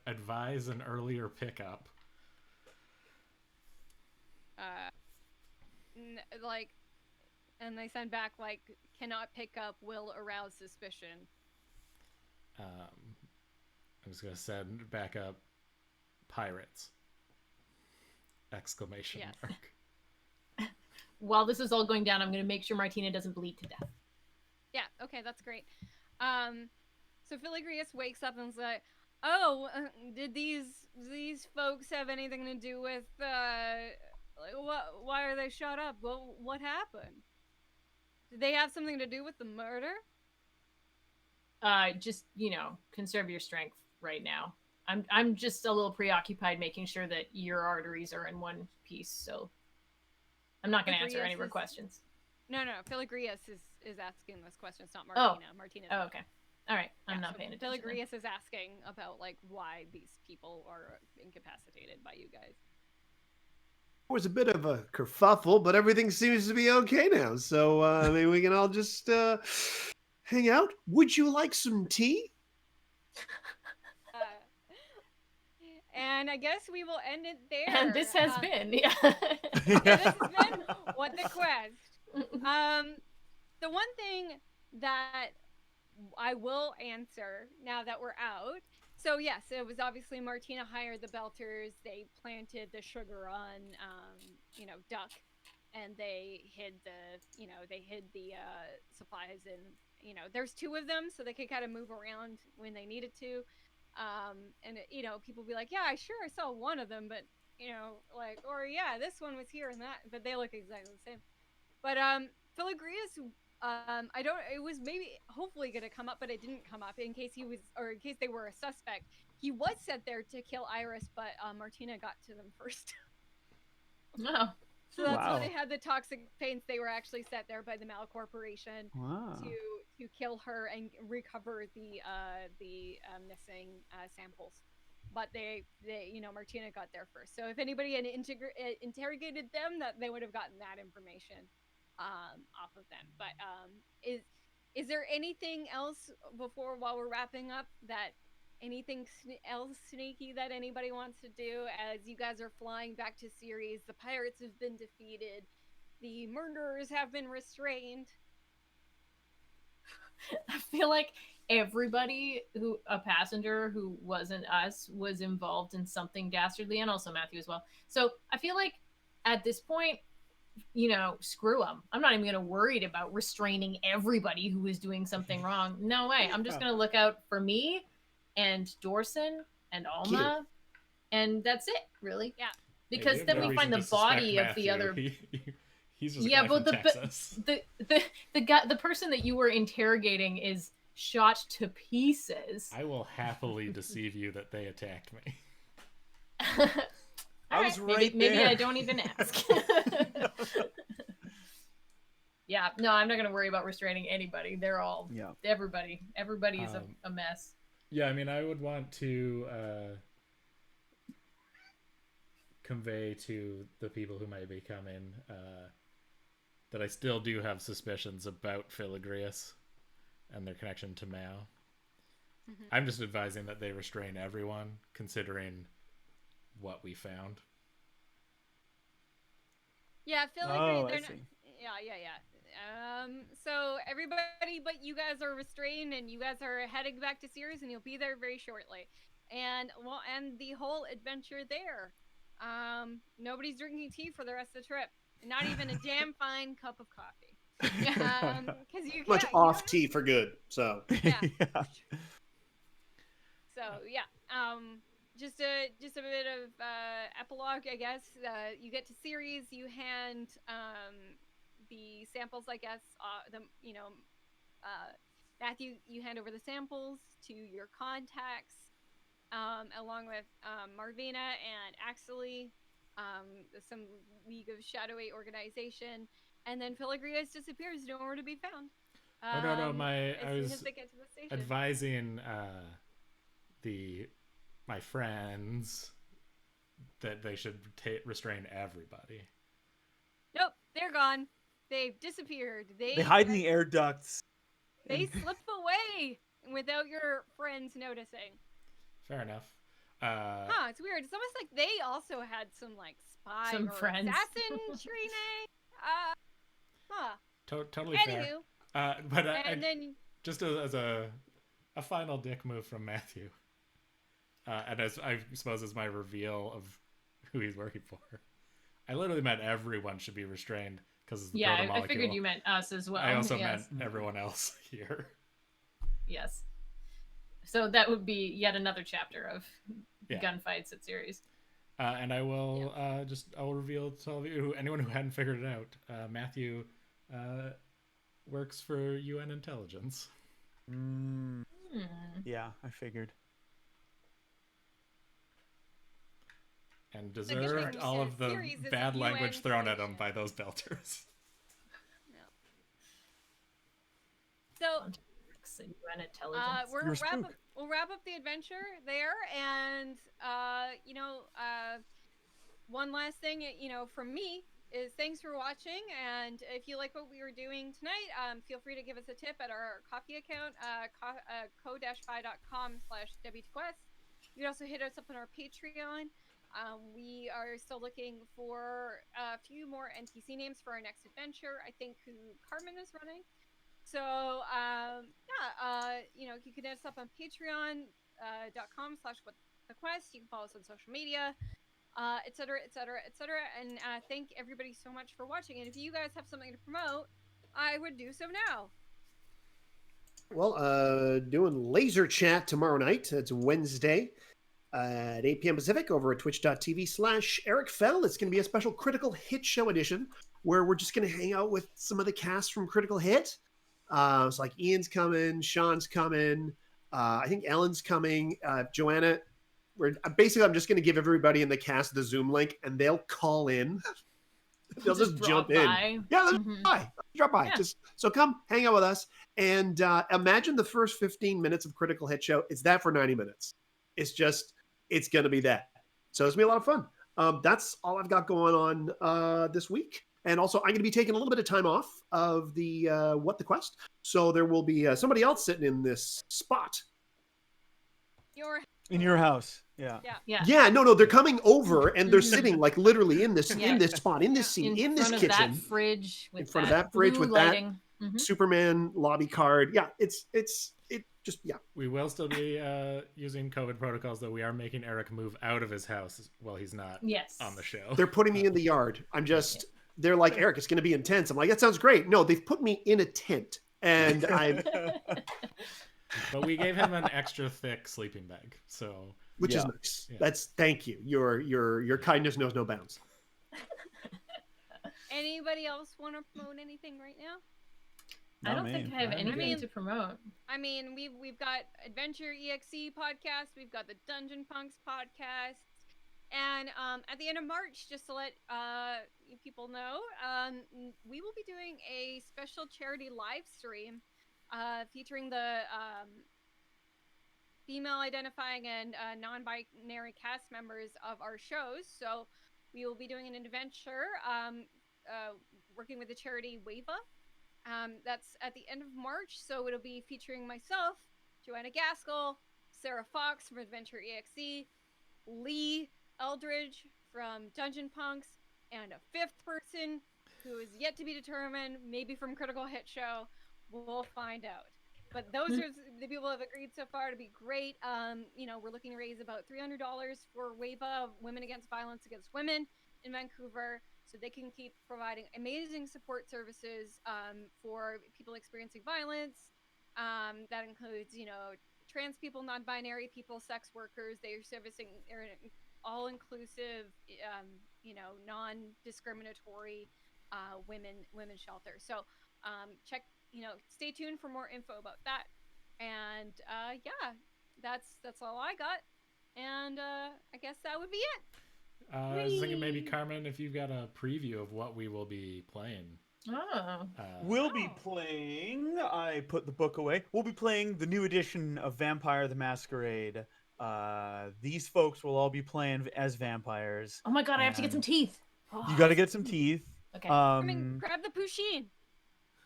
advise an earlier pickup. And they send back cannot pick up, will arouse suspicion. I'm just gonna send back up pirates! ! While this is all going down, I'm gonna make sure Martina doesn't bleed to death. Yeah, okay, that's great. So Filigreus wakes up and is like, "Oh, did these folks have anything to do with why are they shut up? Well, what happened? Did they have something to do with the murder?" Just, conserve your strength right now. I'm just a little preoccupied making sure that your arteries are in one piece, so I'm not going to answer any of her questions. No, Filigreus is asking this question. It's not Martina. Martina's okay. All right. I'm not paying attention. Filigreus is asking about why these people are incapacitated by you guys. There was a bit of a kerfuffle, but everything seems to be okay now. So maybe we can all just hang out. Would you like some tea? And I guess we will end it there. And this has been, this has been What the Quest. The one thing that I will answer now that we're out. So yes, it was obviously Martina hired the Belters. They planted the sugar on, Duck, and they hid the supplies, and there's two of them, so they could kind of move around when they needed to. And people be like, yeah, I saw one of them, but or yeah, this one was here and that, but they look exactly the same. But Filigreus, it was maybe hopefully going to come up, but it didn't come up in case they were a suspect. He was set there to kill Iris, but Martina got to them first. No. So that's why they had the toxic paints. They were actually set there by the Mal Corporation to kill her and recover the missing samples. But they Martina got there first. So if anybody had interrogated them, that they would have gotten that information off of them. But is there anything else while we're wrapping up, that anything else sneaky that anybody wants to do as you guys are flying back to Ceres? The pirates have been defeated. The murderers have been restrained. I feel like everybody a passenger who wasn't us was involved in something dastardly, and also Matthew as well. So I feel like at this point, screw them. I'm not even going to worry about restraining everybody who is doing something wrong. No way. I'm just going to look out for me and Dorsun and Alma, and that's it, really. Yeah. Because then we find the body of the other. He's just from Texas. The person that you were interrogating is shot to pieces. I will happily deceive you that they attacked me. I was right there. Maybe I don't even ask. Yeah, no, I'm not going to worry about restraining anybody. They're all, everybody is a mess. Yeah, I mean, I would want to convey to the people who might be coming that I still do have suspicions about Filigreus and their connection to Mal. Mm-hmm. I'm just advising that they restrain everyone, considering what we found. Yeah, Filigreus, they're not... Yeah. So everybody but you guys are restrained, and you guys are heading back to Ceres, and you'll be there very shortly. And we'll end the whole adventure there. Nobody's drinking tea for the rest of the trip. Not even a damn fine cup of coffee. Because you much off tea for good. So yeah. So yeah. Just a bit of epilogue, I guess. You get to Ceres. You hand the samples, I guess. Matthew, you hand over the samples to your contacts, along with Marvina and Axley, some League of Shadow 8 organization, and then Filigreus disappears, nowhere to be found. No, I was station. advising my friends that they should restrain everybody. Nope, they're gone. They've disappeared. They hide in the air ducts. They slip away without your friends noticing. Fair enough. It's weird. It's almost like they also had some spy or friends. Assassin training. Totally Anywho, fair. But then just as a final dick move from Matthew, and as I suppose as my reveal of who he's working for, I literally meant everyone should be restrained because it's the proto-molecule. I figured you meant us as well. I also meant everyone else here. Yes. So that would be yet another chapter of gunfights at Ceres. And I will I'll reveal to all of you, anyone who hadn't figured it out, Matthew works for UN intelligence. Yeah, I figured. And deserved all of the bad language thrown at him by those belters. No. So UN intelligence. We'll wrap up the adventure there, and one last thing, from me is thanks for watching, and if you like what we were doing tonight, feel free to give us a tip at our coffee account, co-fi.com/wtquest. You can also hit us up on our Patreon. We are still looking for a few more NPC names for our next adventure. I think who Carmin is running. So, you can hit us up on patreon.com/whatthequest. You can follow us on social media, etc. And thank everybody so much for watching. And if you guys have something to promote, I would do so now. Well, doing laser chat tomorrow night. It's Wednesday at 8 p.m. Pacific over at twitch.tv/Eric Fell. It's going to be a special Critical Hit Show edition where we're just going to hang out with some of the cast from Critical Hit. It's like Ian's coming, Sean's coming, I think Ellen's coming, Joanna. I'm just going to give everybody in the cast the Zoom link, and they'll call in. They'll just jump in. Yeah, drop by. Yeah. Just so come hang out with us, and imagine the first 15 minutes of Critical Hit Show. It's that for 90 minutes. It's going to be that. So it's going to be a lot of fun. That's all I've got going on this week. And also, I'm going to be taking a little bit of time off of the What the Quest. So there will be somebody else sitting in this spot. In your house. Yeah. Yeah, no, they're coming over and they're sitting like literally in this spot, in this seat, in this kitchen. That fridge with in front of that fridge with lighting. that Superman lobby card. Yeah, it just. We will still be using COVID protocols, though. We are making Eric move out of his house while he's not on the show. They're putting me in the yard. They're like, Eric, it's going to be intense. I'm like, that sounds great. No, they've put me in a tent, and I'm. But we gave him an extra thick sleeping bag, so. Which is nice. Yeah. Thank you. Your kindness knows no bounds. Anybody else want to promote anything right now? I don't think I have anything to promote. I mean, we've got Adventure.exe podcast, we've got the Dungeon Punks podcast, and at the end of March, just to let people know, we will be doing a special charity live stream featuring the female identifying and non-binary cast members of our shows. So we will be doing an adventure working with the charity WAVA. That's at the end of March, so it'll be featuring myself, Joanna Gaskell, Sarah Fox from Adventure.exe, Lee Eldridge from Dungeon Punks, and a fifth person who is yet to be determined, maybe from Critical Hit Show. We'll find out. But those are the people who have agreed so far to be great. We're looking to raise about $300 for WAVA, Women Against Violence Against Women in Vancouver, so they can keep providing amazing support services for people experiencing violence. That includes, trans people, non-binary people, sex workers. They're an all-inclusive, non-discriminatory women shelter. So stay tuned for more info about that. And that's all I got. And I guess that would be it. I was thinking maybe, Carmin, if you've got a preview of what we will be playing. We'll be playing, I put the book away, we'll be playing the new edition of Vampire the Masquerade. These folks will all be playing as vampires. Oh my god, I have to get some teeth. You got to get some teeth. Okay. Grab the Pusheen.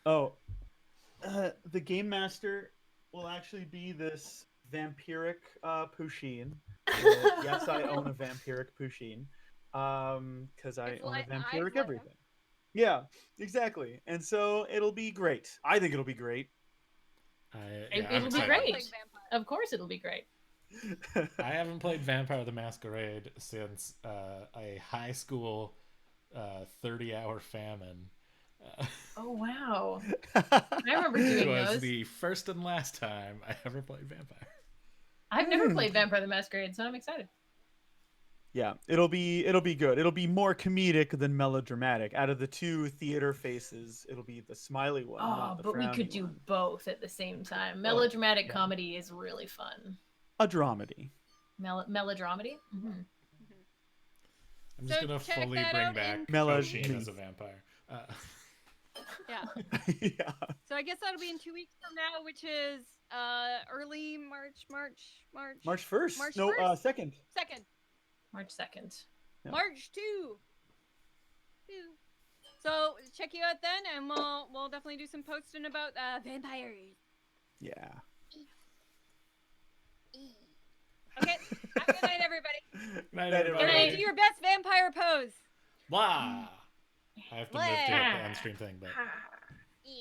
Oh, the Game Master will actually be this vampiric Pusheen. Yes, I own a vampiric Pusheen. Because I own a vampiric everything. Yeah, exactly. And so it'll be great. I think it'll be great. It'll be great. Of course it'll be great. I haven't played Vampire the Masquerade since a high school 30-hour famine. Oh, wow. I remember doing those. It was the first and last time I ever played Vampire. I've never played Vampire the Masquerade, so I'm excited. Yeah, it'll be good. It'll be more comedic than melodramatic. Out of the two theater faces, it'll be the smiley one. Oh, but we could do both at the same time. Melodramatic comedy is really fun. A dramedy. Melodramedy? Mm-hmm. I'm just going to fully bring back Pusheen as a vampire. Yeah. So I guess that'll be in 2 weeks from now, which is early March 1st. March 2nd. March 2nd. Yeah. March 2. So check you out then, and we'll definitely do some posting about vampires. Yeah. Okay. Have a good night, everybody. Night, everybody. Good night. Do your best vampire pose. Blah. I have to move to the end stream thing, but. Yeah.